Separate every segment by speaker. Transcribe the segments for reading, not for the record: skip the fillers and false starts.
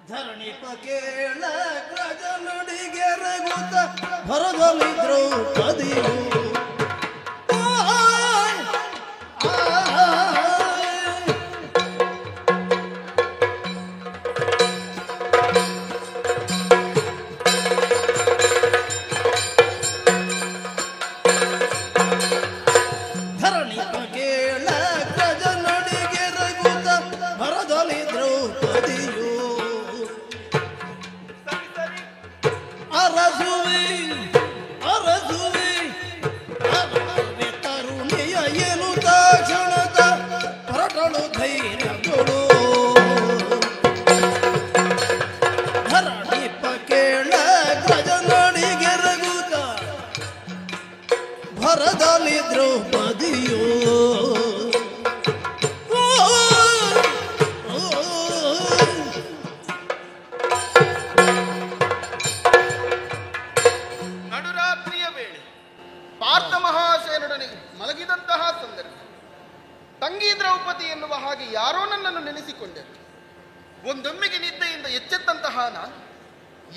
Speaker 1: ಧರಣಿ ಪಕೇಳ ಗಜನುಡಿಗೆ ರಘುತ ಭರದಲ್ಲಿ ದ್ರೌಪದಿಯು ಭರದಲ್ಲಿ ದ್ರೌಪದಿಯೋ
Speaker 2: ನಡುರಾತ್ರಿಯ ವೇಳೆ ಪಾರ್ಥ ಮಹಾಶಯನೊಡನೆ ಮಲಗಿದಂತಹ ಸಂದರ್ಭ ತಂಗಿ ದ್ರೌಪದಿ ಎನ್ನುವ ಹಾಗೆ ಯಾರೋ ನನ್ನನ್ನು ನೆನೆಸಿಕೊಂಡರು. ಒಂದೊಮ್ಮೆಗೆ ನಿದ್ದೆಯಿಂದ ಎಚ್ಚೆತ್ತಂತಹ ನಾನು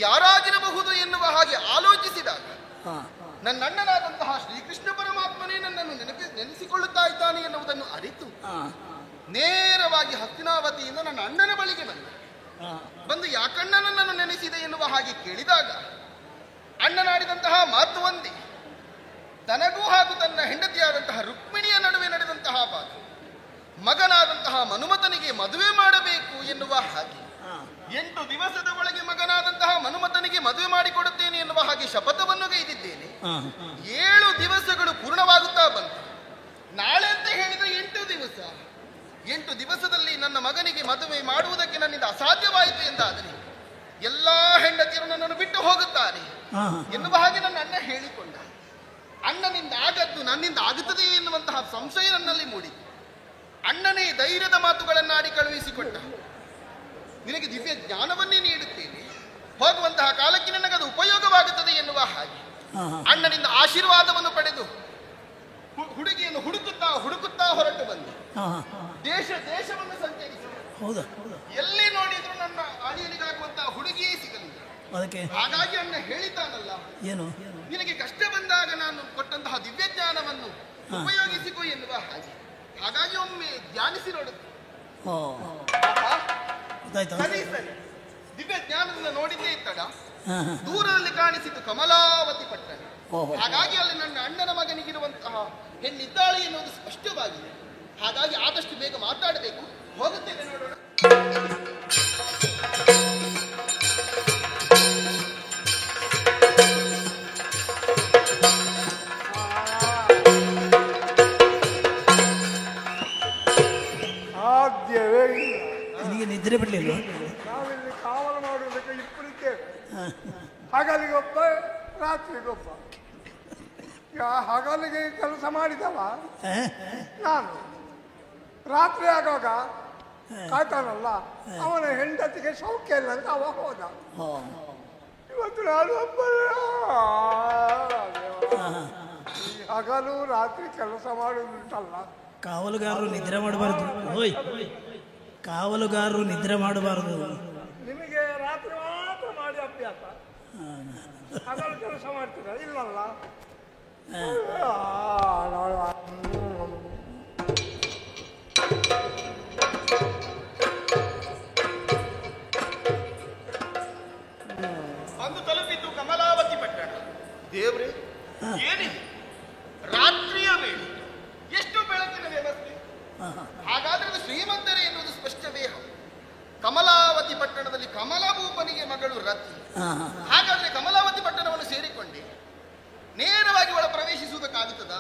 Speaker 2: ಯಾರಾಗಿರಬಹುದು ಎನ್ನುವ ಹಾಗೆ ಆಲೋಚಿಸಿದಾಗ ನನ್ನ ಅಣ್ಣನಾದಂತಹ ಶ್ರೀಕೃಷ್ಣ ಪರಮಾತ್ಮನೇ ನನ್ನನ್ನು ನೆನೆಸಿಕೊಳ್ಳುತ್ತಾ ಇದ್ದಾನೆ ಎನ್ನುವುದನ್ನು ಅರಿತು ನೇರವಾಗಿ ಹಸ್ತಿನಾವತಿಯಿಂದ ನನ್ನ ಅಣ್ಣನ ಬಳಿಗೆ ಬಂದು ಯಾಕಣ್ಣ ನನ್ನನ್ನು ನೆನೆಸಿದೆ ಎನ್ನುವ ಹಾಗೆ ಕೇಳಿದಾಗ ಅಣ್ಣನಾಡಿದಂತಹ ಮಾತು ಒಂದೇ. ತನಗೂ ಹಾಗೂ ತನ್ನ ಹೆಂಡತಿಯಾದಂತಹ ರುಕ್ಮಿಣಿಯ ನಡುವೆ ನಡೆದಂತಹ ಮಾತು, ಮಗನಾದಂತಹ ಮನುಮತನಿಗೆ ಮದುವೆ ಮಾಡಬೇಕು ಎನ್ನುವ ಹಾಗೆ 8 ದಿವಸದ ಒಳಗೆ ಮಗನಾದಂತಹ ಮನುಮತನಿಗೆ ಮದುವೆ ಮಾಡಿಕೊಡುತ್ತೇನೆ ಎನ್ನುವ ಹಾಗೆ ಶಪಥವನ್ನು ಗೈದಿದ್ದೇನೆ. 7 ದಿವಸಗಳು ಪೂರ್ಣವಾಗುತ್ತಾ ಬಂತು. ನಾಳೆ ಅಂತ ಹೇಳಿದ್ರೆ 8 ದಿವಸ. 8 ದಿವಸದಲ್ಲಿ ನನ್ನ ಮಗನಿಗೆ ಮದುವೆ ಮಾಡುವುದಕ್ಕೆ ನನ್ನಿಂದ ಅಸಾಧ್ಯವಾಯಿತು ಎಂದಾದರೆ ಎಲ್ಲಾ ಹೆಂಡತಿಯರು ನನ್ನನ್ನು ಬಿಟ್ಟು ಹೋಗುತ್ತಾರೆ ಎನ್ನುವ ಹಾಗೆ ನನ್ನ ಅಣ್ಣ ಹೇಳಿಕೊಂಡ. ಅಣ್ಣನಿಂದ ಆಗದ್ದು ನನ್ನಿಂದ ಆಗುತ್ತದೆ ಎನ್ನುವಂತಹ ಸಂಶಯ ನನ್ನಲ್ಲಿ ಮೂಡಿತು. ಅಣ್ಣನೇ ಧೈರ್ಯದ ಮಾತುಗಳನ್ನಾಡಿ ಕಳುಹಿಸಿಕೊಟ್ಟ. ನಿನಗೆ ದಿವ್ಯ ಜ್ಞಾನವನ್ನೇ ನೀಡುತ್ತೇನೆ, ಹೋಗುವಂತಹ ಕಾಲಕ್ಕೆ ನನಗದು ಉಪಯೋಗವಾಗುತ್ತದೆ ಎನ್ನುವ ಹಾಗೆ ಅಣ್ಣನಿಂದ ಆಶೀರ್ವಾದವನ್ನು ಪಡೆದು ಹುಡುಗಿಯನ್ನು ಹುಡುಕುತ್ತಾ ಹೊರಟು ಬಂದು ದೇಶವನ್ನು ಸಂಚರಿಸಿ ಎಲ್ಲಿ ನೋಡಿದ್ರು ನನ್ನ ಅಳಿಯನಿಗಾಗುವಂತಹ ಹುಡುಗಿಯೇ ಸಿಗಲಿಲ್ಲ. ಹಾಗಾಗಿ ಅಣ್ಣ ಹೇಳಿದ್ದಾನಲ್ಲ, ಏನು ನಿನಗೆ ಕಷ್ಟ ಬಂದಾಗ ನಾನು ಕೊಟ್ಟಂತಹ ದಿವ್ಯ ಜ್ಞಾನವನ್ನು ಉಪಯೋಗಿಸಿಕೊ ಎನ್ನುವ ಹಾಗೆ. ಹಾಗಾಗಿ ಒಮ್ಮೆ ಧ್ಯಾನಿಸಿ ನೋಡುತ್ತೆ. ಸರಿ ಸರಿ, ದಿವ್ಯ ಜ್ಞಾನದಿಂದ ನೋಡಿದ್ದೇ ಇತ್ತಡ. ದೂರದಲ್ಲಿ ಕಾಣಿಸಿತು ಕಮಲಾವತಿ ಪಟ್ಟಣ. ಹಾಗಾಗಿ ಅಲ್ಲಿ ನನ್ನ ಅಣ್ಣನ ಮಗನಿಗಿರುವಂತಹ ಹೆಣ್ಣಿದ್ದಾಳೆ ಎನ್ನುವುದು ಸ್ಪಷ್ಟವಾಗಿದೆ. ಹಾಗಾಗಿ ಆದಷ್ಟು ಬೇಗ ಮಾತಾಡಬೇಕು. ಹೋಗುತ್ತೇನೆ, ನೋಡೋಣ.
Speaker 1: ನಿದ್ರೆ ಬಿಡಲಿಲ್ಲ.
Speaker 3: ನಾವಿಲ್ಲಿ ಕಾವಲು ಮಾಡುವುದಕ್ಕೆ ಇಬ್ಬರಿದ್ದೇವೆ. ಹಗಲಿಗೊಬ್ಬ, ರಾತ್ರಿಗೊಬ್ಬ. ಹಗಲಿಗೆ ಕೆಲಸ ಮಾಡಿದವ ನಾನು, ರಾತ್ರಿ ಆಗುವಾಗ ಕಾಯ್ತಾನಲ್ಲ ಅವನ ಹೆಂಡತಿಗೆ ಸೌಖ್ಯ ಇಲ್ಲ ಅಂತ ಅವ ಹೋದ. ಇವತ್ತು ನಾನು ಒಬ್ಬ ಹಗಲು ರಾತ್ರಿ ಕೆಲಸ ಮಾಡುವುದುಂಟಲ್ಲ.
Speaker 1: ಕಾವಲುಗಾರರು ನಿದ್ರೆ ಮಾಡಬಾರ್ದು. ಕಾವಲುಗಾರರು ನಿದ್ರೆ ಮಾಡಬಾರದು.
Speaker 3: ನಿಮಗೆ ರಾತ್ರಿ ಮಾತ್ರ ಮಾಡಿ ಅಭ್ಯಾಸ, ಹಗಲು ಕೆಲಸ ಮಾಡ್ತೀರ ಇಲ್ಲಲ್ಲ.
Speaker 2: ಬಂದು ತಲುಪಿದ್ದು ಕಮಲಾವತಿ ಪಟ್ಟಣ. ದೇವ್ರೆ, ಏನಿದೆ ರಾತ್ರಿಯ ವೇಳೆ, ಎಷ್ಟು ಬೆಳಕಿನ ವ್ಯವಸ್ಥೆ. ಹಾಗಾದ್ರೆ ಅದು ಶ್ರೀಮಂತರೇ ಎನ್ನುವುದು ಸ್ಪಷ್ಟವೇ. ಕಮಲಾವತಿ ಪಟ್ಟಣದಲ್ಲಿ ಕಮಲಭೂಪನಿಗೆ ಮಗಳು ರತಿ. ಹಾಗಾದ್ರೆ ಕಮಲಾವತಿ ಪಟ್ಟಣವನ್ನು ಸೇರಿಕೊಂಡೆ ನೇರವಾಗಿ ಒಳ ಪ್ರವೇಶಿಸುವುದಕ್ಕಾಗುತ್ತದ?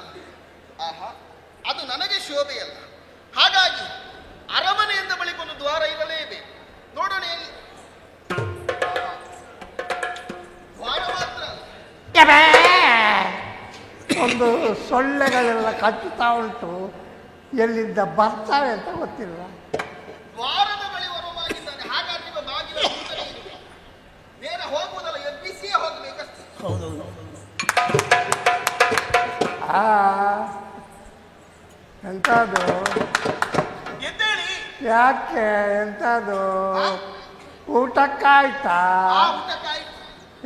Speaker 2: ಆಹಾ, ಅದು ನನಗೆ ಶೋಭೆಯಲ್ಲ. ಹಾಗಾಗಿ ಅರಮನೆಯಿಂದ ಬಳಿಕೊಂದು ದ್ವಾರ ಇರಲೇಬೇಕು. ನೋಡೋಣ, ದ್ವಾರ ಮಾತ್ರ
Speaker 3: ಒಂದು ಸೊಳ್ಳೆಗಳೆಲ್ಲ ಕಚ್ಚುತ್ತಾ ಉಂಟು, ಎಲ್ಲಿಂದ ಬರ್ತಾರೆ ಅಂತ ಗೊತ್ತಿಲ್ಲ.
Speaker 2: ದ್ವಾರದ ಬಳಿ ಬರುವಾಗಿದ್ದಾನೆ. ಹಾಗಾದ್ರೆ ಬಾಗಿಲ ನೇರ ಹೋಗುವುದಲ್ಲ, ಎಬ್ಬಿಸಿಯೇ ಹೋಗಬೇಕಷ್ಟೇ.
Speaker 3: ಎಂತದು?
Speaker 2: ಎದ್ದೇಳಿ.
Speaker 3: ಯಾಕೆ ಎಂತದು? ಊಟಕ್ಕಾಯ್ತಾ?
Speaker 2: ಆ ಊಟಕ್ಕಾಯ್ತು.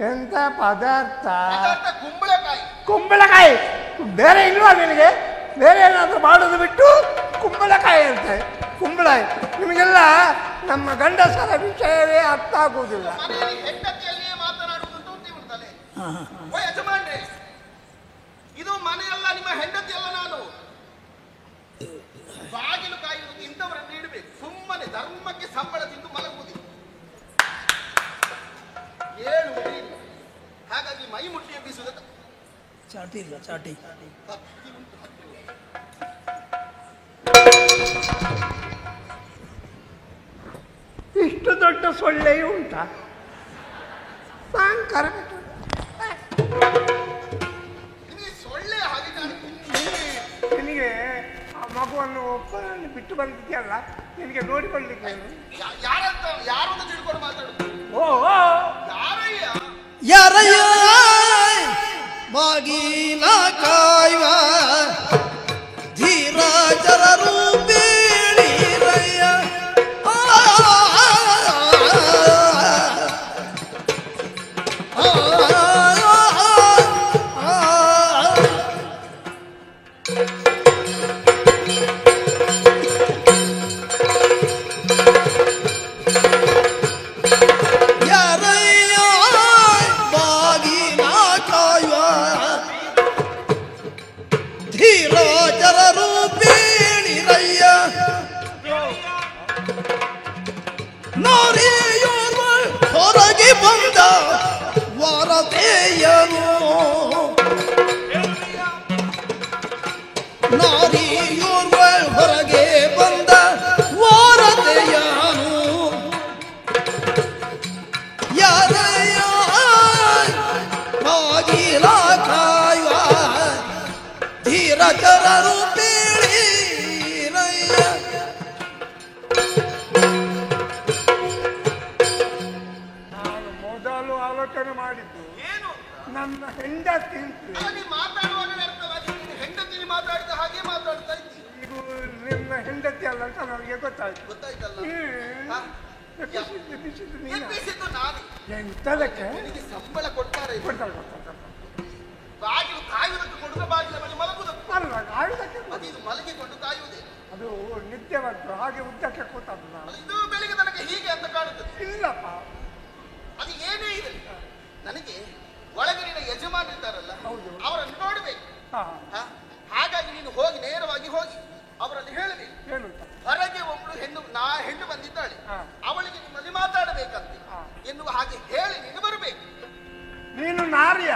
Speaker 3: ಎಂತ ಪದಾರ್ಥ?
Speaker 2: ಪದಾರ್ಥ ಕುಂಬಳಕಾಯಿ.
Speaker 3: ಕುಂಬಳಕಾಯಿ. ಬೇರೆ ಇಲ್ವಾ ನಿನಗೆ? ಬೇರೆ ಏನಾದರೂ ಮಾಡೋದು ಬಿಟ್ಟು ಕುಂಬಳಕಾಯಿ ಅಂತೆ. ಕುಂಬಳಕಾಯಿ ನಿಮಗೆಲ್ಲ ನಮ್ಮ ಗಂಡಸರ ವಿಷಯವೇ ಅರ್ಥ ಆಗುವುದಿಲ್ಲ.
Speaker 2: ಮನೆಯಲ್ಲಿ ಹೆಂಡತಿಯಲ್ಲಿಯೇ ಮಾತನಾಡುವುದು ಅಂತ ಉಂಟೆ. ಓ ಯಜಮಾನ್ರೆ, ಇದು ಮನೆಯಲ್ಲ, ನಿಮ್ಮ ಹೆಂಡತಿಯಲ್ಲ. ನಾನು ಬಾಗಿಲು ಕಾಯುವುದು ಇಂಥವರನ್ನು ಇಡಬೇಕು. ಸುಮ್ಮನೆ ಧರ್ಮಕ್ಕೆ ಸಂಬಳ ತಿಂದು ಮಲಗುವುದಿಲ್ಲ, ಹೇಳುವುದೇ ಇಲ್ಲ. ಹಾಗಾಗಿ ಮೈ ಮುಟ್ಟಿ ಎಬ್ಬಿಸುವುದು.
Speaker 1: ಚಾಟಿ ಇಲ್ಲ, ಚಾಟಿ.
Speaker 2: ಹತ್ತಿ ಉಂಟು, ಹತ್ತಿ ಉಂಟು.
Speaker 3: ಇಷ್ಟು ದೊಡ್ಡ ಸೊಳ್ಳೆಯೂ ಉಂಟಾ? ಸಾಂಕಾರ
Speaker 2: ನಿಮಗೆ ಸೊಳ್ಳೆ ಹಾಗೆ ಕಾಣುತ್ತೆ.
Speaker 3: ನಿನಗೆ ಆ ಮಗುವನ್ನು ಒಬ್ಬನನ್ನು ಬಿಟ್ಟು ಬಂದಿದ್ಯಲ್ಲ, ನಿನಗೆ ನೋಡಿಕೊಳ್ಳಿಕ್ಕೆ
Speaker 2: ಯಾರಂತ ಯಾರು ಅಂತ ತಿಳ್ಕೊಂಡು ಮಾತಾಡುದು?
Speaker 3: ಓ
Speaker 2: ಯಾರಯ್ಯ?
Speaker 1: ಯಾರಯ್ಯ ಬಾಗಿಲ ಕಾಯುವ ಧೀರ ಜರರು ಬೀಳಿರಯ್ಯ. ಹೊರಗೆ ಬಂದ ವಾರತೆಯನು ನಾರಿಯೋರ್ವ ಹೊರಗೆ ಬಂದ ವಾರತೆಯನು. ಯಾರಯ್ಯ ಬಾಗಿಲ ಕಾಯುವ ಧೀರ ಜರರು ಬೀಳಿರಯ್ಯ.
Speaker 3: ಆಲೋಚನೆ ಮಾಡಿದ್ದು
Speaker 2: ಏನು?
Speaker 3: ನನ್ನ ಹೆಂಡತಿ
Speaker 2: ಮಾತಾಡುವಾಗ ಅರ್ಥವಾಗಿ ಹೆಂಡತಿ ಮಾತಾಡಿದ ಹಾಗೆ ಮಾತಾಡ್ತಾ ಇದ್ದಿ.
Speaker 3: ಇದು ನಿನ್ನ ಹೆಂಡತಿ ಅಲ್ಲ ಅಂತ ನನಗೆ ಗೊತ್ತಾಯ್ತು.
Speaker 2: ಗೊತ್ತಾಯ್ತಲ್ಲ?
Speaker 3: ಎಬ್ಬಿಸಿದ್ದು ನೀನು.
Speaker 2: ಎಬ್ಬಿಸಿದ್ದು ನಾನು.
Speaker 3: ಎಂತದಕ್ಕೆ?
Speaker 2: ನಿನಗೆ ಸಂಬಳ ಕೊಡ್ತಾರೆ.
Speaker 3: ಕೊಡ್ತಾರೆ.
Speaker 2: ಬಾಗಿಲು ಕಾಯುವುದಕ್ಕೆ ಕೊಡುವ ಬಾಗಿಲ ಬಳಿ ಮಲಗುವುದಕ್ಕೆ
Speaker 3: ಅಲ್ಲ, ಕಾಯುವುದಕ್ಕೆ
Speaker 2: ಅದು ಇದು ಮಲಗಿಕೊಂಡು ಕಾಯುವುದೇ.
Speaker 3: ಅದು ನಿತ್ಯವಂತು ಹಾಗೆ ಉದ್ದಕ್ಕೆ ಕೂತದ್ದು ನಾನು.
Speaker 2: ಇದು ಬೆಳಿಗ್ಗೆ ತನಕ ಹೀಗೆ ಅಂತ ಕಾಣುತ್ತದೆ.
Speaker 3: ಇಲ್ಲಪ್ಪ,
Speaker 2: ಅದು ಏನೇ ಇದೆ, ನನಗೆ ಒಳಗಿನ ಯಜಮಾನರಿದ್ದಾರಲ್ಲ, ಅವರನ್ನು ನೋಡ್ಬೇಕು. ಹಾಗಾಗಿ ನೀನು ಹೋಗಿ ನೇರವಾಗಿ ಹೋಗಿ ಅವರಲ್ಲಿ ಹೇಳಬೇಕು, ಹೊರಗೆ ಒಬ್ಬಳು ಹೆಣ್ಣು ಬಂದಿದ್ದಾಳೆ, ಅವಳಿಗೆ ನಿಮ್ಮಲ್ಲಿ ಮಾತಾಡಬೇಕಂತೆ ಎನ್ನುವ ಹಾಗೆ ಹೇಳಿ ನೀನು ಬರಬೇಕು.
Speaker 3: ನೀನು ನಾರಿಯ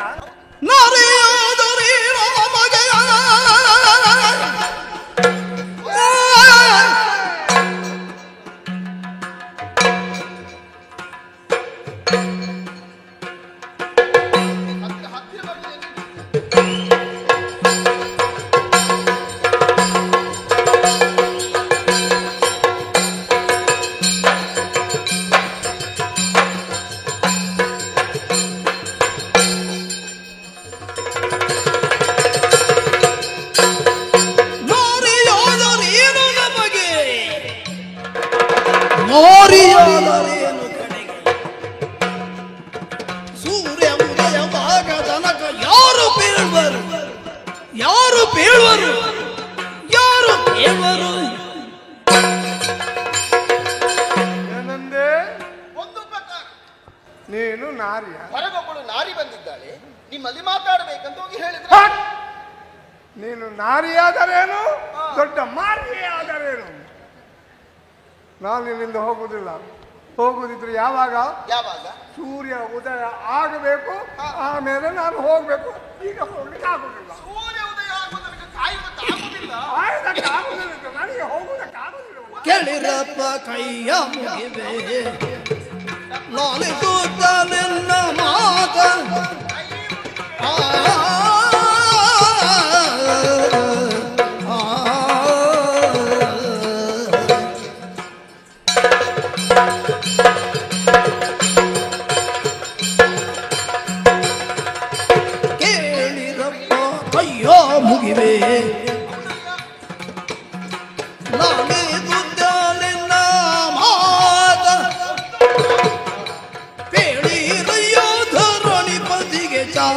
Speaker 1: ಸೂರ್ಯ ಉದಯವಾಗ ತನಕ ಯಾರು ಬೀಳ್ವರು, ಯಾರು ಬೀಳ್ವರು, ಯಾರು ಬೀಳ್ವರು.
Speaker 3: ಏನಂದೆ?
Speaker 2: ಒಂದು ಪ್ರಕಾರ
Speaker 3: ನೀನು ನಾರಿಯ,
Speaker 2: ಹೊರಗೊಬ್ಬಳು ನಾರಿ ಬಂದಿದ್ದಾಳೆ, ನಿಮ್ಮಲ್ಲಿ ಮಾತಾಡಬೇಕಂತ ಹೋಗಿ ಹೇಳಿದ್ರೆ
Speaker 3: ನೀನು ನಾರಿಯಾದರೇನು ದೊಡ್ಡ ಮಾರಿಯೇ ಆದರೇನು ನಾನು ಇಲ್ಲಿಂದ ಹೋಗುವುದಿಲ್ಲ. ಹೋಗುದಿದ್ರೆ ಯಾವಾಗ?
Speaker 2: ಯಾವಾಗ
Speaker 3: ಸೂರ್ಯ ಉದಯ ಆಗಬೇಕು, ಆಮೇಲೆ ನಾನು ಹೋಗ್ಬೇಕು. ಈಗ ಹೋಗ್ಲಿಕ್ಕೆ ಆಗುದಿಲ್ಲ.
Speaker 2: ಸೂರ್ಯ ಉದಯ ಆಗುವುದಕ್ಕೆ ಕಾಯುವುದಕ್ಕಾಗುವುದಿಲ್ಲ.
Speaker 3: ನನಗೆ ಹೋಗುವುದಕ್ಕಾಗುದಿಲ್ಲ.
Speaker 1: ಕೇಳಿರಪ್ಪ ಕೈಯ ಮುಗಿವೆ ಲಾಲಿಸುತ್ತ ನಿನ್ನ ಮಾತ ಕೇಳಿರಪ್ಪ ಕೈಯ ಮುಗಿವೆ ಲಾಲಿಸುತ್ತ ನಿನ್ನ ಮಾತ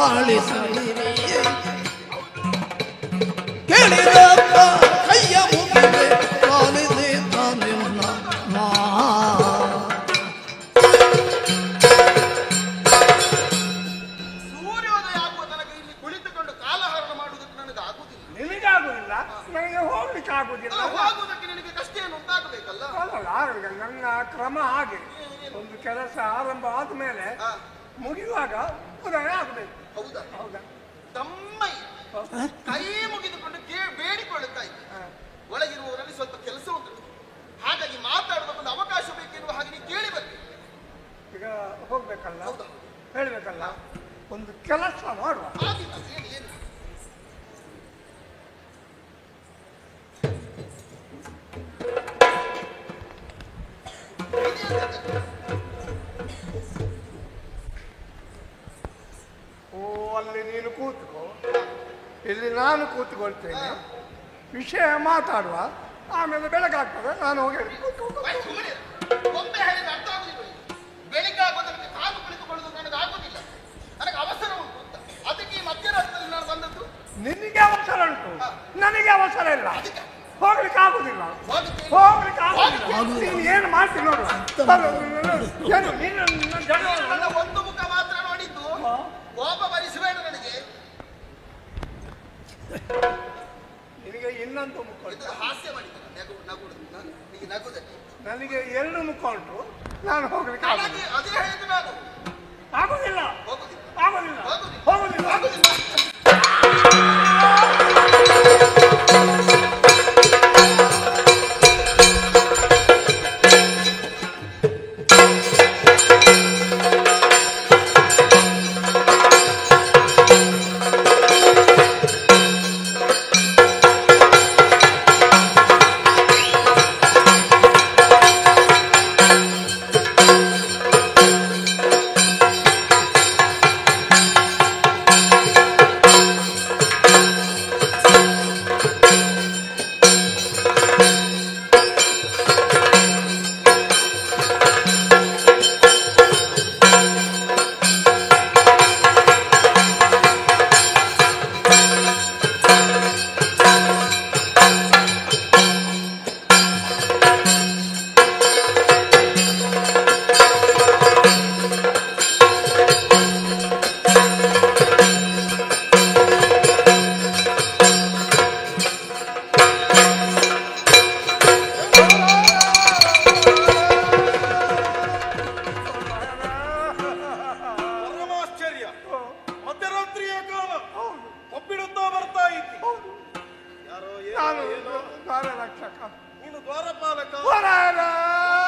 Speaker 1: ಆಳಿಸಲಿರಿ ಕೇಳಿರಪ್ಪ ಕೈಯ ಮುಗಿವೆ ಪಾಲಿಸಿದ ನಿನ್ನ
Speaker 2: ಸೂರ್ಯೋದಯ ಆಗುವ ತನಕ ಇಲ್ಲಿ ಕುಳಿತುಕೊಂಡು ಕಾಲಹರಣ ಮಾಡುವುದಕ್ಕೆ ನನಗೆ ಆಗುವುದಿಲ್ಲ.
Speaker 3: ನಿನಗಾಗುದಿಲ್ಲ, ನನಗೆ ಹೋಗ್ಲಿಕ್ಕೆ ಆಗುದಿಲ್ಲ.
Speaker 2: ಹೋಗುವುದಕ್ಕೆ ನಿನಗೆ ಕಷ್ಟ ಏನು ಉಂಟಾಗಬೇಕಲ್ಲ.
Speaker 3: ಅಲ್ಲ, ನನ್ನ ಕ್ರಮ ಹಾಗೆ. ಒಂದು ಕೆಲಸ ಆರಂಭ ಆದ್ಮೇಲೆ ಮುಗಿಯುವಾಗ ಉದಯ ಆಗಬೇಕು.
Speaker 2: ಹೌದಾ?
Speaker 3: ಹೌದಾ?
Speaker 2: ತಮ್ಮಯ್ಯ ಕೈ ಮುಗಿದುಕೊಂಡು ಬೇಡಿಕೊಳ್ಳುತ್ತಾ ಇದ್ದೆ. ಒಳಗಿರುವವರಲ್ಲಿ ಸ್ವಲ್ಪ ಕೆಲಸ ಉಂಟು, ಹಾಗಾಗಿ ಮಾತಾಡೋದಕ್ಕೊಂದು ಅವಕಾಶ ಬೇಕೆನ್ನುವ ಹಾಗೆ ನೀವು ಕೇಳಿ ಬರ್ಬೇಕು.
Speaker 3: ಈಗ ಹೋಗ್ಬೇಕಲ್ಲ, ಹೇಳ್ಬೇಕಲ್ಲ, ಒಂದು ಕೆಲಸ ಮಾಡುವ.
Speaker 2: ಆಗಿಲ್ಲ, ಏನು
Speaker 3: ಓ, ಅಲ್ಲಿ ನೀನು ಕೂತ್ಕೋ, ಇಲ್ಲಿ ನಾನು ಕೂತ್ಕೊಳ್ತೇನೆ, ವಿಷಯ ಮಾತಾಡುವ, ಆಮೇಲೆ ಬೆಳಗಾಗ್ತದೆ, ನಾನು ಹೋಗಿ
Speaker 2: ಸುಮ್ಮನೆ ಒಮ್ಮೆ ಹೇಳಿದ್ರೆ ಅರ್ಥ ಆಗುದಿಲ್ಲ. ಬೆಳಿಗ್ಗೆ ಆಗೋದಕ್ಕೆ ಕಾಲು ಕುಳಿತುಕೊಳ್ಳೋದು ನನಗೆ ಆಗುದಿಲ್ಲ, ನನಗೆ ಅವಸರ ಉಂಟು ಅಂತ. ಅದಕ್ಕೆ ಈ ಮಧ್ಯರಾತ್ರಿಯಲ್ಲಿ ನಾನು ಬಂದದ್ದು.
Speaker 3: ನಿನಗೆ ಅವಸರ ಉಂಟು, ನನಗೆ ಅವಸರ ಇಲ್ಲ, ಹೋಗ್ಲಿಕ್ಕೆ ಆಗುದಿಲ್ಲ, ನೀನು ಏನು ಮಾಡ್ತೀನಿ ನೋಡು.
Speaker 2: ನನ್ನ ಒಂದು ಮುಖ ಮಾತ್ರ ನೋಡಿದ್ದು, ಕೋಪ ಭರಿಸಬೇಡ ನನಗೆ.
Speaker 3: ನಿನಗೆ ಇನ್ನೊಂದು ಮುಖ ಉಂಟು.
Speaker 2: ಹಾಸ್ಯ ಮಾಡಿದ್ದೇನೆ, ನಗುವುದಕ್ಕೆ
Speaker 3: ನನಗೆ ಎರಡು ಮುಖ ಉಂಟು, ನಾನು ಹೋಗ್ಲಿಕ್ಕೆ
Speaker 2: ಅದೇ ಹೇಳಿದ್ದು ನಾನು.
Speaker 3: ಆಗುದಿಲ್ಲ,
Speaker 2: ಹೋಗುದಿಲ್ಲ,
Speaker 3: ಆಗುದಿಲ್ಲ,
Speaker 2: ಹೋಗುದಿಲ್ಲ,
Speaker 3: ಹೋಗುದಿಲ್ಲ.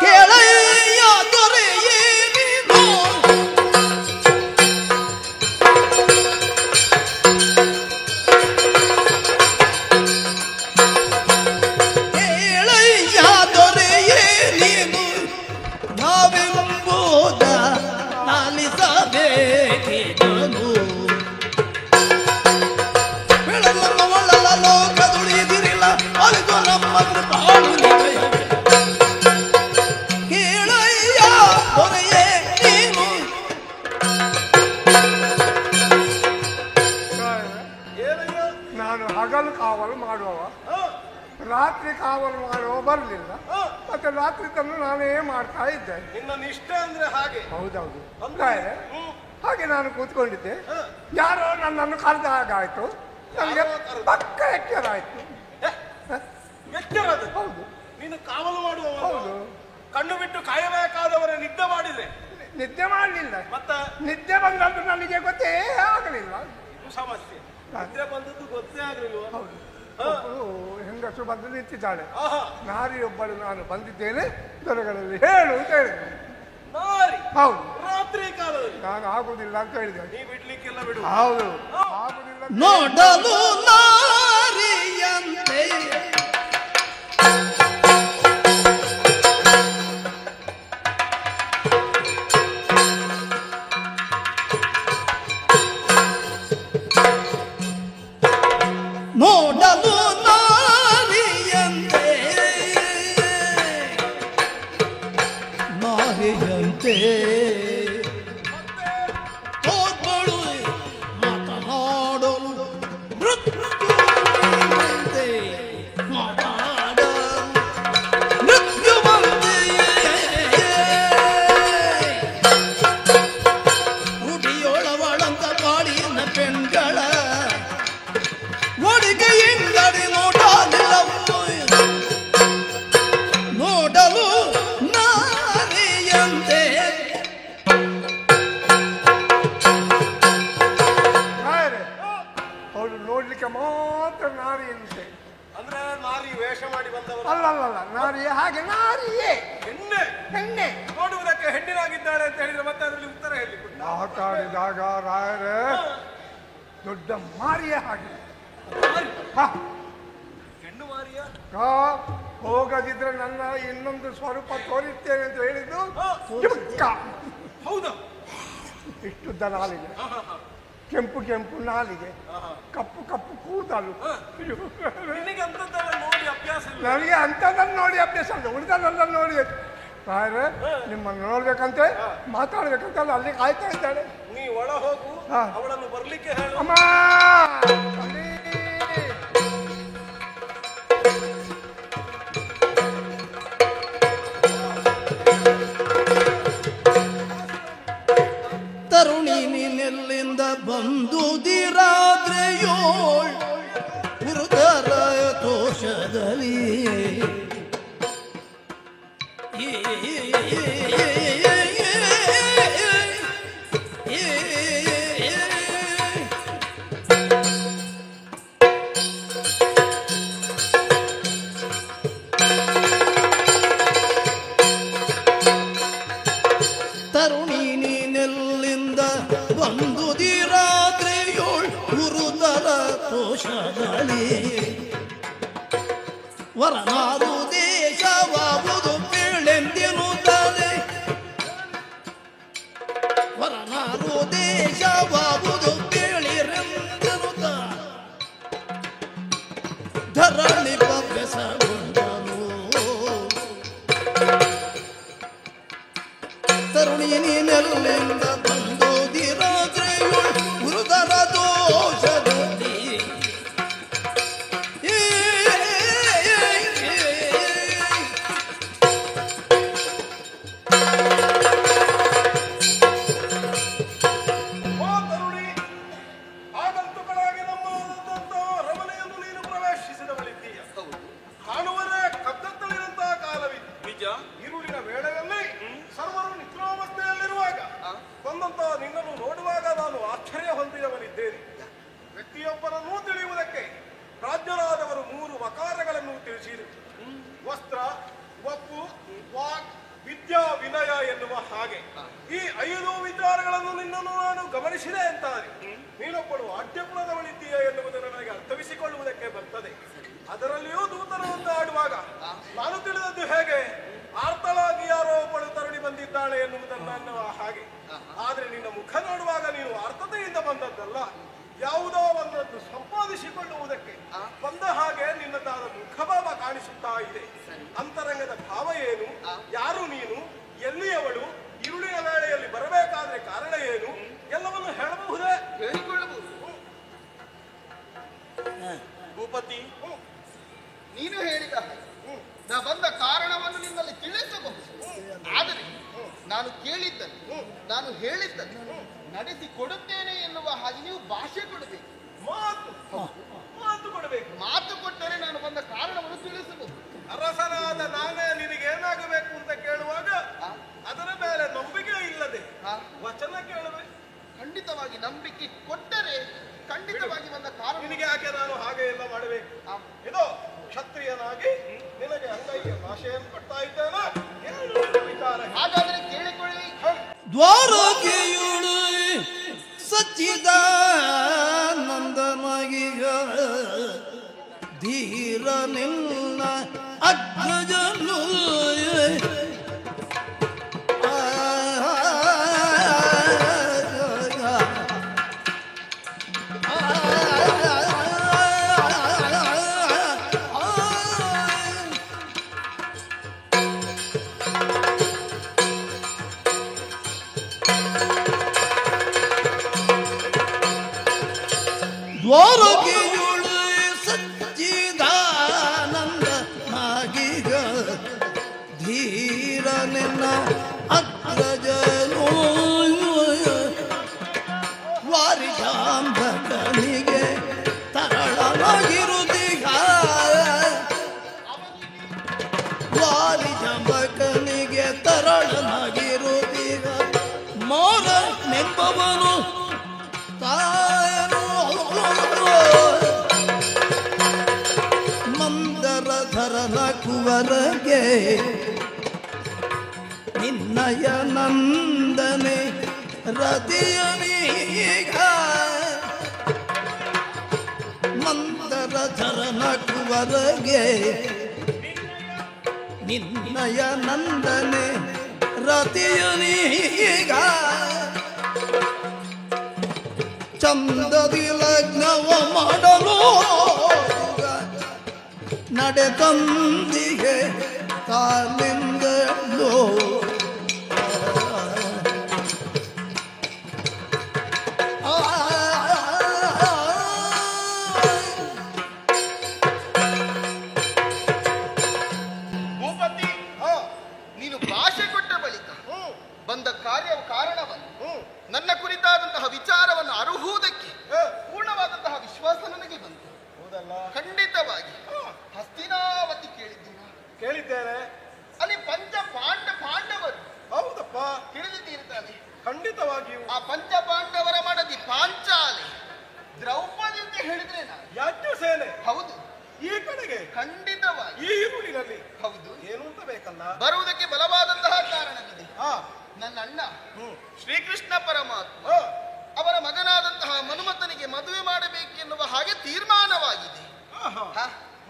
Speaker 1: ಕೇಳಯ್ಯ ದೊರೆಯೇ ನೀನು ಕೇಳಯ್ಯ ದೊರೆಯೇ ನೀನು ನಾವೆಂಬುದ ನಾಲಿಸಬೇಕಿದನು ಬೆಳಲನ್ನು ಒಳ್ಳಲ ಲೋಕದುಳಿದಿರಿಲ್ಲ ಅರಿದು ನಮ್ಮ ಬಾಳು ಕೇಳಯ್ಯ ದೊರೆಯೇ ನೀನು.
Speaker 3: ನಾನು ಹಗಲು ಕಾವಲು ಮಾಡುವವ, ರಾತ್ರಿ ಕಾವಲು ಮಾಡುವ ಬರಲಿಲ್ಲ, ಮತ್ತೆ ರಾತ್ರಿ ತನ್ನು ನಾನೇ ಮಾಡ್ತಾ ಇದ್ದೆ.
Speaker 2: ನಿನ್ನ ನಿಷ್ಠೆ ಅಂದ್ರೆ ಹಾಗೆ.
Speaker 3: ಹೌದೌದು, ಹಾಗೆ ನಾನು ಕೂತ್ಕೊಂಡಿದ್ದೆ, ಯಾರೋ ನನ್ನನ್ನು ಕರೆದ ಹಾಗಾಯ್ತು, ನನಗೆ ಪಕ್ಕ ಎಚ್ಚರ ಆಯ್ತು.
Speaker 2: ಎಚ್ಚರದು?
Speaker 3: ಹೌದು.
Speaker 2: ನೀನು ಕಾವಲು ಮಾಡುವ,
Speaker 3: ಹೌದು.
Speaker 2: ಕಣ್ಣು ಬಿಟ್ಟು ಕಾಯಬೇಕಾದವರ ನಿದ್ದೆ ಮಾಡಿದ್ರೆ
Speaker 3: ನಿದ್ದೆ ಮಾಡಲಿಲ್ಲ,
Speaker 2: ಮತ್ತೆ
Speaker 3: ನಿದ್ದೆ ಬಂದದ್ದು ನನಗೆ ಗೊತ್ತೇ ಆಗಲಿಲ್ಲ.
Speaker 2: ಇದು ಸಮಸ್ಯೆ, ನಿದ್ದೆ ಬಂದದ್ದು ಗೊತ್ತೇ ಆಗಲಿಲ್ವ?
Speaker 3: ಹೌದು. ಹೆಂಗಸು ಬಂದು ನಿಂತಿದ್ದಾಳೆ, ನಾರಿಯೊಬ್ಬಳು ನಾನು ಬಂದಿದ್ದೇನೆ ದೊರೆಗಳಲ್ಲಿ ಹೇಳು ಅಂತ ಹೇಳಿದೆ. ಹೌದು,
Speaker 2: ರಾತ್ರಿ ಕಾಲದಲ್ಲಿ
Speaker 3: ನಾನು ಆಗುದಿಲ್ಲ ಅಂತ ಹೇಳಿದೆ.
Speaker 2: ನೀ ಬಿಡ್ಲಿಕ್ಕೆಲ್ಲ ಬಿಡು.
Speaker 3: ಹೌದು, ಆಗುದಿಲ್ಲ.
Speaker 1: ನೋಡಲು ನಾರಿಯಂತೆ ನೋಡಲು ನಾರಿಯಂತೆ ನಾರಿಯಂತೆ ಹೋಗ್ಬಳು
Speaker 3: ಮಾತಾಡಿದಾಗ ರಾಯರೇ ದೊಡ್ಡ ಮಾರಿಯ ಹಾಗೆ. ಹ.
Speaker 4: ಹೆಣ್ಣು ಮಾರಿಯ
Speaker 3: ಹೋಗದಿದ್ರೆ ನನ್ನ ಇನ್ನೊಂದು ಸ್ವರೂಪ ತೋರಿಸ್ತೇನೆ ಅಂತ ಹೇಳಿದ್ದು ಚಿಕ್ಕ.
Speaker 4: ಹೌದಾ?
Speaker 3: ಇಷ್ಟುದ್ದ ನಾಲಿಗೆ, ಕೆಂಪು ಕೆಂಪು ನಾಲಿಗೆ, ಕಪ್ಪು ಕಪ್ಪು ಕೂದಲು.
Speaker 4: ನಿನಗೆ ಅಂತದ್ದೆಲ್ಲ ನೋಡಿ ಅಭ್ಯಾಸ ಇಲ್ಲ.
Speaker 3: ನನಗೆ ಅಂಥದ್ದನ್ನು ನೋಡಿ ಅಭ್ಯಾಸ ಇಲ್ಲ, ಉಳಿದಲ್ಲ ನೋಡಿ. ರಾಯರೇ ನಿಮ್ಮನ್ನು ನೋಡ್ಬೇಕಂತೆ ಮಾತಾಡ್ಬೇಕಂತ ಅಲ್ಲಿ ಕಾಯ್ತಾ ಇದ್ದಾಳೆ.
Speaker 4: ನೀ ಒಳ ಹೋಗು, ಅವಳನ್ನು ಬರ್ಲಿಕ್ಕೆ ಹೇಳು.
Speaker 3: ಅಮ್ಮ
Speaker 1: ತರುಣಿ ನೀನೆಲ್ಲಿಂದ ಬಂದುದಿರಾದ್ರೆಯೋಳ್ ಗುರುತರ ದೋಷದಲ್ಲಿ ತರುಣಿ ನೀನೆಲ್ಲಿಂದ ಬಂದುದಿರಾದ್ರೆಯೋಳ್ ಗುರುತರ ದೋಷದಲ್ಲಿ ವರನಾರು ದೇಶವಾಗುವುದು ಬೀಳೆಂದೆನ್ನುತ್ತದೆ. ವರನಾರು ದೇಶವಾಗುವುದು ಬೀಳಿರೆಂದೆನ್ನುತ್ತ ಧರಣಿ ಬೆಸಗೊಂಡನು. ತರುಣಿ ನೀನೆಲ್ಲಿಂದ ಬಂದುದಿರಾದ್ರೆಯೋಳ್ ಗುರುತರ ದೋಷದಲ್ಲಿ
Speaker 4: ಓ ತರುಣಿ, ಆಗಂತುಗಳಾಗಿ ನಮ್ಮ ರಮಣೆಯನ್ನು ನೀನು ಪ್ರವೇಶಿಸಿದವಳಿದ್ದೀಯ. ಕಾಣುವರೇ ಕದ್ದತ್ತಲಿರುವಂತಹ ಕಾಲವಿದೆ. ನಿಜ. ഇരുಳಿನ ವೇಳೆಯಲ್ಲಿ ಸರ್ವರು ನಿದ್ರಾವಸ್ಥೆಯಲ್ಲಿರುವಾಗ ಬಂದಂತಹ ನಿನ್ನನ್ನು ನೋಡುವಾಗ ನಾನು ಆಶ್ಚರ್ಯ ಹೊಂದಿದವನಿದ್ದೇನೆ. ವ್ಯಕ್ತಿಯೊಬ್ಬರನ್ನೂ ತಿಳಿಯುವುದಕ್ಕೆ ರಾಜ್ಯರಾದವರು 3 ವಕಾರಗಳನ್ನು ತಿಳಿಸಿದರು. ವಸ್ತ್ರ, ಒಪ್ಪು, ವಾಕ್, ವಿದ್ಯಾ, ವಿನಯ ಎನ್ನುವ ಹಾಗೆ ಈ 5 ವಿಚಾರಗಳನ್ನು ನಿನ್ನನ್ನು ನಾನು ಗಮನಿಸಿದೆ ಅಂತಾನೆ ನೀನೊಬ್ಬಳು ಆಡ್ಯಕುಲದವಳಿದ್ದೀಯ ಎನ್ನುವುದನ್ನು ನನಗೆ ಅರ್ಥವಿಸಿಕೊಳ್ಳುವುದಕ್ಕೆ ಬರ್ತದೆ. ಅದರಲ್ಲಿಯೂ ದೂತನವಂತ ಆಡುವಾಗ ನಾನು ತಿಳಿದದ್ದು ಹೇಗೆ ಆರ್ತಳಾಗಿ ಯಾರೋ ಒಬ್ಬಳು ತರುಣಿ ಬಂದಿದ್ದಾಳೆ ಎನ್ನುವುದನ್ನು ಅನ್ನುವ ಹಾಗೆ. ಆದ್ರೆ ನಿನ್ನ ಮುಖ ನೋಡುವಾಗ ನೀನು ಆರ್ತತೆಯಿಂದ ಬಂದದ್ದಲ್ಲ, ಯಾವುದೋ ಒಂದನ್ನು ಸಂಪಾದಿಸಿಕೊಳ್ಳುವುದಕ್ಕೆ ಬಂದ ಹಾಗೆ ನಿನ್ನದಾದ ಮುಖಭಾವ ಕಾಣಿಸುತ್ತಾ ಇದೆ. ಅಂತರಂಗದ ಭಾವ ಏನು, ಯಾರು ನೀನು, ಎಲ್ಲಿಯವಳು, ഇരുಳಿನ ವೇಳೆಯಲ್ಲಿ ಬರಬೇಕಾದ್ರೆ ಕಾರಣ ಏನು ಎಲ್ಲವನ್ನು ಹೇಳಬಹುದೇ?
Speaker 2: ಹೇಳಿಕೊಳ್ಳಬಹುದು. ಭೂಪತಿ, ನೀನು ಹೇಳಿದ ಹಾಗೆ ನಾ ಬಂದ ಕಾರಣವನ್ನು ನಿನ್ನಲ್ಲಿ ತಿಳಿಸಬಹುದು. ಆದರೆ ನಾನು ಕೇಳಿದ್ದನ್ನು, ನಾನು ಹೇಳಿದ್ದನ್ನು ನಡೆಸಿ ಕೊಡುತ್ತೇನೆ ಎನ್ನುವ ಹಾಗೆ ನೀವು ಭಾಷೆ ಕೊಡಬೇಕು.
Speaker 4: ಮಾತು ಕೊಡಬೇಕು.
Speaker 2: ಮಾತು ಕೊಟ್ಟರೆ ನಾನು ಬಂದ ಕಾರಣವನ್ನು ತಿಳಿಸಬಹುದು.
Speaker 4: ಅರಸನಾದ ನಾನೇ ನಿನಗೇನಾಗಬೇಕು ಅಂತ ಕೇಳುವಾಗ ಅದರ ಮೇಲೆ ನಂಬಿಕೆ ಇಲ್ಲದೆ ವಚನ ಕೇಳಬೇಕು.
Speaker 2: ಖಂಡಿತವಾಗಿ ನಂಬಿಕೆ ಕೊಟ್ಟರೆ ಖಂಡಿತವಾಗಿ ಬಂದ ಕಾರಣ.
Speaker 4: ನಿನಗೆ ಯಾಕೆ ನಾನು ಹಾಗೆ ಎಲ್ಲ ಮಾಡಬೇಕು? ಇದು ಕ್ಷತ್ರಿಯನಾಗಿ ನಿನಗೆ ಅಂಗೈಯ ಭಾಷೆಯನ್ನು ಕೊಡ್ತಾ ಇದ್ದೇನೆ. ವಿಚಾರ
Speaker 2: ಹಾಗಾದರೆ ಕೇಳಿಕೊಳ್ಳಿ.
Speaker 1: ದ್ವಾರಕೆಯುಳು ಸಚ್ಚಿದಾನಂದನಗಿಗ ಧೀರ ನಿನ್ನ ಅಗ್ರಜನು ದ್ವಾರಕೆಯುಳು ಸಚ್ಚಿದಾನಂದ ನಾಗಿಗ ಧೀರ ನಿನ್ನ ಅಗ್ರಜನು ವಾರಿಜಾಂಬಕನಿಗೆ ತರಳನಾಗಿರುತ್ತೀಗ ವಾರಿಜಾಂಬಕನಿಗೆ ತರಳನಾಗಿರುತ್ತೀಗ ಮೋರ ನೆಂಬವನು ಮಂದರಧರನ ಕುವರಗೆ ನಿನ್ನಯ ನಂದನೆ ರತಿಯನೀಗ ಮಂದರಧರ ನಗುವರಗೆ ನಿನ್ನಯ ನಂದನೆ ರತಿಯನೀಗ ಚಂದದಿ ಲಗ್ನವ ಮಾಡಲು ನಡೆತಂದಿಗೆ ಕಾಲಿಂದಲೋ
Speaker 2: ಭೂಪತಿ, ನೀನು ಭಾಷೆ ಕೊಟ್ಟ ಬಳಿಕ ಬಂದ ಕಾರಣವನ್ನು ನನ್ನ ಕುರಿತಾದಂತಹ ವಿಚಾರವನ್ನು ಅರುಹುವುದಕ್ಕೆ ಪೂರ್ಣವಾದಂತಹ ವಿಶ್ವಾಸ ನನಗೆ ಬಂತು. ಖಂಡಿತವಾಗಿ ಹಸ್ತಿನಾವತಿ
Speaker 4: ಕೇಳಿದ್ದೇನೆ.
Speaker 2: ಅಲ್ಲಿ ಪಂಚ ಪಾಂಡವರು.
Speaker 4: ಹೌದಪ್ಪ,
Speaker 2: ತಿಳಿದಿದ್ದೀರ್ತಾನೆ.
Speaker 4: ಖಂಡಿತವಾಗಿಯೂ
Speaker 2: ಆ ಪಂಚ ಪಾಂಡವರ ಮಡದಿ ಪಾಂಚಾಲಿ ದ್ರೌಪದಿ ಅಂತ ಹೇಳಿದ್ರೆ ನಾನು
Speaker 4: ಯಾಜ್ಞ ಸೇನೆ.
Speaker 2: ಹೌದು,
Speaker 4: ಈ ಕಡೆಗೆ
Speaker 2: ಖಂಡಿತವಾಗಿ
Speaker 4: ಈ ಈರುಳಿನಲ್ಲಿ
Speaker 2: ಹೌದು.
Speaker 4: ಏನು ಅಂತ ಬೇಕಲ್ಲ,
Speaker 2: ಬರುವುದಕ್ಕೆ ಬಲವಾದಂತಹ ಕಾರಣವಿದೆ. ನನ್ನ ಅಣ್ಣ ಶ್ರೀಕೃಷ್ಣ ಪರಮಾತ್ಮ ಅವರ ಮಗನಾದಂತಹ ಮನುಮತನಿಗೆ ಮದುವೆ ಮಾಡಬೇಕೆನ್ನುವ ಹಾಗೆ ತೀರ್ಮಾನವಾಗಿದೆ.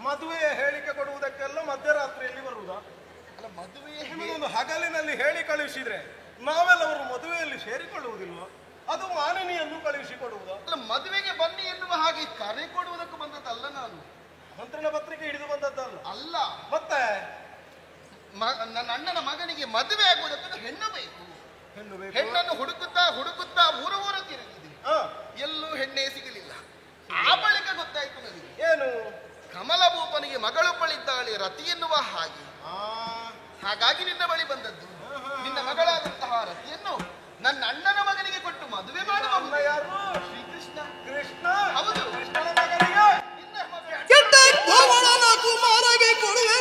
Speaker 4: ಮದುವೆಯ ಹೇಳಿಕೆ ಕೊಡುವುದಕ್ಕೆಲ್ಲ ಮಧ್ಯರಾತ್ರಿಯಲ್ಲಿ ಬರುವುದಾ?
Speaker 2: ಅಲ್ಲ, ಮದುವೆ
Speaker 4: ಒಂದು ಹಗಲಿನಲ್ಲಿ ಹೇಳಿ ಕಳುಹಿಸಿದ್ರೆ ನಾವೆಲ್ಲವರು ಮದುವೆಯಲ್ಲಿ ಸೇರಿಕೊಳ್ಳುವುದಿಲ್ವ? ಅದು ಮಾನನಿಯನ್ನು ಕಳುಹಿಸಿಕೊಡುವುದಾ?
Speaker 2: ಅಲ್ಲ, ಮದುವೆಗೆ ಬನ್ನಿ ಎನ್ನುವ ಹಾಗೆ ಕರೆ ಕೊಡುವುದಕ್ಕೆ ಬಂದದ್ದಲ್ಲ ನಾನು.
Speaker 4: ಮಂತ್ರಣ ಪತ್ರಿಕೆ ಹಿಡಿದು ಬಂದದ್ದಲ್ಲ.
Speaker 2: ಅಲ್ಲ,
Speaker 4: ಮತ್ತೆ
Speaker 2: ನನ್ನ ಅಣ್ಣನ ಮಗನಿಗೆ ಮದುವೆ ಆಗುವುದಕ್ಕೆ ಹೆಣ್ಣು ಬೇಕು.
Speaker 4: ಹೆಣ್ಣು ಬೇಕು.
Speaker 2: ಹೆಣ್ಣನ್ನು ಹುಡುಕುತ್ತಾ ಊರು ತಿರುಗಿದೆ. ಎಲ್ಲೂ ಹೆಣ್ಣೇ ಸಿಗಲಿಲ್ಲ. ಆ ಬಳಿಕ ಗೊತ್ತಾಯ್ತು ನನಗೆ,
Speaker 4: ಏನು
Speaker 2: ಕಮಲಭೂಪನಿಗೆ ಮಗಳೊಬ್ಬಳಿದ್ದಾಳೆ ರತಿ ಎನ್ನುವ ಹಾಗೆ. ಹಾಗಾಗಿ ನಿನ್ನ ಬಳಿ ಬಂದದ್ದು. ನಿನ್ನ ಮಗಳಾದಂತಹ ರತಿಯನ್ನು ನನ್ನ ಅಣ್ಣನ ಮಗನಿಗೆ ಕೊಟ್ಟು ಮದುವೆ ಮಾಡುವ.
Speaker 4: ಯಾರು?
Speaker 2: ಶ್ರೀಕೃಷ್ಣ.
Speaker 4: ಕೃಷ್ಣ.
Speaker 2: ಹೌದು,
Speaker 4: ಕೃಷ್ಣನ ಮಗನಿಗೆ
Speaker 2: ನಿನ್ನ ಮಗ.
Speaker 1: ಕೆಟ್ಟ ಗೋವಳನ ಕುಮಾರಗೆ ಕೊಡುವೆ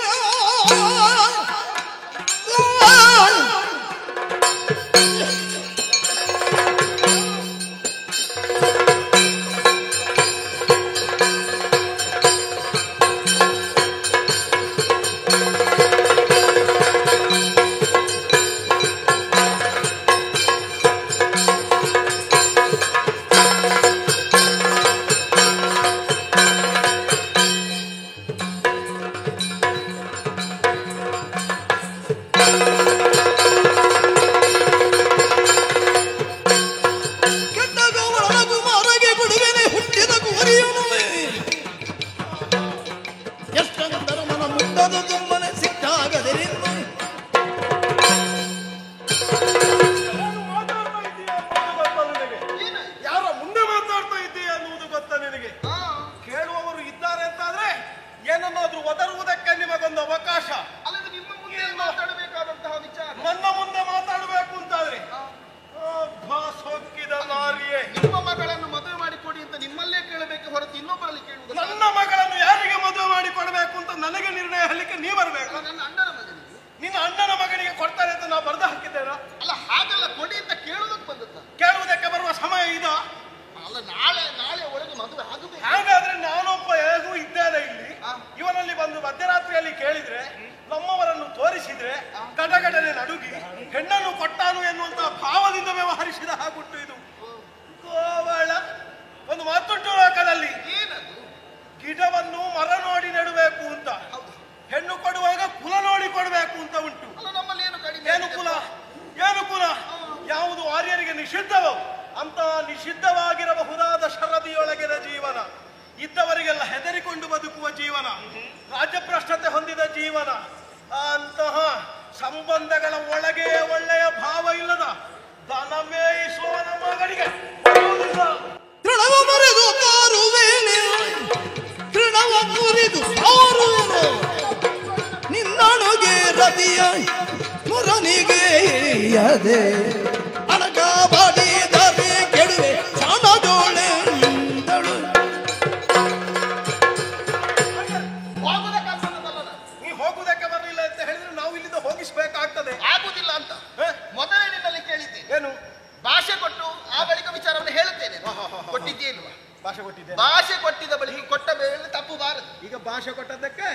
Speaker 2: ಭಾಷೆ ಕೊಟ್ಟಿದ್ದ ಬಳಿಕ ಕೊಟ್ಟ ಮೇಲೆ ತಪ್ಪು ಬಾರದು.
Speaker 4: ಈಗ ಭಾಷೆ ಕೊಟ್ಟದ್ದಕ್ಕೆ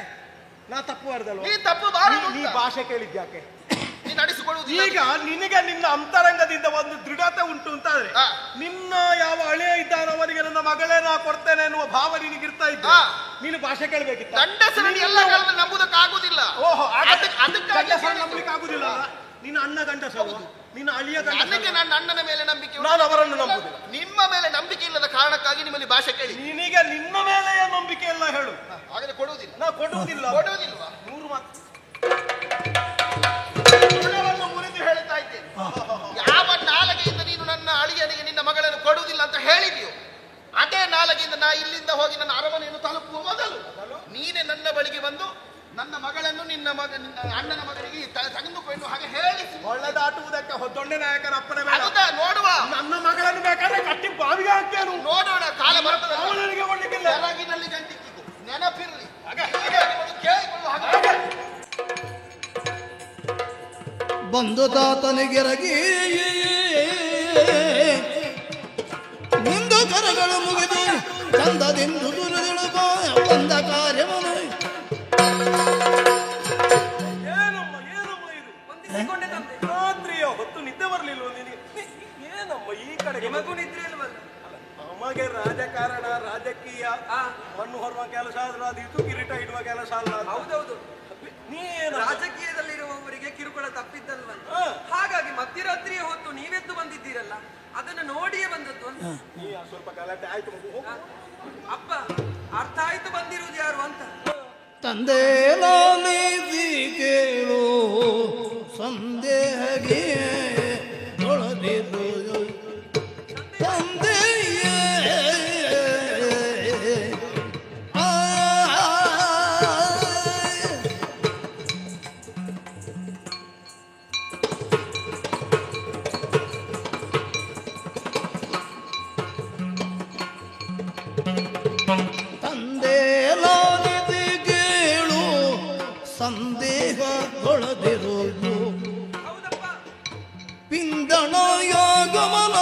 Speaker 4: ನಾ ತಪ್ಪು ಬಾರದಲ್ವ?
Speaker 2: ನೀ ತಪ್ಪು ಬಾರದು.
Speaker 4: ನೀ ಭಾಷೆ ಕೇಳಿದ್ಯಾಕೆ?
Speaker 2: ನಡೆಸಿಕೊಳ್ಳುವುದಿಲ್ಲ.
Speaker 4: ಈಗ ನಿನಗೆ ನಿನ್ನ ಅಂತರಂಗದಿಂದ ಒಂದು ದೃಢತೆ ಉಂಟು ಅಂತಾದ್ರೆ
Speaker 2: ಹಾ.
Speaker 4: ನಿನ್ನ ಯಾವ ಹಳೆಯ ಇದ್ದಾನ ಅವನಿಗೆ ನನ್ನ ಮಗಳೇ ನಾ ಕೊಡ್ತೇನೆ ಎನ್ನುವ ಭಾವ ನಿನಗಿರ್ತಾ ಇದ್ದ.
Speaker 2: ಹಾ.
Speaker 4: ನೀನು ಭಾಷೆ ಕೇಳಬೇಕಿತ್ತ.
Speaker 2: ಗಂಡಸರನ್ನು ಎಲ್ಲ ಕಾಲದಲ್ಲಿ ನಂಬುದಕ್ಕಾಗುದಿಲ್ಲ.
Speaker 4: ಓಹೋ,
Speaker 2: ಅದಕ್ಕಾಗಿ
Speaker 4: ಗಂಡಸರು ನಂಬಲಿಕ್ಕೆ ಆಗುದಿಲ್ಲ. ನಿನ್ನ ಅಣ್ಣ ಗಂಡಸರು, ನಿನ್ನ ಅಳಿಯ
Speaker 2: ನನಗೆ
Speaker 4: ಗಂಡಸರು.
Speaker 2: ನನ್ನ ಅಣ್ಣನ ಮೇಲೆ ನಂಬಿಕೆ ಉಂಟು.
Speaker 4: ನಾನು ಅವರನ್ನು ನಂಬುದಿಲ್ಲ.
Speaker 2: ನಿಮ್ಮ ಮೇಲೆ ನಂಬಿಕೆ ಇಲ್ಲದ ಕಾರಣಕ್ಕಾಗಿ ನಿಮ್ಮಲ್ಲಿ ಭಾಷೆ ಕೇಳಿ.
Speaker 4: ನಿನಗೆ ನಿನ್ನ ಮೇಲೆಯ ನಂಬಿಕೆ ಎಲ್ಲ ಹೇಳು.
Speaker 2: ಹಾಗಾದ್ರೆ ಕೊಡುವುದಿಲ್ಲ.
Speaker 4: ನಾ ಕೊಡುವುದಿಲ್ಲ.
Speaker 2: ಕೊಡುವುದಿಲ್ವಾ?
Speaker 4: 100 ಮಾತು
Speaker 2: ಋಣವನ್ನು ಮುರಿದು ಹೇಳ್ತಾ ಇದ್ದೇನೆ. ಯಾವ ನಾಲಗೆಯಿಂದ ನೀನು ನನ್ನ ಅಳಿಯನಿಗೆ ನಿನ್ನ ಮಗಳನ್ನು ಕೊಡುವುದಿಲ್ಲ ಅಂತ ಹೇಳಿದೆಯೋ ಅದೇ ನಾಲಗೆಯಿಂದ ನಾ ಇಲ್ಲಿಂದ ಹೋಗಿ ನನ್ನ ಅರಮನೆಯನ್ನು ತಲುಪುವ ಮೊದಲು ನೀನೆ ನನ್ನ ಬಳಿಗೆ ಬಂದು ನನ್ನ ಮಗಳನ್ನು ನಿನ್ನ ಅಣ್ಣನ ಮಗನಿಗೆ ತೆಗೆದುಕೊಂಡು ಹಾಗೆ ಹೇಳಿಸಿ
Speaker 4: ಒಳ್ಳೆದಾಟುವುದಕ್ಕೆ ದೊಡ್ಡ ನಾಯಕನ ಅಪ್ಪನ ಮೇಲೆ
Speaker 2: ನೋಡುವ.
Speaker 4: ನನ್ನ ಮಗಳನ್ನು ಬೇಕಾದ್ರೆ ಕಟ್ಟಿ ಬಾವಿಗೆ ಹಾಕ್ತೇನು.
Speaker 2: ನೋಡೋಣ, ಕಾಲ ಬರ್ತದೆ.
Speaker 4: ಅವನಿಗೆ ಒಳ್ಳಿಕ್ಕಿಲ್ಲ.
Speaker 2: ಬೆಳಗಿನಲ್ಲಿ ಗಂಟಿಕ್ಕಿದ್ದು ನೆನಪಿರಲಿ. ಕೇಳಿಕೊಳ್ಳುವ ಹಾಗೆ
Speaker 1: ಬಂದು ತಾತನಿಗೆರಗಿ ನಿಂದು ಕರಗಳು ಮುಗಿದು ಚಂದದಿಂದು ದುರಿದಳು ಬಂದ ಕಾರ್ಯವನ್ನು
Speaker 4: ಏನಮ್ಮ ಇದು ರಾತ್ರಿಯ ಹೊತ್ತು ನಿದ್ದೆ ಬರಲಿಲ್ವ ನಿನಗೆ? ಏನಮ್ಮ ಈ ಕಡೆಗೆ
Speaker 5: ನಿದ್ರೆ ಇಲ್ವಲ್ಲ?
Speaker 4: ನಮಗೆ ರಾಜಕಾರಣ ರಾಜಕೀಯ ಮಣ್ಣು ಹೊರುವ ಕೆಲಸ ಆದ್ರೂ ಅದಿತ್ತು, ಕಿರೀಟ ಇಡುವ ಕೆಲಸ ಅಲ್ಲ.
Speaker 5: ಹೌದೌದು,
Speaker 4: ನೀನು
Speaker 5: ರಾಜಕೀಯದಲ್ಲಿರುವವರಿಗೆ ಕಿರುಕುಳ ತಪ್ಪಿದ್ದಲ್ವಲ್ಲ. ಹಾಗಾಗಿ ಮಧ್ಯರಾತ್ರಿಯ ಹೊತ್ತು ನೀವೆದ್ದು ಬಂದಿದ್ದೀರಲ್ಲ, ಅದನ್ನು ನೋಡಿಯೇ ಬಂದದ್ದು ಅಂತ.
Speaker 4: ನೀ ಸ್ವಲ್ಪ ಗಲಾಟೆ ಆಯ್ತು ಮಗು, ಹೋಗು.
Speaker 5: ಅಪ್ಪ, ಅರ್ಥ ಆಯ್ತು ಬಂದಿರುವುದು ಯಾರು ಅಂತ.
Speaker 1: ತಂದೆ ನಾನಿದಿ ಕೇಳು ಸಂದೇಹಗೆ ತೊಳೆದಿರು ತಂದೆಯೇ ತಂದೆ ನಾನಿದಿ ಕೇಳು ಸಂದೇಹಗೊಳದಿರುವುದು ಪಿಂದಣಯಾಗಮನ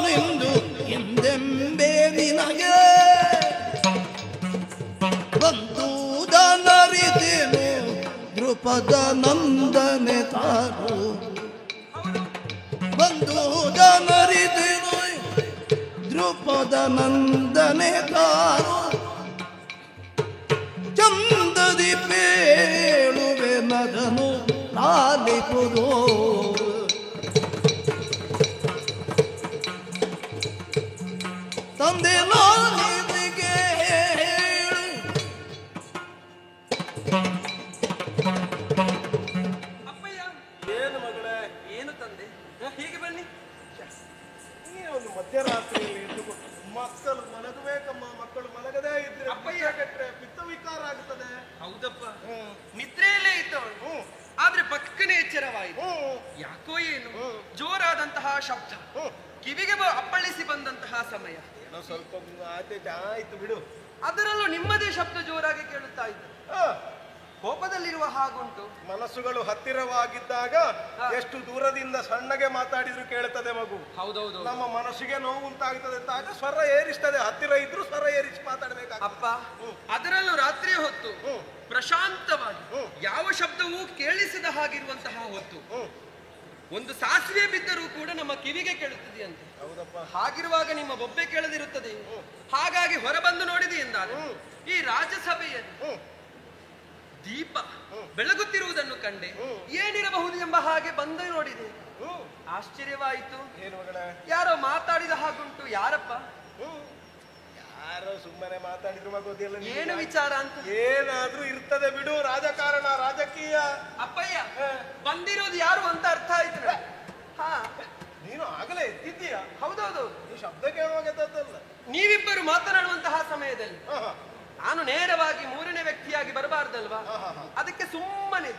Speaker 1: ನಿಂದು ಎಂದೆಂಬೆ ನಿನಗೆ ಬಂದುದನರಿದೆನು ದೃಪದ ನಂದನೆ ತಾರು ಬಂದುದನರಿದೆನು ದೃಪದ ನಂದನೆ ತಾರು ಚಂದದಿ ಪೇಳುವೆ ನದನು ಲಾಲಿಪುದು ತಂದೆ ನಾನಿದಿಗೆ
Speaker 5: ಅಪ್ಪಯ್ಯ,
Speaker 4: ಏನು ಮಗಳೇ?
Speaker 5: ಏನು ತಂದೆ? ಹೀಗೆ ಬನ್ನಿ.
Speaker 4: ನೀ ಒಂದು ಮಧ್ಯರಾತ್ರಿಯಲ್ಲಿ ಇಟ್ಟುಕೊಂಡು ಮಕ್ಕಳು ಮಲಗಬೇಕಮ್ಮ. ಮಕ್ಕಳು ಮಲಗದೇ ಇದ್ರೆ
Speaker 5: ಅಪ್ಪಯ್ಯ.
Speaker 4: ಕೆಟ್ಟರೆ ಪಿತ್ತ ವಿಕಾರ ಆಗುತ್ತದೆ.
Speaker 5: ಹೌದಪ್ಪ, ನಿದ್ರೆಯಲ್ಲೇ ಇದ್ದವಳು, ಆದ್ರೆ ಪಕ್ಕನೆ ಎಚ್ಚರವಾಯಿತು. ಯಾಕೋ ಏನು ಜೋರಾದಂತಹ ಶಬ್ದ ಕಿವಿಗೆ ಅಪ್ಪಳಿಸಿ ಬಂದಂತಹ ಸಮಯ.
Speaker 4: ಏನೋ ಸ್ವಲ್ಪ ಆಯ್ತು ಬಿಡು.
Speaker 5: ಅದರಲ್ಲೂ ನಿಮ್ಮದೇ ಶಬ್ದ ಜೋರಾಗಿ ಕೇಳುತ್ತಾ ಇತ್ತು. ಕೋಪದಲ್ಲಿರುವ ಹಾಗುಂಟು.
Speaker 4: ಮನಸ್ಸುಗಳು ಹತ್ತಿರವಾಗಿದ್ದಾಗ ಎಷ್ಟು ದೂರದಿಂದ ಸಣ್ಣಗೆ ಮಾತಾಡಿದ್ರು ಕೇಳುತ್ತದೆ ಮಗು.
Speaker 5: ಹೌದೌದು,
Speaker 4: ನಮ್ಮ ಮನಸ್ಸಿಗೆ ನೋವು ಉಂಟಾಗುತ್ತದೆ ಅಂತಾಗ ಸ್ವರ ಏರಿಸ್ತದೆ. ಹತ್ತಿರ ಇದ್ರು ಸ್ವರ ಏರಿಸಿ ಮಾತಾಡಬೇಕಾಗ.
Speaker 5: ಅಪ್ಪ, ಅದರಲ್ಲೂ ರಾತ್ರಿ ಹೊತ್ತು ಪ್ರಶಾಂತವಾಗಿ ಯಾವ ಶಬ್ದವೂ ಕೇಳಿಸದ ಹಾಗಿರುವಂತಹ ಹೊತ್ತು ಒಂದು ಸಾಸಿವೆ ಬಿದ್ದರೂ ಕೂಡ ನಮ್ಮ ಕಿವಿಗೆ ಕೇಳುತ್ತದೆಯಂತೆ.
Speaker 4: ಹೌದಪ್ಪ.
Speaker 5: ಹಾಗಿರುವಾಗ ನಿಮ್ಮ ಬೊಬ್ಬೆ ಕೇಳದಿರುತ್ತದೆ. ಹಾಗಾಗಿ ಹೊರಬಂದು ನೋಡಿದೆ ಎಂದಾಗ ಈ ರಾಜ್ಯಸಭೆಯಲ್ಲಿ ದೀಪ ಬೆಳಗುತ್ತಿರುವುದನ್ನು ಕಂಡೆ. ಏನಿರಬಹುದು ಎಂಬ ಹಾಗೆ ಬಂದು ನೋಡಿದೆ. ಆಶ್ಚರ್ಯವಾಯಿತು.
Speaker 4: ಏನು ಮಗಳ?
Speaker 5: ಯಾರೋ ಮಾತಾಡಿದ ಹಾಗುಂಟು. ಯಾರಪ್ಪ?
Speaker 4: ಯಾರೋ ಸುಮ್ಮನೆ ಮಾತಾಡಿದ್ರು ಮಗೋದಿಲ್ಲ.
Speaker 5: ಏನು ವಿಚಾರ ಅಂತ?
Speaker 4: ಏನಾದ್ರೂ ಇರ್ತದೆ ಬಿಡು. ರಾಜಕಾರಣ ರಾಜಕೀಯ.
Speaker 5: ಅಪ್ಪಯ್ಯ, ಬಂದಿರೋದು ಯಾರು ಅಂತ ಅರ್ಥ ಆಯ್ತು ನನಗೆ. ಹಾ,
Speaker 4: ನೀನು ಆಗಲೇ ಎದ್ದಿದ್ದೀಯಾ?
Speaker 5: ಹೌದೌದು.
Speaker 4: ಈ ಶಬ್ದ ಕೇಳುವಾಗ ಎದ್ದದ್ದಲ್ಲ.
Speaker 5: ನೀವಿಬ್ಬರು ಮಾತನಾಡುವಂತಹ ಸಮಯದಲ್ಲಿ ನಾನು ನೇರವಾಗಿ ಮೂರನೇ ವ್ಯಕ್ತಿಯಾಗಿ ಬರಬಾರ್ದಲ್ವಾ? ಅದಕ್ಕೆ ಸುಮ್ಮನೆ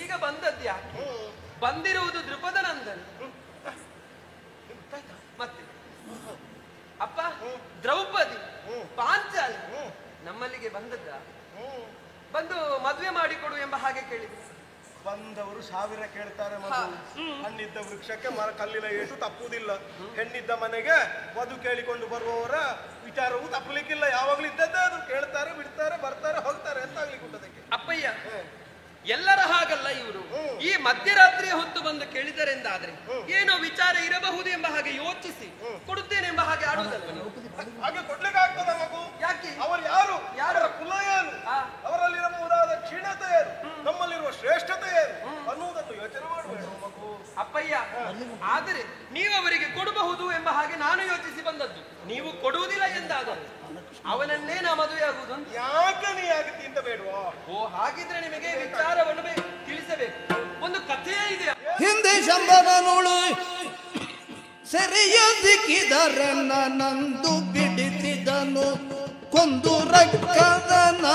Speaker 5: ಈಗ ಬಂದದ್ದು ಯಾಕೆ? ಬಂದಿರುವುದು ದೃಪದ ನಂದನ್. ಮತ್ತೆ ಅಪ್ಪ, ದ್ರೌಪದಿ, ಪಾಂಚಾಲಿ ನಮ್ಮಲ್ಲಿಗೆ ಬಂದದ್ದ. ಬಂದು ಮದುವೆ ಮಾಡಿಕೊಡು ಎಂಬ ಹಾಗೆ ಕೇಳಿದ್ರು.
Speaker 4: ಬಂದವರು 1000 ಕೇಳ್ತಾರೆ ಮಗು. ಹಣ್ಣಿದ್ದ ವೃಕ್ಷಕ್ಕೆ ಕಲ್ಲಿನ ಏಟು ತಪ್ಪುವುದಿಲ್ಲ. ಹೆಣ್ಣಿದ್ದ ಮನೆಗೆ ವಧು ಕೇಳಿಕೊಂಡು ಬರುವವರ ವಿಚಾರವೂ ತಪ್ಪಲಿಕ್ಕಿಲ್ಲ. ಯಾವಾಗ್ಲೂ ಇದ್ದದ್ದೇ ಅದು. ಕೇಳ್ತಾರೆ, ಬಿಡ್ತಾರೆ, ಬರ್ತಾರೆ, ಹೋಗ್ತಾರೆ. ಎಂತ ಆಗ್ಲಿಕ್ಕೆ ಉಂಟದಕ್ಕೆ?
Speaker 5: ಅಪ್ಪಯ್ಯ, ಎಲ್ಲರ ಹಾಗಲ್ಲ ಇವರು. ಈ ಮಧ್ಯರಾತ್ರಿಯ ಹೊತ್ತು ಬಂದು ಕೇಳಿದರೆಂದಾದ್ರೆ ಏನೋ ವಿಚಾರ ಇರಬಹುದು ಎಂಬ ಹಾಗೆ ಯೋಚಿಸಿ ಕೊಡುತ್ತೇನೆ ಎಂಬ ಹಾಗೆ ಆಡುವುದಲ್ಲ ನೀವು.
Speaker 4: ಹಾಗೆ ಕೊಡ್ಲಿಕ್ಕೆ ಆಗ್ತದ ಮಗು?
Speaker 5: ಯಾಕೆ?
Speaker 4: ಅವರು ಯಾರು, ಯಾರ ಕುಲ ಏನು, ಅವರಲ್ಲಿರಬಹುದಾದ ಕ್ಷೀಣತೆ ಏನು, ನಮ್ಮಲ್ಲಿರುವ ಶ್ರೇಷ್ಠತೆ ಏನು ಅನ್ನುವುದನ್ನು ಯೋಚನೆ ಮಾಡಬೇಡ ಮಗು.
Speaker 5: ಅಪ್ಪಯ್ಯ, ಆದರೆ ನೀವು ಅವರಿಗೆ ಕೊಡಬಹುದು ಎಂಬ ಹಾಗೆ ನಾನು ಯೋಚಿಸಿ ಬಂದದ್ದು. ನೀವು ಕೊಡುವುದಿಲ್ಲ ಎಂದಾದರೆ ಅವನನ್ನೇ ನಾ ಮದುವೆ ಆಗುವುದು.
Speaker 4: ಯಾಕೆ ನೀ ಆಗುತ್ತೆ ಅಂತ ಬೇಡವಾ?
Speaker 5: ಓ, ಹಾಗಿದ್ರೆ ನಿಮಗೆ ವಿಚಾರವನ್ನು ತಿಳಿಸಬೇಕು. ಒಂದು ಕಥೆಯೇ ಇದೆ.
Speaker 1: ಹಿಂದೆ ಶಂಬರನೋಳು ಸೆರೆಯ ಸಿಕ್ಕಿದರನ್ನ ನಂದು ಬಿಡಿಸಿದನು ಕೊಂದು ರಕ್ಕದನ.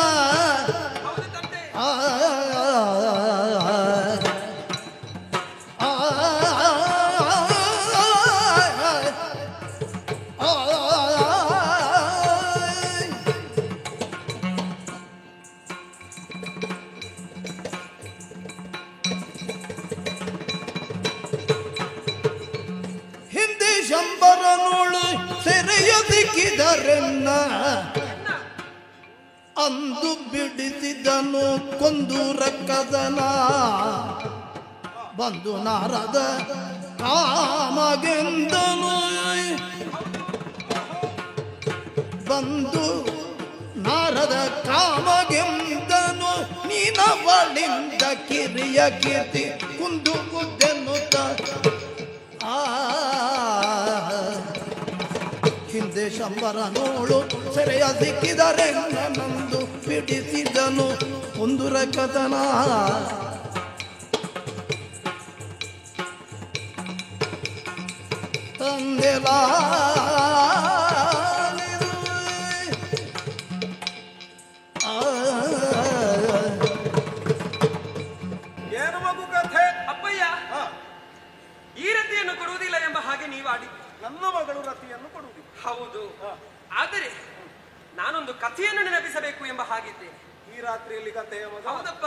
Speaker 5: ಹೌದು ತಂದೆ.
Speaker 1: ಹಿಂದೆ ಶಂಬರನೋಳು ಸೆರೆಯ ಸಿಕ್ಕಿದರನ್ನ ಅಂದು ಬಿಡಿಸಿದನು ಕೊಂದು ರಕ್ಕದನ. ಬಂದು ನಾರದ ಕಾಮಗೆಂದನು, ಬಂದು ನಾರದ ಕಾಮಗೆಂದನು. ನೀನವಳಿಂದ ಕಿರಿಯ ಕೀರ್ತಿ ಕುಂದು ಕುದ್ದೆನ್ನುತ್ತ ಹಿಂದೆ ಶಂಬರನೋಳು ಸೆರೆಯ ಸಿಕ್ಕಿದರೆ ನಂದು ಬಿಡಿಸಿದನು ಒಂದು ರಕತನ. ತಂದೆಲ
Speaker 4: ಏನು ಮಗು ಕಥೆ?
Speaker 5: ಅಪ್ಪಯ್ಯ, ಈ ರತಿಯನ್ನು ಕೊಡುವುದಿಲ್ಲ ಎಂಬ ಹಾಗೆ ನೀವಾಡಿ.
Speaker 4: ನನ್ನ ಮಗಳು ರತಿಯನ್ನು ಕೊಡುವುದಿಲ್ಲ.
Speaker 5: ಹೌದು, ಆದರೆ ನಾನೊಂದು ಕಥೆಯನ್ನು ನೆನಪಿಸಬೇಕು ಎಂಬ ಹಾಗಿದ್ದೇನೆ.
Speaker 4: ಈ ರಾತ್ರಿಯಲ್ಲಿ ಕಥೆಯ ಮಗ?
Speaker 5: ಹೌದಪ್ಪ,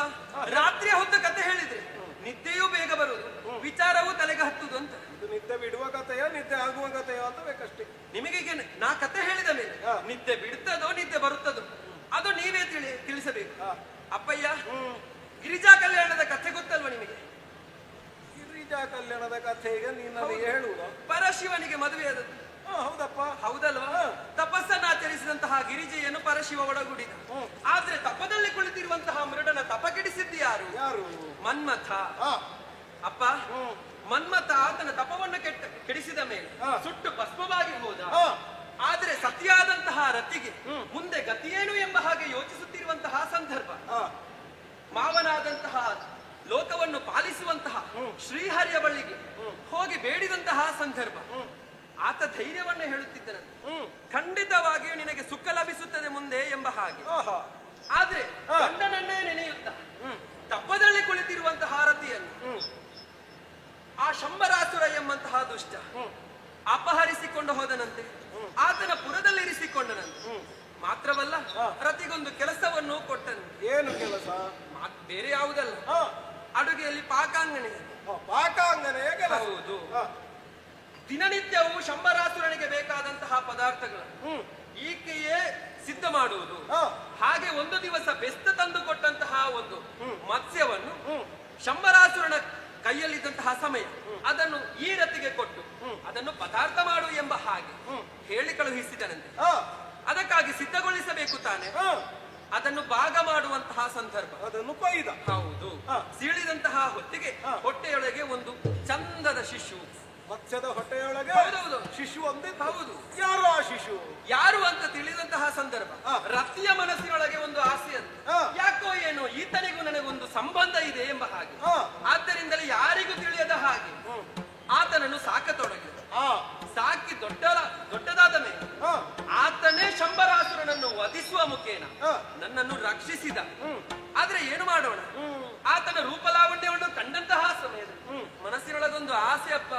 Speaker 5: ರಾತ್ರಿಯ ಹೊತ್ತು ಕಥೆ ಹೇಳಿದ್ರೆ ನಿದ್ದೆಯೂ ಬೇಗ ಬರುವುದು, ವಿಚಾರವೂ ತಲೆಗೆ ಹತ್ತುದು ಅಂತ.
Speaker 4: ಇದು ನಿದ್ದೆ ಬಿಡುವ ಕಥೆಯ ನಿದ್ದೆ ಆಗುವ ಕಥೆಯ ಅಂತ ಬೇಕಷ್ಟೇ.
Speaker 5: ನಿಮಗೆ ನಾ ಕಥೆ ಹೇಳಿದ ಮೇಲೆ ನಿದ್ದೆ ಬಿಡುತ್ತದೋ ನಿದ್ದೆ ಬರುತ್ತದೋ ಅದು ನೀವೇ ತಿಳಿಸಬೇಕು. ಅಪ್ಪಯ್ಯ, ಗಿರಿಜಾ ಕಲ್ಯಾಣದ ಕಥೆ ಗೊತ್ತಲ್ವ ನಿಮಗೆ?
Speaker 4: ಗಿರಿಜಾ ಕಲ್ಯಾಣದ ಕಥೆಗೆ ನೀನಲ್ಲಿ ಹೇಳುವ?
Speaker 5: ಪರಶಿವನಿಗೆ ಮದುವೆಯಾದದ್ದು.
Speaker 4: ಹೌದಪ್ಪ.
Speaker 5: ಹೌದಲ್ವಾ? ತಪಸ್ಸನ್ನಾಚರಿಸಿದಂತಹ ಗಿರಿಜೆಯನ್ನು ಪರಶಿವ ಒಳಗೂಡಿದ. ಆದ್ರೆ ತಪದಲ್ಲಿ ಕುಳಿತಿರುವಂತಹ ಮೃಡನ ತಪ ಕೆಡಿಸಿದ್ದು ಯಾರು?
Speaker 4: ಯಾರು?
Speaker 5: ಮನ್ಮಥ. ಅಪ್ಪ, ಮನ್ಮಥ ಆತನ ತಪವನ್ನು ಕೆಡಿಸಿದ ಮೇಲೆ ಸುಟ್ಟು ಭಸ್ಮವಾಗಿ ಹೋದ. ಆದ್ರೆ ಸತಿಯಾದಂತಹ ರತಿಗೆ ಮುಂದೆ ಗತಿಯೇನು ಎಂಬ ಹಾಗೆ ಯೋಚಿಸುತ್ತಿರುವಂತಹ ಸಂದರ್ಭ, ಮಾವನಾದಂತಹ ಲೋಕವನ್ನು ಪಾಲಿಸುವಂತಹ ಶ್ರೀಹರಿಯ ಬಳಿಗೆ ಹೋಗಿ ಬೇಡಿದಂತಹ ಸಂದರ್ಭ, ಆತ ಧೈರ್ಯವನ್ನೇ ಹೇಳುತ್ತಿದ್ದನಂತೆ, ಖಂಡಿತವಾಗಿಯೂ ನಿನಗೆ ಸುಖ ಲಭಿಸುತ್ತದೆ ಮುಂದೆ ಎಂಬ ಹಾಗೆ. ಆದ್ರೆ ಗಂಡನನ್ನೇ ನೆನೆಯುತ್ತ ತಪ್ಪದಲ್ಲಿ ಕುಳಿತಿರುವಂತಹ ರತಿಯನ್ನು ಆ ಶಂಬರಾಸುರ ಎಂಬಂತಹ ದುಷ್ಟ ಅಪಹರಿಸಿಕೊಂಡು ಹೋದನಂತೆ. ಆತನ ಪುರದಲ್ಲಿರಿಸಿಕೊಂಡನಂತೆ. ಮಾತ್ರವಲ್ಲ, ರತಿಗೊಂದು ಕೆಲಸವನ್ನು ಕೊಟ್ಟನು.
Speaker 4: ಏನು ಕೆಲಸ?
Speaker 5: ಬೇರೆ ಯಾವುದಲ್ಲ, ಅಡುಗೆಯಲ್ಲಿ ಪಾಕಾಂಗಣೆ.
Speaker 4: ಪಾಕಾಂಗನೆಯ ಕೆಲಸ?
Speaker 5: ಹೌದು. ದಿನನಿತ್ಯವೂ ಶಂಬರಾಸುರನಿಗೆ ಬೇಕಾದಂತಹ ಪದಾರ್ಥಗಳು ಈಕೆಯೇ ಸಿದ್ಧ ಮಾಡುವುದು. ಹಾಗೆ ಒಂದು ದಿವಸ ಬೆಸ್ತ ತಂದು ಕೊಟ್ಟಂತಹ ಒಂದು ಮತ್ಸ್ಯವನ್ನು ಶಂಬರಾಸುರನ ಕೈಯಲ್ಲಿದ್ದಂತಹ ಸಮಯ ಅದನ್ನು ಈ ರತಿಗೆ ಕೊಟ್ಟು ಅದನ್ನು ಪದಾರ್ಥ ಮಾಡು ಎಂಬ ಹಾಗೆ ಹೇಳಿ ಕಳುಹಿಸಿದನಂತೆ. ಅದಕ್ಕಾಗಿ ಸಿದ್ಧಗೊಳಿಸಬೇಕು ತಾನೆ. ಅದನ್ನು ಭಾಗ ಮಾಡುವಂತಹ ಸಂದರ್ಭ,
Speaker 4: ಅದನ್ನು ಕೊಯ್ದ.
Speaker 5: ಹೌದು. ಸೀಳಿದಂತಹ ಹೊತ್ತಿಗೆ ಹೊಟ್ಟೆಯೊಳಗೆ ಒಂದು ಚಂದದ ಶಿಶು.
Speaker 4: ಮತ್ಸ್ಯದ ಹೊಟ್ಟೆಯೊಳಗೆ
Speaker 5: ಹೌದೌದು
Speaker 4: ಶಿಶು ಅಂದಿದ್ದ.
Speaker 5: ಹೌದು.
Speaker 4: ಯಾರು ಆ ಶಿಶು?
Speaker 5: ಯಾರು ಅಂತ ತಿಳಿದಂತಹ ಸಂದರ್ಭ ರತಿಯ ಮನಸ್ಸಿನೊಳಗೆ ಒಂದು ಆಸೆ ಅಂತ, ಯಾಕೋ ಏನೋ ಈತನಿಗೂ ನನಗೊಂದು ಸಂಬಂಧ ಇದೆ ಎಂಬ ಹಾಗೆ. ಆದ್ದರಿಂದಲೇ ಯಾರಿಗೂ ತಿಳಿಯದ ಹಾಗೆ ಆತನನ್ನು ಸಾಕತೊಡಗಿದ. ಸಾಕಿ ದೊಡ್ಡದಾದ ಮೇಲೆ ಆತನೇ ಶಂಬರಾಸುರನನ್ನು ವಧಿಸುವ ಮುಖೇನ ನನ್ನನ್ನು ರಕ್ಷಿಸಿದ. ಆದ್ರೆ ಏನು ಮಾಡೋಣ, ಆತನ ರೂಪಲಾವಣ್ಯವನ್ನು ಕಂಡಂತಹ ಸಮಯದಲ್ಲಿ ಮನಸ್ಸಿನೊಳಗೊಂದು ಆಸೆ, ಅಪ್ಪ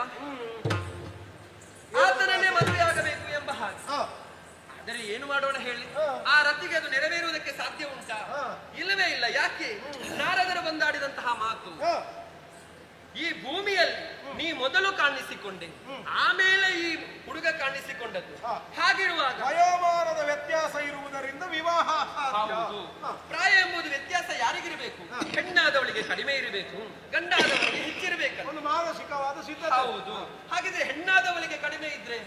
Speaker 5: ಆತನನ್ನೇ ಮದುವೆಯಾಗಬೇಕು ಎಂಬ ಹಾಗೆ. ಆದರೆ ಏನು ಮಾಡೋಣ ಹೇಳಿ, ಆ ರತಿಗೆ ಅದು ನೆರವೇರುವುದಕ್ಕೆ ಸಾಧ್ಯ ಉಂಟಾ? ಇಲ್ಲವೇ ಇಲ್ಲ. ಯಾಕೆ? ನಾರದರು ಬಂದಾಡಿದಂತಹ ಮಾತು, ಈ ಭೂಮಿಯಲ್ಲಿ ನೀ ಮೊದಲು ಕಾಣಿಸಿಕೊಂಡೆ, ಆಮೇಲೆ ಈ ಹುಡುಗ ಕಾಣಿಸಿಕೊಂಡದ್ದು. ಹಾಗಿರುವಾಗ
Speaker 4: ವಯೋಮಾನದ ವ್ಯತ್ಯಾಸ ಇರುವುದರಿಂದ ವಿವಾಹ
Speaker 5: ಹೌದು. ಪ್ರಾಯ ಎಂಬುದು ವ್ಯತ್ಯಾಸ ಯಾರಿಗಿರಬೇಕು? ಹೆಣ್ಣಾದವಳಿಗೆ ಕಡಿಮೆ ಇರಬೇಕು, ಗಂಡಾದವಳಿಗೆ ಹೆಚ್ಚಿರಬೇಕು.
Speaker 4: ಒಂದು ಮಾನಸಿಕವಾದ ಸಿದ್ಧತೆ.
Speaker 5: ಹೌದು. ಹಾಗಿದ್ರೆ ಹೆಣ್ಣಾದವಳಿಗೆ ಕಡಿಮೆ ಇದ್ರೆ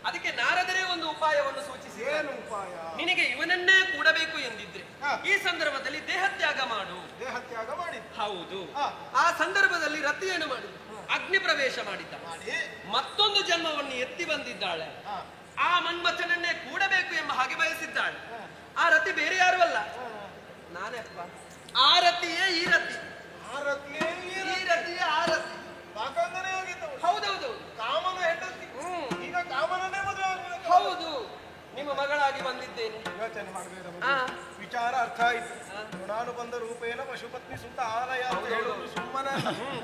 Speaker 5: ಅದಕ್ಕೆ ನಾರದರೇ ಒಂದು ಉಪಾಯವನ್ನು ಸೂಚಿಸಿ,
Speaker 4: ಏನು ಉಪಾಯ?
Speaker 5: ನಿನಗೆ ಇವನನ್ನೇ ಕೂಡಬೇಕು ಎಂದಿದ್ರೆ ಈ ಸಂದರ್ಭದಲ್ಲಿ ದೇಹತ್ಯಾಗ ಮಾಡು.
Speaker 4: ದೇಹತ್ಯಾಗ ಮಾಡಿ.
Speaker 5: ಹೌದು. ಆ ಸಂದರ್ಭದಲ್ಲಿ ರತಿಯನ್ನು ಮಾಡಿ ಅಗ್ನಿ ಪ್ರವೇಶ ಮಾಡಿದ್ದ. ಮತ್ತೊಂದು ಜನ್ಮವನ್ನು ಎತ್ತಿ ಬಂದಿದ್ದಾಳೆ. ಆ ಮನ್ಮಥನನ್ನೇ ಕೂಡಬೇಕು ಎಂಬ ಹಾಗೆ ಬಯಸಿದ್ದಾಳೆ. ಆ ರತಿ ಬೇರೆ ಯಾರು ಅಲ್ಲ, ನಾನೇ ಅಪ್ಪ. ಆ ರತಿಯೇ ಈ ರತಿ,
Speaker 4: ಆ ರತಿಯೇ
Speaker 5: ಈ ರತಿಯೇ ಆ ರತಿ.
Speaker 4: ಸಾಕಾಂಗನೇ ಹೋಗಿದ್ದವು.
Speaker 5: ಹೌದೌದು.
Speaker 4: ಕಾಮನ ಹೆಂಡತಿ. ಈಗ ಕಾಮನನ್ನೇ ಮದುವೆ ಆಗಬೇಕು.
Speaker 5: ಹೌದು. ನಿಮ್ಮ ಮಗಳಾಗಿ ಬಂದಿದ್ದೇನೆ.
Speaker 4: ಯೋಚನೆ ಮಾಡಬೇಡ. ವಿಚಾರ ಅರ್ಥ ಆಯ್ತು. ಋಣಾನು ಬಂದ ರೂಪೇನ ಪಶುಪತ್ನಿ ಸುತ್ತ ಆಲಯ ಅಂತ ಹೇಳುವುದು ಸುಮ್ಮನೆ.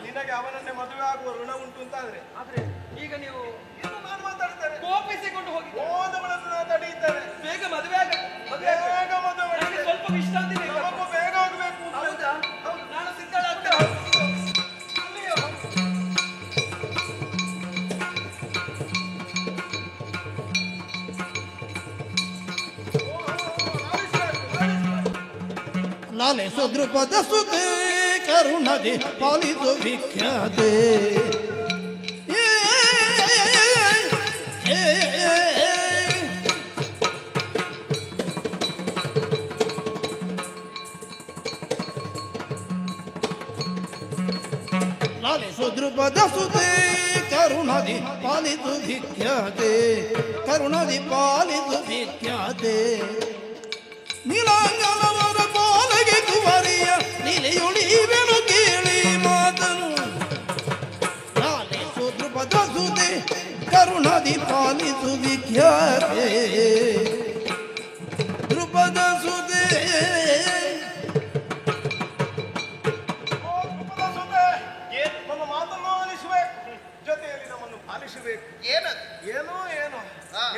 Speaker 4: ನಿನಗೆ ಅವನನ್ನೇ ಮದುವೆ ಆಗುವ ಋಣ ಉಂಟು ಅಂತ ಆದ್ರೆ
Speaker 5: ಈಗ ನೀವು
Speaker 4: ಏನು ನಾನು ಮಾತಾಡ್ತೇನೆ,
Speaker 5: ಕೋಪಿಸಿಕೊಂಡು ಹೋಗಿ
Speaker 4: ಓದಗಳನ್ನು ನಾನು ತಡೆಯುತ್ತೇನೆ.
Speaker 5: ಬೇಗ ಮದುವೆ ಆಗ,
Speaker 4: ಬೇಗ ಮದುವೆ
Speaker 5: ನನಗೆ ಸ್ವಲ್ಪ ವಿಶ್ರಾಂತಿ ಬೇಕು.
Speaker 4: ನಮಗೂ ಬೇಗ ಆಗಬೇಕು.
Speaker 5: ಹೌದಾ? ನಾನು ಸಿದ್ಧಳಾಗ್ತೇನೆ.
Speaker 1: ಲಾಲಿಸು ದೃಪದ ಸುತೆ ಕರುಣದಿ ಪಾಲಿಸು ವಿಖ್ಯಾತೆ. ಲಾಲಿಸು ದೃಪದ ಸುತೆ ಕರುಣದಿ ಪಾಲಿಸು ವಿಖ್ಯಾತೆ. ಕರುಣದಿ ಪಾಲಿಸು ವಿಖ್ಯಾತೆ. ನೀಲಾಂಗನವರ ಪಾಲಗೆ ಕುವರಿಯ ನಿಲೆಯೊಳಿವೆನು ಕೇಳಿ ಮಾತನು. ಲಾಲಿಸು ದೃಪದ ಸುತೆ ಕರುಣದಿ ಪಾಲಿಸು ವಿಖ್ಯಾತೆ. ದೃಪದ ಸುತೆ
Speaker 4: ನಮ್ಮ ಮಾತನ್ನು ಆಲಿಸಬೇಕು, ಜೊತೆಯಲ್ಲಿ ನಮ್ಮನ್ನು ಪಾಲಿಸಬೇಕು.
Speaker 2: ಏನದು?
Speaker 4: ಏನೋ ಏನೋ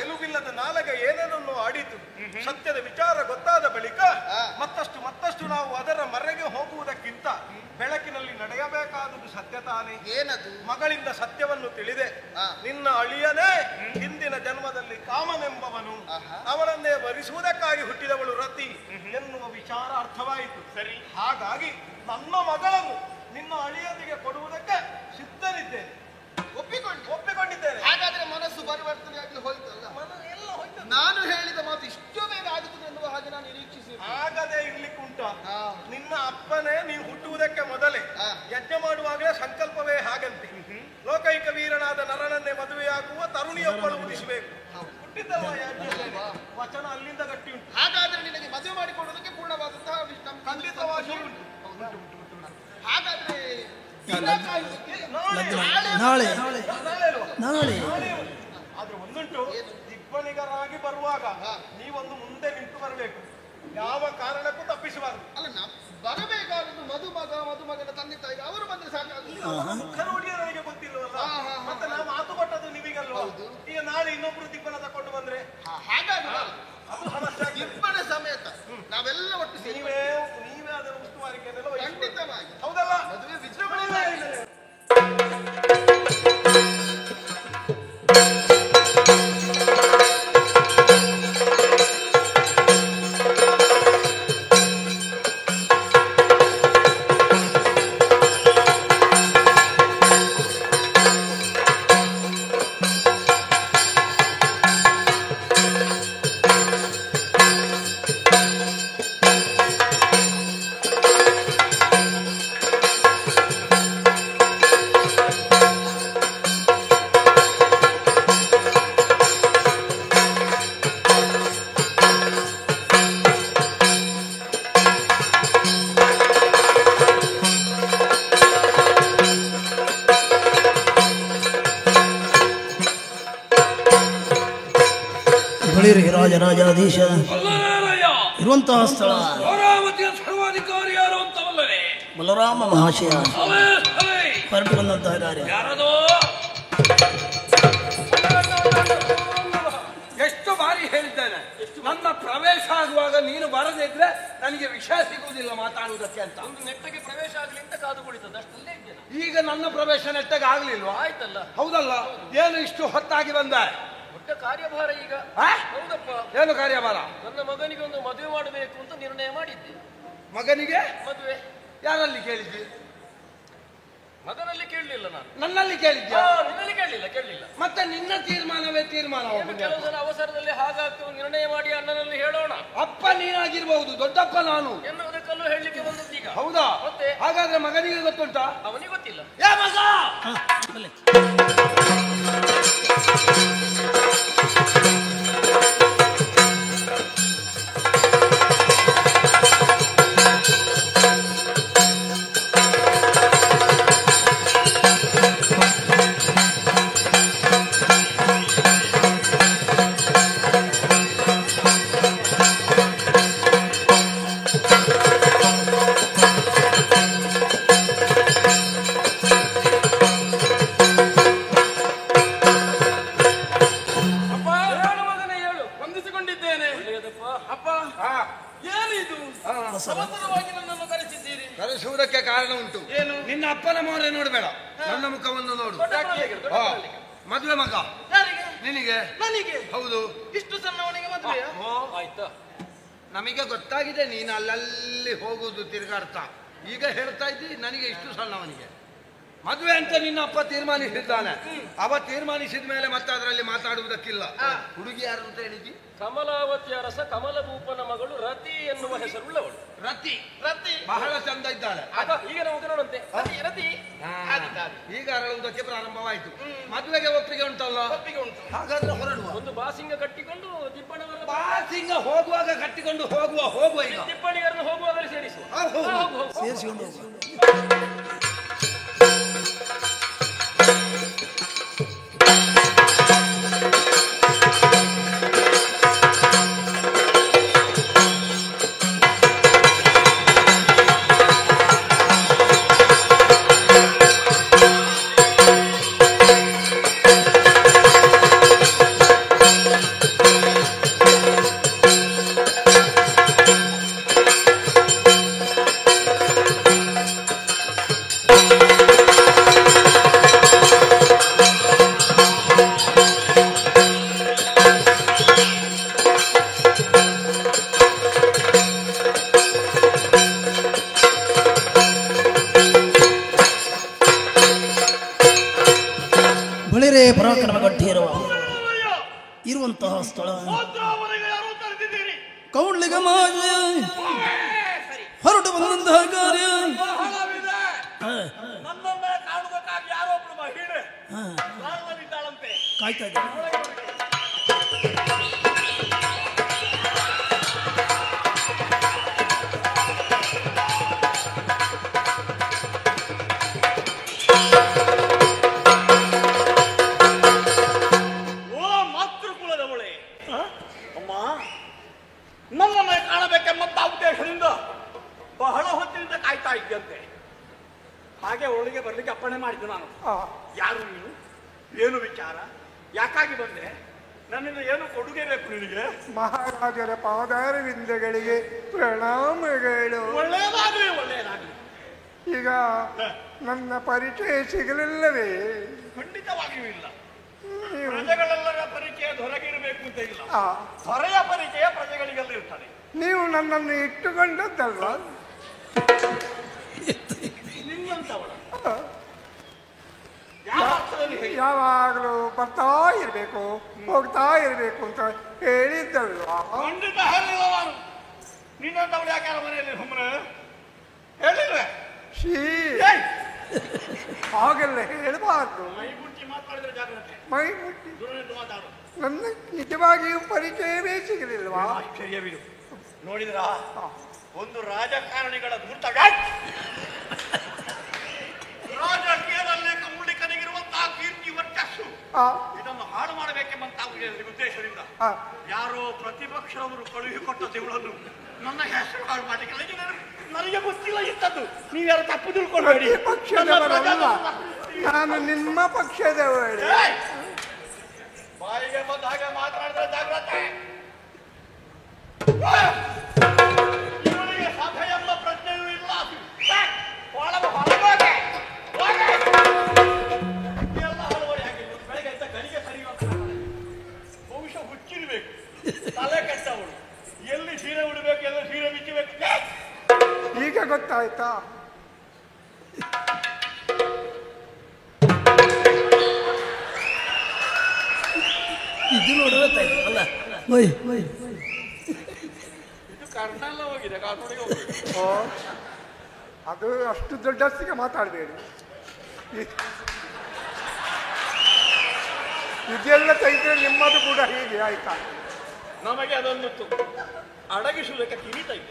Speaker 4: ಎಲುಬಿಲ್ಲದ ನಾಲಗೆ ಏನೇನನ್ನು ಆಡಿತು. ಸತ್ಯದ ವಿಚಾರ ಗೊತ್ತಾದ ಬಳಿಕ ಮತ್ತಷ್ಟು ನಾವು ಅದರ ಮರೆಗೆ ಹೋಗುವುದಕ್ಕಿಂತ ಬೆಳಕಿನಲ್ಲಿ ನಡೆಯಬೇಕಾದುದು ಸತ್ಯ ತಾನೇ.
Speaker 2: ಏನದು?
Speaker 4: ಮಗಳಿಂದ ಸತ್ಯವನ್ನು ತಿಳಿದೆ. ನಿನ್ನ ಅಳಿಯನೇ ಹಿಂದಿನ ಜನ್ಮದಲ್ಲಿ ಕಾಮನೆಂಬವನು, ಅವನನ್ನೇ ಭರಿಸುವುದಕ್ಕಾಗಿ ಹುಟ್ಟಿದವಳು ರತಿ ಎನ್ನುವ ವಿಚಾರ ಅರ್ಥವಾಯಿತು. ಸರಿ, ಹಾಗಾಗಿ ನನ್ನ ಮಗಳನ್ನು ನಿನ್ನ ಅಳಿಯನಿಗೆ ಕೊಡುವುದಕ್ಕೆ ಸಿದ್ಧನಿದ್ದೇನೆ. ಒಪ್ಪಿಕೊಂಡಿದ್ದೇನೆ.
Speaker 2: ಹಾಗಾದ್ರೆ ಮನಸ್ಸು ಪರಿವರ್ತನೆ ಆಗಲಿ ಹೋಯ್ತಲ್ಲ. ನಾನು ಹೇಳಿದ ಮಾತು ಇಷ್ಟು ಬೇಗ ಆಗುತ್ತದೆ ಎನ್ನುವ ಹಾಗೆ ನಾನು ನಿರೀಕ್ಷಿಸಿ
Speaker 4: ಆಗದೆ ಇರ್ಲಿಕ್ಕುಂಟ. ನಿನ್ನ ಅಪ್ಪನೇ ನೀವು ಹುಟ್ಟುವುದಕ್ಕೆ ಮೊದಲೇ ಯಜ್ಞ ಮಾಡುವಾಗಲೇ ಸಂಕಲ್ಪವೇ ಹಾಗಂತೆ. ಲೋಕೈಕ ವೀರನಾದ ನರನನ್ನೇ ಮದುವೆಯಾಗುವ ತರುಣಿಯೊಬ್ಬಳು ಉಳಿಸಬೇಕು. ಹುಟ್ಟಿದ್ದಲ್ವ ಯಜ್ಞ, ವಚನ ಅಲ್ಲಿಂದ ಗಟ್ಟಿ ಉಂಟು.
Speaker 2: ಹಾಗಾದ್ರೆ ನಿನಗೆ ಮದುವೆ ಮಾಡಿಕೊಡುವುದಕ್ಕೆ ಪೂರ್ಣವಾದಂತಹ
Speaker 4: ಖಂಡಿತವಾಗಿ ಉಂಟು.
Speaker 2: ಹಾಗಾದ್ರೆ
Speaker 1: ನಾಳೆ ನಾಳೆ
Speaker 4: ಆದ್ರೆ ಒಂದುಂಟು, ದಿಬ್ಬನಿಗರಾಗಿ ಬರುವಾಗ ನೀವೊಂದು ಮುಂದೆ ನಿಂತು ಬರಬೇಕು. ಯಾವ ಕಾರಣಕ್ಕೂ ತಪ್ಪಿಸಬಾರದು.
Speaker 2: ಅಲ್ಲ, ಬರಬೇಕಾದದ್ದು ಮದುಮಗನ ತಂದೆ ತಾಯಿಗೆ ಅವರು ಬಂದ್ರೆ ಸಾಕಾಗಲ್ಲ.
Speaker 4: ಮುಖ ನೋಡಿಯೇ ನನಗೆ ಗೊತ್ತಿಲ್ವಲ್ಲ. ಮತ್ತೆ ನಾವು ಮಾತು ಕೊಟ್ಟದ್ದು ನಿಮಗಲ್ವ. ಈಗ ನಾಳೆ ಇನ್ನೊಬ್ರು ದಿಬ್ಬನ ತಕೊಂಡು ಬಂದ್ರೆ
Speaker 2: ಹಾಗಾಗಿ
Speaker 4: ಅದು ಸಮಸ್ಯೆ.
Speaker 2: ದಿಬ್ಬನ ಸಮೇತ ನಾವೆಲ್ಲ ಒಟ್ಟು ಸೇರಿ
Speaker 4: ನೀವೇ ಅದರ ಉಸ್ತುವಾರಿಕೆಯನ್ನೆಲ್ಲ
Speaker 2: ಖಂಡಿತವಾಗಿ.
Speaker 4: ಹೌದಲ್ಲ?
Speaker 2: ಮದುವೆ ವಿಜೃಂಭಣೆ ಇಲ್ಲ.
Speaker 1: ರಾಜರಾಜಾಧೀಶ ಇರುವಂತಹ ಸ್ಥಳ
Speaker 6: ಸರ್ವಾಧಿಕಾರಿ ಯಾರು ಅಂತವಲ್ಲವೇ?
Speaker 1: ಬಲರಾಮ ಮಹಾಶಯ ಹೊರಟು ಬಂದಂತಹ ಕಾರ್ಯ.
Speaker 6: ಯಾರದೋ ಎಷ್ಟು ಬಾರಿ ಹೇಳಿದ್ದೇನೆ, ನನ್ನ ಪ್ರವೇಶ ಆಗುವಾಗ ನೀನು ಬರದೇ ಇದ್ರೆ ನನಗೆ ವಿಷಯ ಸಿಗುವುದಿಲ್ಲ ಮಾತಾಡುವುದಕ್ಕೆ ಅಂತ.
Speaker 5: ಒಂದು ನೆಟ್ಟಗೆ ಪ್ರವೇಶ ಆಗ್ಲಿ ಅಂತ ಕಾದು ಕುಳಿತದ್ದು, ಅಷ್ಟಲ್ಲೇ ಇದ್ದೇನೆ.
Speaker 6: ಈಗ ನನ್ನ ಪ್ರವೇಶ ನೆಟ್ಟಗೆ ಆಗ್ಲಿಲ್ವಾ?
Speaker 5: ಆಯ್ತಲ್ಲ.
Speaker 6: ಹೌದಲ್ಲ? ಏನು ಇಷ್ಟು ಹೊತ್ತಾಗಿ ಬಂದ?
Speaker 7: ದೊಡ್ಡ ಕಾರ್ಯಭಾರ ಈಗ.
Speaker 6: ಆ?
Speaker 7: ಹೌದಪ್ಪ.
Speaker 6: ಏನು ಕಾರ್ಯಭಾರ?
Speaker 7: ನನ್ನ ಮಗನಿಗೆ ಒಂದು ಮದುವೆ ಮಾಡಬೇಕು ಅಂತ ನಿರ್ಣಯ ಮಾಡಿದ್ದೆ.
Speaker 6: ಮಗನಿಗೆ
Speaker 7: ಮದುವೆ
Speaker 6: ಯಾರಲ್ಲಿ ಕೇಳಿದ್ದಿ?
Speaker 7: ಮಗನಲ್ಲಿ ಕೇಳಲಿಲ್ಲ ನಾನು.
Speaker 6: ನನ್ನಲ್ಲಿ ಕೇಳಿದ್ಯಾ?
Speaker 7: ನಿನ್ನಲ್ಲಿ ಕೇಳಲಿಲ್ಲ.
Speaker 6: ಮತ್ತೆ ನಿನ್ನ ತೀರ್ಮಾನವೇ ತೀರ್ಮಾನ.
Speaker 7: ಕೆಲವು ಸಲ ಅವಸರದಲ್ಲಿ ಹಾಗಾಗ್ತದೆ ನಿರ್ಣಯ ಮಾಡಿ ಅಣ್ಣನಲ್ಲಿ ಹೇಳೋಣ.
Speaker 6: ಅಪ್ಪ ನೀನಾಗಿರ್ಬಹುದು, ದೊಡ್ಡಪ್ಪ ನಾನು
Speaker 7: ಎನ್ನುವುದಕ್ಕಲ್ಲೂ ಹೇಳಲಿಕ್ಕೆ ಬಂದದ್ದೀಗ.
Speaker 6: ಹೌದಾ?
Speaker 7: ಮತ್ತೆ
Speaker 6: ಹಾಗಾದ್ರೆ ಮಗನಿಗೆ ಗೊತ್ತುಂಟಾ?
Speaker 7: ಅವನಿಗೆ ಗೊತ್ತಿಲ್ಲ.
Speaker 6: ಯಾ ಮಗ
Speaker 1: ಬಲೆ.
Speaker 6: ಕರೆಸುವುದಕ್ಕೆ ಕಾರಣ ಉಂಟು. ಏನು? ನಿನ್ನ ಅಪ್ಪನ ಮೋರೆ ನೋಡಬೇಡ, ನನ್ನ ಮುಖವನ್ನು ನೋಡು. ಮದುವೆ ಮಗ ನಿನಗೆ?
Speaker 2: ನನಗೆ?
Speaker 6: ಹೌದು.
Speaker 2: ಇಷ್ಟು ಸಣ್ಣವನಿಗೆ ಮದುವೆ?
Speaker 7: ಆಯ್ತಾ?
Speaker 6: ನಮಗೆ ಗೊತ್ತಾಗಿದೆ ನೀನು ಅಲ್ಲಲ್ಲಿ ಹೋಗುದು ತಿರುಗಾಡ್ತಾ. ಈಗ ಹೇಳ್ತಾ ಇದ್ದಿ ನನಗೆ ಇಷ್ಟು ಸಣ್ಣವನಿಗೆ ಮದುವೆ ಅಂತ ನಿನ್ನ ಅಪ್ಪ ತೀರ್ಮಾನಿಸಿದ್ದಾನೆ. ಅವ ತೀರ್ಮಾನಿಸಿದ ಮೇಲೆ ಮತ್ತೆ ಅದರಲ್ಲಿ ಮಾತಾಡುವುದಕ್ಕಿಲ್ಲ. ಹುಡುಗಿ ಯಾರು ಅಂತ ಹೇಳಿದ್ದಿ?
Speaker 7: ಕಮಲಾವತಿ ಅರಸ ಕಮಲಭೂಪನ ಮಗಳು ರತಿ ಎನ್ನುವ ಹೆಸರುಳ್ಳವಳು.
Speaker 6: ರತಿ? ಬಹಳ ಚಂದ ಇದ್ದಾಳೆ.
Speaker 7: ಈಗ ನಾವು ನೋಡಂತೆ ರತಿ
Speaker 6: ಈಗ ಅರಳುವುದಕ್ಕೆ ಪ್ರಾರಂಭವಾಯಿತು. ಮದುವೆಗೆ ಒಪ್ಪಿಗೆ ಉಂಟಲ್ಲ?
Speaker 7: ಒಪ್ಪಿಗೆ ಉಂಟು.
Speaker 6: ಹಾಗಾದ್ರೆ ಹೊರಡುವ.
Speaker 7: ಒಂದು ಬಾಸಿಂಗ ಕಟ್ಟಿಕೊಂಡು ದಿಬ್ಬಣವರ
Speaker 6: ಬಾಸಿಂಗ ಹೋಗುವಾಗ ಕಟ್ಟಿಕೊಂಡು ಹೋಗುವ ಈಗ
Speaker 7: ದಿಬ್ಬಣಿಗರನ್ನು ಹೋಗುವಾಗಲೇ ಸೇರಿಸುವ.
Speaker 1: ಸೇರಿಸಿಕೊಂಡು ಹೋಗುವ. ಬಳಿರೆ ಪರಾಕ್ರಮ ಗಟ್ಟಿರುವ ಇರುವಂತಹ ಸ್ಥಳ ಕೌಡ್ಲಿಗ ಮಾಜ ಹೊರಟು ಬಂದಂತಹ ಕಾರ್ಯ. ಕಾಯ್ತಾ ಇದ್ದ
Speaker 4: ನನ್ನನ್ನು ಕಾಣಬೇಕೆಂಬಂತ ಉದ್ದೇಶದಿಂದ ಬಹಳ ಹೊತ್ತಿನಿಂದ ಕಾಯ್ತಾ ಇದ್ದಂತೆ. ಹಾಗೆ ಒಳಗೆ ಬರ್ಲಿಕ್ಕೆ ಅಪ್ಪಣೆ ಮಾಡಿದ್ದು ನಾನು. ಯಾರು ನೀನು? ಏನು ವಿಚಾರ? ಯಾಕಾಗಿ ಬಂದೆ? ನನ್ನಿಂದ ಏನು ಕೊಡುಗೆ ಬೇಕು ನಿನಗೆ?
Speaker 3: ಮಹಾರಾಜರ ಪಾದಾರವಿಂದಗಳಿಗೆ ಪ್ರಣಾಮಗಳು.
Speaker 4: ಒಳ್ಳೆಯದಾಗಲಿ.
Speaker 3: ಈಗ ನನ್ನ ಪರಿಚಯ ಸಿಗಲಿಲ್ಲವೇ?
Speaker 4: ಖಂಡಿತವಾಗಿಯೂ ಇಲ್ಲ. ಪ್ರಜೆಗಳೆಲ್ಲರ ಪರಿಚಯ ಹೊರಗಿರಬೇಕು ಅಂತ ಇಲ್ಲ. ಹೊರೆಯ ಪರಿಚಯ ಪ್ರಜೆಗಳಿಗೆಲ್ಲ ಇರ್ತಾರೆ.
Speaker 3: ನೀವು ನನ್ನನ್ನು ಇಟ್ಟುಕೊಂಡದ್ದಲ್ವ?
Speaker 4: ನಿನ್ನಂತವಳ
Speaker 3: ಯಾವಾಗಲೂ ಬರ್ತಾ ಇರಬೇಕು ಹೋಗ್ತಾ ಇರಬೇಕು ಅಂತ ಹೇಳಿದ್ದಲ್ವಾ?
Speaker 4: ಖಂಡಿತ ಹೇಳಿಲ್ಲ ನಾನು. ನಿನ್ನಂತವಳು ಯಾಕೆ ಮನೆಯಲ್ಲಿ ಸುಮ್ಮನೆ ಹೇಳಿಲ್ವೇ?
Speaker 3: ಹಾಗೆಲ್ಲ ಹೇಳಬಾರ್ದು.
Speaker 4: ಮೈ ಮುಟ್ಟಿ ಮಾತಾಡಿದ್ರೆ ಜಾಗ್ರತೆ.
Speaker 3: ಮೈ ಮುಟ್ಟಿ
Speaker 4: ದೂರನಿಂದ ಮಾತಾಡು.
Speaker 3: ನನ್ನ ನಿಜವಾಗಿಯೂ ಪರಿಚಯವೇ ಸಿಗಲಿಲ್ವಾ?
Speaker 4: ಆಶ್ಚರ್ಯವಿದು. ನೋಡಿದ್ರ ಒಂದು ರಾಜಕಾರಣಿಗಳ ಧೂರ್ತ ರಾಜಕೀಯದಲ್ಲಿ ಕಮ್ಮುಳಿಕನಿಗಿರುವಂತಹ ಕೀರ್ತಿ ವರ್ಚಸ್ಸು ಇದನ್ನು ಹಾಳು ಮಾಡಬೇಕೆಂಬಂತ ಉದ್ದೇಶದಿಂದ ಯಾರೋ ಪ್ರತಿಪಕ್ಷದವರು ಕಳುಹಿಕೊಟ್ಟ ತಿಂಗಳನ್ನು ನನ್ನ ಹೆಸರು ಹಾಳು ಮಾಡಲಿಕ್ಕೆ ನನಗೆ ಗೊತ್ತಿಲ್ಲ ಇತ್ತದ್ದು. ನೀವ್ಯಾರು ತಪ್ಪು ತಿಳ್ಕೊಳ್ಳಬೇಡಿ.
Speaker 3: ನಾನು ನಿಮ್ಮ ಪಕ್ಷದವಳು.
Speaker 4: ಬಾಯಿಗೆ ಬಂದ ಹಾಗೆ ಮಾತನಾಡಿದ್ರೆ ಜಾಗ್ರತೆ. ಇವನಿಗೆ ಸಭೆ ಎಂಬ ಪ್ರಜ್ಞೆಯೂ ಇಲ್ಲ. ಎಲ್ಲ ಹಲವಾರು ಆಗಿಲ್ಲ. ಬೆಳಗ್ಗೆ ಎದ್ದ ಗಡಿಗೆ ಸರಿಯುವಂತ ತಲೆ ಕೆಟ್ಟವಳು. ಎಲ್ಲಿ ಸೀರೆ ಉಡಬೇಕು, ಎಲ್ಲ ಸೀರೆ ಬಿಚ್ಚಬೇಕು.
Speaker 3: ಈಗ ಗೊತ್ತಾಯ್ತಾ?
Speaker 1: ಇದು ನೋಡಬೇಕಾಯ್ತು ಅಲ್ಲ. ಒಯ್
Speaker 4: ಇದು ಕರ್ನೆಲ್ಲ ಹೋಗಿದೆ, ಕಾನೂನಿಗೆ ಹೋಗಿದೆ.
Speaker 3: ಓ, ಅದು ಅಷ್ಟು ದೊಡ್ಡಸ್ತಿಗೆ ಮಾತಾಡಬೇಡಿ. ಇದೆಲ್ಲ ತೆಗೆದ್ರೆ ನಿಮ್ಮದು ಕೂಡ ಹೀಗೆ ಆಯ್ತಾ?
Speaker 4: ನಮಗೆ ಅದೊಂದು ಅಡಗಿಸುವುದಕ್ಕೆ ಕಿರೀಟ ಇಲ್ಲ.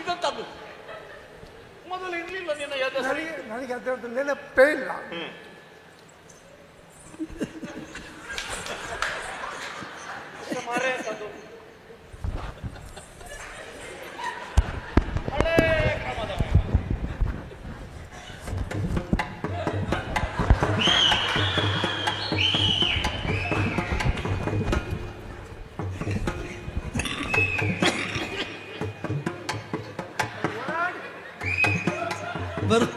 Speaker 4: ಇದಂತದ್ದು ಮೊದಲು ಇರ್ಲಿಲ್ಲ ನಿನ್ನ ಎದೆ.
Speaker 3: ನನಗೆ ಅದರದ್ದು ನೆನಪೇ ಇಲ್ಲ.
Speaker 4: ಮಾರೇ ಅಂತದ್ದು ಹಳೇ ಕ್ರಮದ
Speaker 1: ಬರು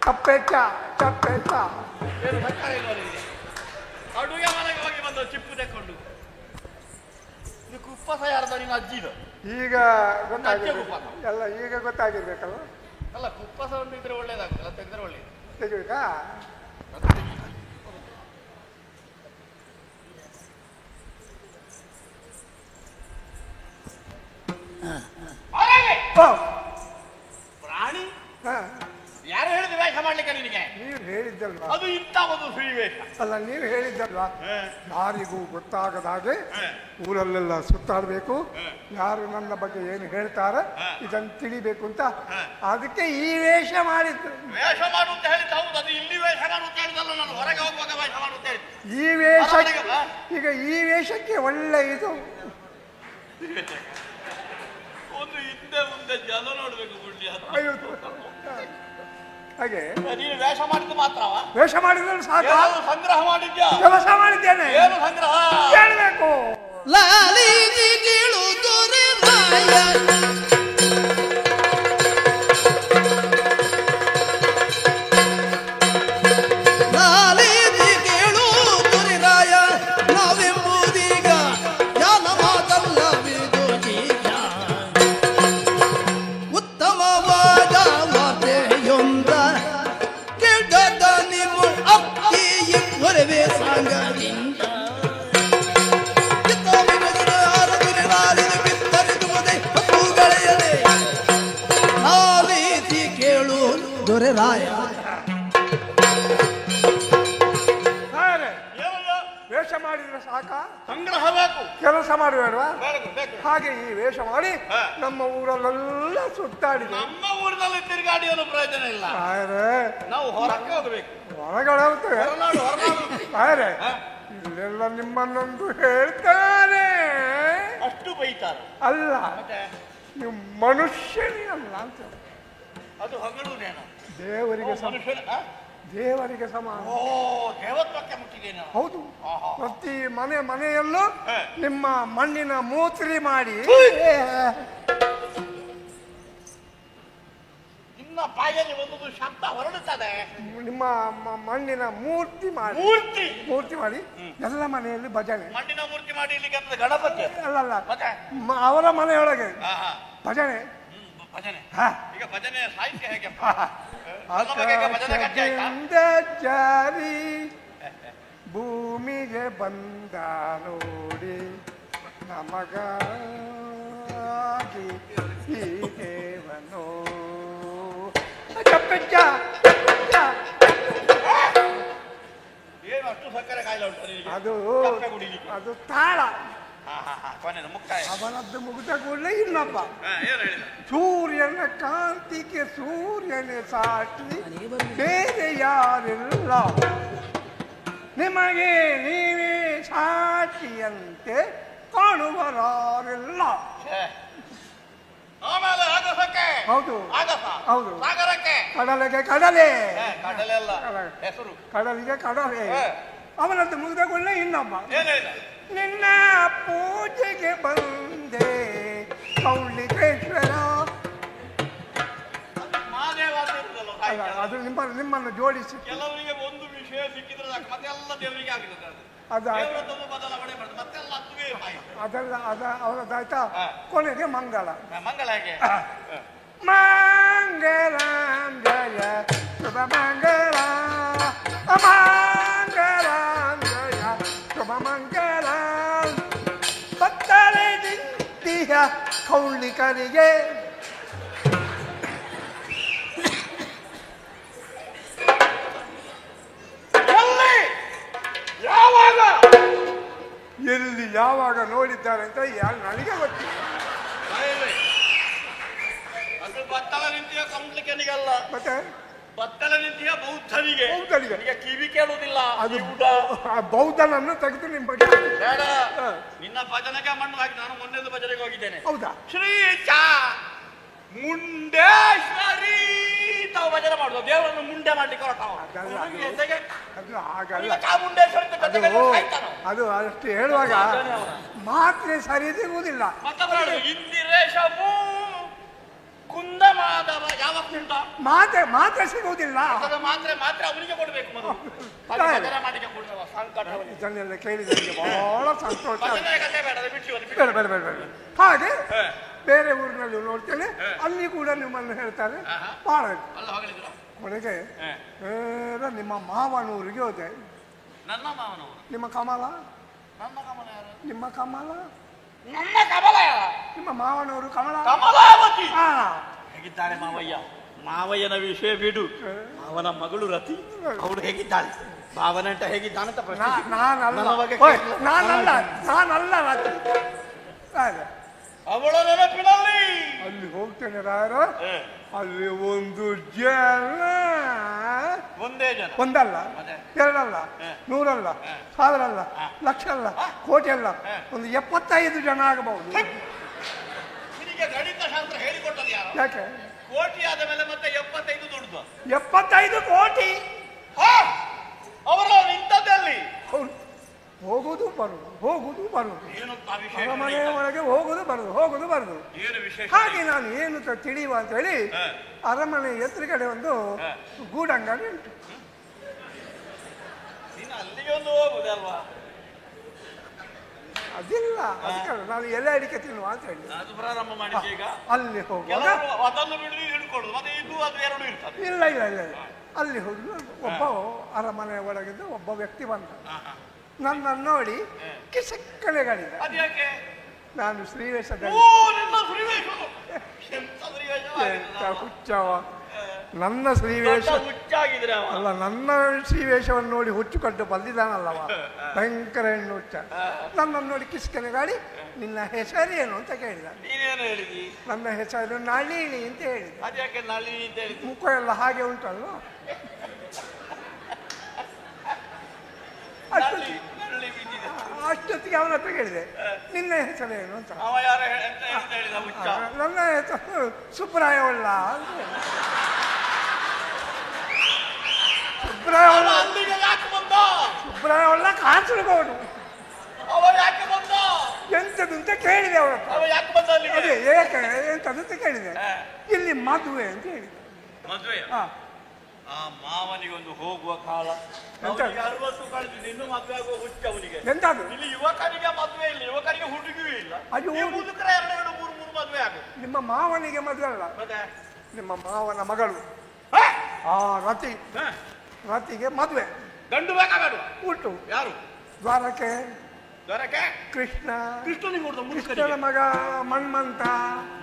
Speaker 3: ಚಪ್ಪೆಚ್ಚ ಚಪ್ಪೆಚ್ಚ.
Speaker 4: ಏನು ಲೆಕ್ಕ ಇಲ್ವಾ ನಿಮಗೆ? ಅಡುಗೆ ಮನೆಗೆ ಹೋಗಿ ಬಂದ ಚಿಪ್ಪು ತೆಕ್ಕೊಂಡು ಇದು ಕುಪ್ಪಸ ಯಾರ್ದ ನಿನ್ನ ಅಜ್ಜಿದು?
Speaker 3: ಈಗ ಗೊತ್ತಾಗಿರ್ಬೇಕು ಎಲ್ಲ, ಈಗ ಗೊತ್ತಾಗಿರ್ಬೇಕಲ್ಲ.
Speaker 4: ಅಲ್ಲ, ಕುಪ್ಪಸ ಒಂದು ಇದ್ರೆ ಒಳ್ಳೇದಾಗ್ತಲ್ಲ, ತೆಗೆದ್ರೆ ಒಳ್ಳೇದು.
Speaker 3: ತೆಗಿಬೇಕಾ?
Speaker 4: ಪ್ರಾಣಿ
Speaker 3: ಹಾ,
Speaker 4: ಯಾರು ಹೇಳಿದ ವೇಷ ಮಾಡ್ಲಿಕ್ಕೆ ನಿನಗೆ?
Speaker 3: ನೀವು ಹೇಳಿದ್ದಲ್ವಾ?
Speaker 4: ಅದು ಇಂಥ ಒಂದು ಫ್ರೀ ವೇಷ.
Speaker 3: ಅಲ್ಲ, ನೀವು ಹೇಳಿದ್ದಲ್ವಾ ಯಾರಿಗೂ ಗೊತ್ತಾಗದ ಹಾಗೆ ಊರಲ್ಲೆಲ್ಲ ಸುತ್ತಾಡಬೇಕು, ಯಾರು ನನ್ನ ಬಗ್ಗೆ ಏನು ಹೇಳ್ತಾರೆ ಇದನ್ನು ತಿಳಿಬೇಕು ಅಂತ. ಅದಕ್ಕೆ ಈ ವೇಷ ಮಾಡಿದ್ದು.
Speaker 4: ವೇಷ ಮಾಡುತ್ತ ಹೇಳಿದ್ದು ಹೌದು. ಅದು ಇಲ್ಲಿ ವೇಷ ಮಾಡುತ್ತ ಹೇಳಿದಲ್ಲ, ನಾನು ಹೊರಗೆ ಹೋಗುವಾಗ ವೇಷ ಮಾಡುತ್ತ ಹೇಳಿದ್ದು.
Speaker 3: ಈ ವೇಷ ಈಗ ಈ ವೇಷಕ್ಕೆ ಒಳ್ಳೆ ಇದು.
Speaker 4: ಒಂದು ಹಿಂದೆ ಮುಂದೆ ಜನ ನೋಡ್ಬೇಕು ಗುಂಡಿ.
Speaker 3: ಅಯ್ಯೋ, ಹಾಗೆ
Speaker 4: ನೀನು ವೇಷ ಮಾಡಿದ್ದು ಮಾತ್ರವಾ?
Speaker 3: ವೇಷ ಮಾಡಿದ್ರೆ ಸಾಕು.
Speaker 4: ಏನಾದ್ರು ಸಂಗ್ರಹ ಮಾಡಿದ್ಯಾ?
Speaker 3: ಕೆಲಸ ಮಾಡಿದ್ದೇನೆ.
Speaker 4: ಏನು ಸಂಗ್ರಹ?
Speaker 3: ಹೇಳ್ಬೇಕು.
Speaker 1: ಲಾಲಿಜಿ ಕೀಳು ದೊರೆ ರಾಯ ಲಾಲಿಜಿ ಕೀಳು ದೊರೆ ರಾಯ ನಾವೆಂಬುದೀಗ ಯಾನ ಮಾತಲ್ಲವಿದು ಈಗ ಉತ್ತಮವಾದ ವಾರ್ತೆಯೊಂದ ಕೇಳ್ದ ನಿಮ್ಮ ಅಕ್ಕಿಯ ಹೊರವೆ ಸಂಗದಿಂದ ಕೇಳು ದೊರೆ ರಾಯ.
Speaker 3: ವೇಷ ಮಾಡಿದ್ರೆ ಸಾಕ?
Speaker 4: ಸಂಗ್ರಹ ಬೇಕು,
Speaker 3: ಕೆಲಸ ಮಾಡಬೇಡವಾ?
Speaker 4: ಬೇಕು.
Speaker 3: ಹಾಗೆ ಈ ವೇಷ ಮಾಡಿ ನಮ್ಮ ಊರಲ್ಲೆಲ್ಲ ಸುತ್ತಾಡಿದೆ.
Speaker 4: ನಮ್ಮ ಊರಿನಲ್ಲಿ ತಿರುಗಾಡಿ ಏನು ಪ್ರಯೋಜನ ಇಲ್ಲ. ನಾವು ಹೊರಕ್ಕೆ ಹೋಗಬೇಕು.
Speaker 3: ಹೊರಗಡೆ ಹೋಗ್ತೇವೆ.
Speaker 4: ಹೊರನಾಡು
Speaker 3: ಇಲ್ಲೆಲ್ಲ ನಿಮ್ಮನ್ನೊಂದು ಹೇಳ್ತಾರೆ.
Speaker 4: ಅಷ್ಟು ಬೈತಾರೆ.
Speaker 3: ಅಲ್ಲ, ನೀವು ಮನುಷ್ಯನೇ ಅಲ್ಲ ಅಂತ.
Speaker 4: ಅದು ಹಗಲುನೇನು?
Speaker 3: ದೇವರಿಗೆ ಸಮ. ದೇವರಿಗೆ ಸಮಾನ.
Speaker 4: ಓ, ದೇವತ್ವಕ್ಕೆ ಮುಟ್ಟಿದ್ದೇನೆ.
Speaker 3: ಹೌದು. ಪ್ರತಿ ಮನೆಯಲ್ಲೂ ನಿಮ್ಮ ಮಣ್ಣಿನ ಮೂತ್ರಿ ಮಾಡಿ
Speaker 4: ನಿನ್ನ ಬಾಯಲ್ಲಿ ಒಂದು ಶಬ್ದ ಹೊರಡುತ್ತದೆ.
Speaker 3: ನಿಮ್ಮ ಮಣ್ಣಿನ ಮೂರ್ತಿ ಮಾಡಿ ಮಾಡಿ ಎಲ್ಲ ಮನೆಯಲ್ಲಿ ಭಜನೆ.
Speaker 4: ಮಣ್ಣಿನ ಮೂರ್ತಿ ಮಾಡಿ ಇಲ್ಲಿಗೆ ಗಣಪತಿ
Speaker 3: ಅಲ್ಲಲ್ಲ, ಅವರ ಮನೆಯೊಳಗೆ ಭಜನೆ.
Speaker 4: ಭಜನೆ
Speaker 3: ಹಾ,
Speaker 4: ಈಗ ಭಜನೆ ಸಾಹಿತ್ಯ ಹೇಗೆ?
Speaker 3: ಆಕಾಶದಿಂದ ಜಾರಿ ಭೂಮಿಗೆ ಬಂದ ನೋಡಿ ನಮಗಾಗಿ ಹೀಗೇವನು.
Speaker 4: ಏನು ಅಷ್ಟು ಸಕ್ಕರೆ ಕಾಯಿಲೆ ಉಂಟು?
Speaker 3: ಅದು ತಾಳ.
Speaker 4: ಕೊನೆಯ ಮುಕ್ತಾಯ
Speaker 3: ಅವನದ್ದು ಮುಗಿದ ಕೂಡಲೇ ಇನ್ನೊಬ್ಬ
Speaker 4: ಏನು ಹೇಳಿದ?
Speaker 3: ಸೂರ್ಯನ ಕಾಂತಿಗೆ ಸೂರ್ಯನೇ ಸಾಟಿ ಬೇರೆ ಯಾರಿಲ್ಲ, ನಿಮಗೆ ನೀವೇ ಸಾಟಿಯಂತೆ ಕಾಣುವರಾರಿಲ್ಲ.
Speaker 4: ಆಮೇಲೆ ಆಗಸಕ್ಕೆ
Speaker 3: ಹೌದು,
Speaker 4: ಆಗಸ,
Speaker 3: ಹೌದು.
Speaker 4: ಸಾಗರಕ್ಕೆ
Speaker 3: ಕಡಲೆಗೆ ಕಡಲೆ,
Speaker 4: ಕಡಲೆಲ್ಲ ಹೆಸರು.
Speaker 3: ಕಡಲಿಗೆ ಕಡಲೆ. ಅವನದ್ದು ಮುಗಿದ ಕೂಡಲೇ ಇನ್ನೊಬ್ಬ
Speaker 4: ಏನು ಹೇಳಿದ?
Speaker 3: ನಿನ್ನ ಪೂಜೆಗೆ ಬಂದೆ ಕೌಳಿಕೇಶ್ವರ.
Speaker 4: ಮಹಾದೇವ ಅಂತ ಇರುದಲ್ಲ?
Speaker 3: ಅಲ್ಲ, ಅದು ನಿಮ್ಮನ್ನು ಜೋಡಿಸಿ
Speaker 8: ಕೆಲವರಿಗೆ ಒಂದು ವಿಷಯ ಸಿಕ್ಕಿದ್ರೆ ಸಾಕು, ಮತ್ತೆ ಎಲ್ಲ ದೇವರಿಗೆ ಆಗ್ತದೆ
Speaker 3: ಅದು
Speaker 8: ದೇವರದ್ದೊಂದು ಬದಲಾವಣೆ ಮಾಡ್ತದೆ, ಮತ್ತೆಲ್ಲ ಅದುವೇ ಬಾಯಿ.
Speaker 3: ಅದೆಲ್ಲ ಅವರದ್ದಾಯ್ತಾ. ಕೊನೆಗೆ ಮಂಗಳ
Speaker 8: ಮಂಗಳ ಹೇಗೆ?
Speaker 3: ಮಂಗಳಂ ಜಯ ಶುಭ ಮಂಗಳ ಮಂಗಳಂ ಜಯ ಶುಭ ಮಂಗಳ ಭಕ್ತರೇ ನಿಂತಿಯ ಕೌಳಿಕರಿಗೆ
Speaker 8: ಯಾವಾಗ
Speaker 3: ಎಲ್ಲಿ ಯಾವಾಗ ನೋಡಿದ್ದಾರೆ ಅಂತ ಯಾರು ನನಗೆ ಗೊತ್ತಿಲ್ಲ.
Speaker 8: ಅದು ಬತ್ತಲ ನಿಂತಿಯ ಕೌಂಟ್ಲಿಕ್ಕನಿಗಲ್ಲ,
Speaker 3: ಮತ್ತೆ
Speaker 8: ಬತ್ತಲ ನಿಂತಿಯ ಬೌದ್ಧನಿಗೆ.
Speaker 3: ಬೌದ್ಧನಿಗೆ.
Speaker 8: ಈಗ ಕಿವಿ ಕೇಳುವುದಿಲ್ಲ
Speaker 3: ಅದು
Speaker 8: ಕಿವುಡ.
Speaker 3: ಆ ಬೌದ್ಧನನ್ನು ತೆಗೆದು ನಿಮ್ಮ ಬಗ್ಗೆ
Speaker 8: ಬೇಡ, ನಿನ್ನ ಭಜನೆಗೆ ಮಣ್ಣು ಹಾಕಿ. ನಾನು ಮೊನ್ನೆದು ಭಜನೆಗೆ ಹೋಗಿದ್ದೇನೆ.
Speaker 3: ಹೌದಾ?
Speaker 8: ಶ್ರೀ ಚಾ ಮುಂಡೇಶ್ವರಿ ತಾವು ಭಜನೆ ಮಾಡುದು, ದೇವರನ್ನು ಮುಂಡೆ ಮಾಡ್ಲಿಕ್ಕೆ ಹೊರಟವ.
Speaker 3: ಅದಲ್ಲ,
Speaker 8: ಎಂತಗೆ?
Speaker 3: ಅದು ಹಾಗಲ್ಲ.
Speaker 8: ಚಾಮುಂಡೇಶ್ವರಿ ಅಂತ
Speaker 3: ಅದು
Speaker 8: ಜೊತೆಗೆ ಸಾಯ್ತಾನೋ?
Speaker 3: ಅದು ಅಷ್ಟು ಹೇಳುವಾಗ ಮಾತ್ರೆ ಸರಿ ಸಿಗುವುದಿಲ್ಲ.
Speaker 8: ಮತ್ತೆ ಇಂದಿರೇಶಮು ಕುಂದಮಾದವ ಯಾವ ಕುಂದ
Speaker 3: ಮಾತ್ರೆ ಸಿಗುವುದಿಲ್ಲ.
Speaker 8: ಮಾತ್ರ ಅವನಿಗೆ ಕೊಡ್ಬೇಕು ಮೊದಲು. ಭಜನೆ ಮಾಡಿಕೆ ಕೊಡುವ ಸಂಕಟ.
Speaker 3: ಇದನ್ನೆಲ್ಲ ಕೇಳಿ ನನಗೆ ಬಹಳ ಸಂತೋಷ.
Speaker 8: ಭಜನೆ ಕಥೆ ಬೇಡ, ಅದು ಬಿಟ್ಟು ಅದು ಬಿಟ್ಟು.
Speaker 3: ಬೇಡ ಬೇಡ ಬೇಡ ಬೇಡ. ಹಾಗೆ ಬೇರೆ ಊರಿನಲ್ಲಿ ನೋಡ್ತೇನೆ, ಅಲ್ಲಿ ಕೂಡ ನಿಮ್ಮನ್ನು ಹೇಳ್ತಾರೆ ಬಹಳ.
Speaker 8: ಅಲ್ಲ ಹೋಗಲಿದ್ರು
Speaker 3: ಕೊನೆಗೆ ನಿಮ್ಮ ಮಾವನೂರಿಗೆ ಹೋದೆ.
Speaker 8: ನನ್ನ ಮಾವನವರು.
Speaker 3: ನಿಮ್ಮ ಕಮಲ
Speaker 8: ನನ್ನ ಕಮಲ ಯಾರು?
Speaker 3: ನಿಮ್ಮ ಕಮಲ
Speaker 8: ನನ್ನ ಕಮಲ ಯಾರ?
Speaker 3: ನಿಮ್ಮ ಮಾವನವರು ಕಮಲ
Speaker 8: ಕಮಲಾವತಿ.
Speaker 3: ಹಾ,
Speaker 8: ಹೇಗಿದ್ದಾಳೆ ಮಾವಯ್ಯ? ಮಾವಯ್ಯನ ವಿಷಯ ಬಿಡು, ಅವನ ಮಗಳು ರತಿ ಅವಳು ಹೇಗಿದ್ದಾಳೆ? ಭಾವನಂಟ ಹೇಗಿದ್ದಾನಂತ ಪ್ರಶ್ನೆ.
Speaker 3: ನಾನಲ್ಲ ರಾತ್ರಿ
Speaker 8: ಅವಳ ನೆನಪಿನಲ್ಲಿ
Speaker 3: ಅಲ್ಲಿ ಹೋಗ್ತೇನೆ ರಾಯರ. ಅಲ್ಲಿ ಒಂದು ಜನ,
Speaker 8: ಒಂದೇ ಜನ,
Speaker 3: ಒಂದಲ್ಲ ಎರಡಲ್ಲ ನೂರಲ್ಲ ಸಾವಿರಲ್ಲ ಲಕ್ಷ ಅಲ್ಲ ಕೋಟಿ ಅಲ್ಲ, ಒಂದು 75 ಜನ ಆಗಬಹುದು.
Speaker 8: ನಿನಗೆ ಗಣಿತ ಶಾಸ್ತ್ರ ಹೇಳಿಕೊಟ್ಟದ್ದು ಯಾರು?
Speaker 3: ಯಾಕೆ?
Speaker 8: ಕೋಟಿ ಆದ ಮೇಲೆ ಮತ್ತೆ 75 ದುಡ್ದು.
Speaker 3: 75 ಕೋಟಿ
Speaker 8: ಅವರು ಇಂಥದ್ದಲ್ಲಿ
Speaker 3: ಹೋಗುದು ಬರುದು ಹೋಗುದು ಬರುದು,
Speaker 8: ಏನಂತ ವಿಶೇಷ?
Speaker 3: ಅರಮನೆ ಒಳಗೆ ಹೋಗುದು ಬರುದು ಹೋಗುದು ಬರುದು.
Speaker 8: ಏನು ವಿಶೇಷ?
Speaker 3: ಹಾಗೆ ನಾನು ಏನು ತಿಳಿಯುವ ಅಂತ ಹೇಳಿ ಅರಮನೆ ಎದುರುಗಡೆ ಒಂದು ಗೂಡಂಗಡಿ ಉಂಟು.
Speaker 8: ನೀನು ಅಲ್ಲಿಗೆ ಒಂದು ಹೋಗುದಲ್ವಾ?
Speaker 3: ಅದಿಲ್ಲ, ಅದಕ್ಕೆ ನಾನು ಎಲೆ ಅಡಿಕೆ ತಿನ್ನುವ ಅಂತ ಹೇಳಿ
Speaker 8: ಅದು ಪ್ರಾರಂಭ ಮಾಡಿದ್ದೆ. ಈಗ
Speaker 3: ಅಲ್ಲಿ ಹೋಗುವಾಗ
Speaker 8: ಕೆಲವರು ಅದನ್ನು ಬಿಡು ಹಿಡ್ಕೊಳ್ಳೋದು, ಮತ್ತೆ ಇದು ಅದು ಎರಡು ಇರ್ತದೆ.
Speaker 3: ಇಲ್ಲ ಇಲ್ಲ ಇಲ್ಲ ಇಲ್ಲ. ಅಲ್ಲಿ ಹೋಗಿ ಒಬ್ಬ ಅರಮನೆ ಒಳಗಿದ್ದ ಒಬ್ಬ ವ್ಯಕ್ತಿ ಬಂದ, ನನ್ನನ್ನು ನೋಡಿ ಕಿಸಕ್ಕನೆಗಳಿದ.
Speaker 8: ಅದ್ಯಾಕೆ?
Speaker 3: ನಾನು ಶ್ರೀವೇಷದಲ್ಲಿ ಹುಚ್ಚವ. ನನ್ನ ಶ್ರೀವೇಷ
Speaker 8: ಹುಚ್ಚಾಗಿದ್ರೆ
Speaker 3: ಅಲ್ಲ, ನನ್ನ ಶ್ರೀವೇಷವನ್ನು ನೋಡಿ ಹುಚ್ಚು ಕಟ್ಟು ಬಂದಿದ್ದಾನಲ್ಲವ, ಭಯಂಕರ ಹೆಣ್ಣು ಹುಚ್ಚ. ನನ್ನನ್ನು ನೋಡಿ ಕಿಸ್ಕನೆಗಾಡಿ ನಿನ್ನ ಹೆಸರೇನು ಅಂತ ಕೇಳಿದ.
Speaker 8: ನೀನೇನು ಹೇಳಿದಿ?
Speaker 3: ನನ್ನ ಹೆಸರು ನಳಿನಿ ಅಂತ ಹೇಳಿದ.
Speaker 8: ಅದ್ಯಾಕೆ ನಳಿನಿ ಅಂತ ಹೇಳಿದಿ?
Speaker 3: ಮುಖ ಎಲ್ಲ ಹಾಗೆ ಉಂಟಲ್ಲ. ಅಷ್ಟೊತ್ತಿಗೆ ಅವನ ಹತ್ರ ಕೇಳಿದೆ, ನಿನ್ನ ಹೆಸರೇನು ಅಂತ.
Speaker 8: ಅವ ಯಾರು ಹೇಳಿದ? ಹುಚ್ಚ.
Speaker 3: ನನ್ನ ಹೆಸರು ಸುಬ್ರಾಯವಲ್ಲ. ಸುಬ್ರಾಯವಲ್ಲ
Speaker 8: ಅಲ್ಲಿಗೆ ಯಾಕೆ ಬಂದ?
Speaker 3: ಸುಬ್ರಾಯವಲ್ಲ ಕಾನ್ಸುಡುವವನು.
Speaker 8: ಅವ ಯಾಕೆ ಬಂದ?
Speaker 3: ಎಂತದು ಅಂತ ಕೇಳಿದೆ ಅವರ ಹತ್ರ.
Speaker 8: ಅವ ಯಾಕೆ ಬಂದ ಅಲ್ಲಿಗೆ?
Speaker 3: ಅದೇ ಏಕೆ ಎಂತದ್ದು ಅಂತ ಕೇಳಿದೆ. ಇಲ್ಲಿ ಮದುವೆ ಅಂತ ಹೇಳಿದೆ.
Speaker 8: ಮದುವೆ?
Speaker 3: ಹಾ,
Speaker 8: ಆ ಮಾವನಿಗೊಂದು ಹೋಗುವ ಕಾಲ.
Speaker 3: ಎಂತ?
Speaker 8: 60 ಕಳೆದಿದ್ದು ಇನ್ನು ಮದುವೆ ಆಗುವ ಹುಚ್ಚ ಅವನಿಗೆ.
Speaker 3: ಎಂತದು?
Speaker 8: ಇಲ್ಲಿ ಯುವಕರಿಗೆ ಮದುವೆ ಇಲ್ಲ, ಯುವಕರಿಗೆ ಹುಡುಗಿಯೂ ಇಲ್ಲ.
Speaker 3: ಅಯ್ಯೋ,
Speaker 8: ಈ ಮುದುಕರ 2 3 ಮದುವೆ ಆಗುದು.
Speaker 3: ನಿಮ್ಮ ಮಾವನಿಗೆ ಮದುವೆ ಅಲ್ಲ,
Speaker 8: ಮತ್ತೆ
Speaker 3: ನಿಮ್ಮ ಮಾವನ ಮಗಳು ಆ ರತಿ, ರತಿಗೆ ಮದುವೆ.
Speaker 8: ಗಂಡು ಬೇಕಾ ಬೇಡ?
Speaker 3: ಉಂಟು.
Speaker 8: ಯಾರು?
Speaker 3: ದ್ವಾರಕೆ
Speaker 8: ದೊರಕೆ
Speaker 3: ಕೃಷ್ಣ.
Speaker 8: ಕೃಷ್ಣನಿಗೆ
Speaker 3: ಕೃಷ್ಣನ ಮಗ ಮನ್ಮಂತ.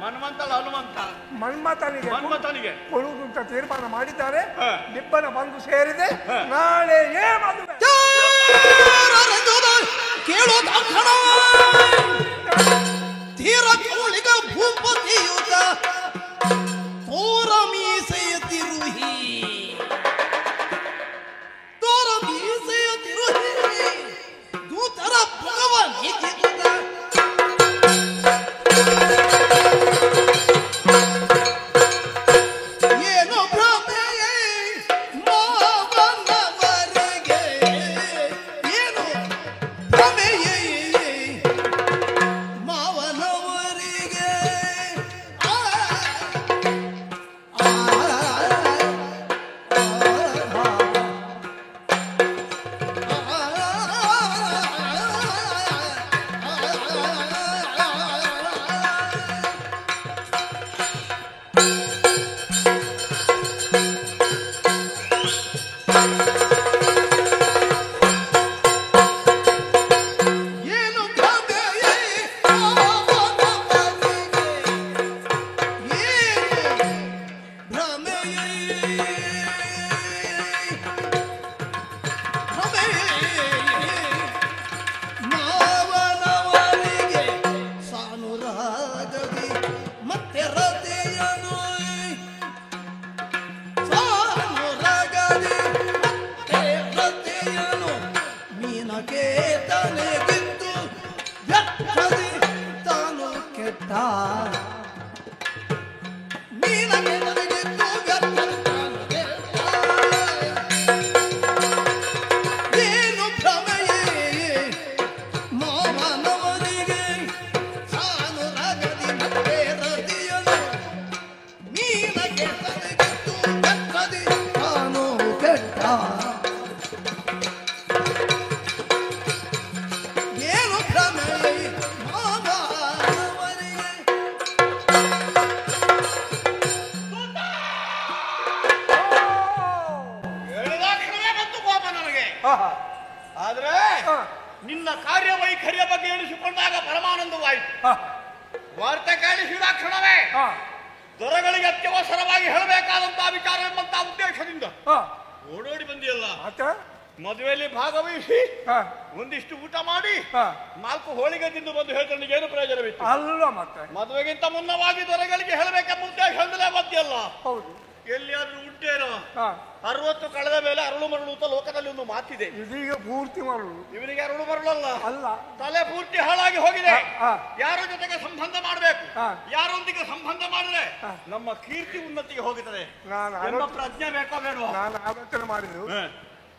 Speaker 8: ಮನ್ಮಂತಲ್ಲ ಹನುಮಂತ.
Speaker 3: ಮನ್ಮಥನಿಗೆ ಕೊಡುವುದು ಅಂತ ತೀರ್ಮಾನ ಮಾಡಿದ್ದಾರೆ. ಇಬ್ಬರ ಬಂದು ಸೇರಿದೆ. ನಾಳೆ ಮದುವೆ.
Speaker 1: ಕೇಳೋ ತೀರ ಕೌಳಿಗ ಭೂಪತಿಯುತ ತೋರ ಮೀಸೆಯ ತಿರುಹಿ, ತೋರ ಮೀಸೆಯ ತಿರುಹಿ ದೂತರ ಭಗವನಿಗೆ ಏನು ಭ್ರಮೆಯೇ ಮಾವನವರಿಗೆ, ಏನು ಭ್ರಮೆಯೇ ಮಾವನವರಿಗೆ. ಮಾವನವನಿಗೆ ಸಾನುರಾಗದಿ ಮತ್ತೆ ರತಿಯನು ಸಾನುರಾಗದಿ ಮತ್ತೆ ರತಿಯನು ಮೀನಕೇತನೆಗಿದ್ದು ವ್ಯರ್ಥದಿ ತಾನು ಕೆಟ್ಟ ಮೀನಕೇತನೆಗಿದ್ದು ವ್ಯರ್ಥದಿ ತಾನು ಕೆಟ್ಟ ಏನು ಭ್ರಮೆಯೇ ಮಾವನವನಿಗೆ ಸಾನುರಾಗದಿ ಮತ್ತೆ ರತಿಯನು ಮೀನಕೇತನೆಗಿದ್ದು ವ್ಯರ್ಥದಿ ತಾನು ಕೆಟ್ಟ ಏನು ಭ್ರಮೆಯೇ ಮಾವನವನಿಗೆ
Speaker 8: ಹೇಳಿದಾಕ್ಷಣವೇ ಬಂತು ಕೋಪ ನನಗೆ.
Speaker 3: ಆಹಾ.
Speaker 8: ಆದ್ರೆ
Speaker 3: ಆ,
Speaker 8: ನಿನ್ನ ಕಾರ್ಯವೈಖರಿಯ ಬಗ್ಗೆ ಎಣಿಸಿಕೊಂಡಾಗ ಪರಮಾನಂದವಾಯಿತು.
Speaker 3: ಆ,
Speaker 8: ವಾರ್ತೆ ಕೇಳಿಸಿದ ಕ್ಷಣವೇ
Speaker 3: ಆ,
Speaker 8: ದೊರೆಗಳಿಗೆ ಅತ್ಯವಸರವಾಗಿ ಹೇಳಬೇಕಾದಂತಹ ವಿಚಾರ ಎಂಬಂತಹ ಉದ್ದೇಶದಿಂದ
Speaker 3: ಆ.
Speaker 8: ಓಡೋಡಿ ಬಂದಿಯಲ್ಲ.
Speaker 3: ಆತ?
Speaker 8: ಮದುವೆಯಲ್ಲಿ ಭಾಗವಹಿಸಿ
Speaker 3: ಆ,
Speaker 8: ಒಂದಿಷ್ಟು ಊಟ ಮಾಡಿ
Speaker 3: ಆ.
Speaker 8: 4 ಹೋಳಿಗೆ ತಿಂದು ಬಂದು ಹೇಳ್ತಾರೆ ಏನು ಪ್ರಯೋಜನವಿತ್ತು?
Speaker 3: ಅಲ್ಲ ಮತ್ತೆ
Speaker 8: ಮದುವೆಗಿಂತ ಮುನ್ನವಾಗಿ ದೊರೆಗಳಿಗೆ ಹೇಳಬೇಕೆಂಬ ಉದ್ದೇಶದಿಂದಲೇ ಬಂದಿಯಲ್ಲ.
Speaker 3: ಹೌದು.
Speaker 8: ಎಲ್ಲಿಯಾದ್ರೂ ಉಂಟೇನೋ?
Speaker 3: ಆ,
Speaker 8: 60 ಕಳೆದ ಮೇಲೆ ಅರಳು ಮರಳು ಅಂತ ಲೋಕದಲ್ಲಿ ಒಂದು ಮಾತಿದೆ.
Speaker 3: ಇದೀಗ ಪೂರ್ತಿ ಮಾಡುದು
Speaker 8: ಇವನಿಗೆ ಅರಳು ಮರಳಲ್ಲ,
Speaker 3: ಅಲ್ಲ.
Speaker 8: ತಲೆ ಪೂರ್ತಿ ಹಾಳಾಗಿ ಹೋಗಿದೆ.
Speaker 3: ಆ,
Speaker 8: ಯಾರ ಜೊತೆಗೆ ಸಂಬಂಧ ಮಾಡಬೇಕು,
Speaker 3: ಆ.
Speaker 8: ಯಾರೊಂದಿಗೆ ಸಂಬಂಧ ಮಾಡಿದ್ರೆ
Speaker 3: ಆ.
Speaker 8: ನಮ್ಮ ಕೀರ್ತಿ ಉನ್ನತಿಗೆ ಹೋಗುತ್ತದೆ
Speaker 3: ನಾನು
Speaker 8: ಎಂಬ ಪ್ರಜ್ಞೆ ಬೇಕೋ ಬೇಡವಾ?
Speaker 3: ನಾನು ಆಲೋಚನೆ ಮಾಡಿದ್ದು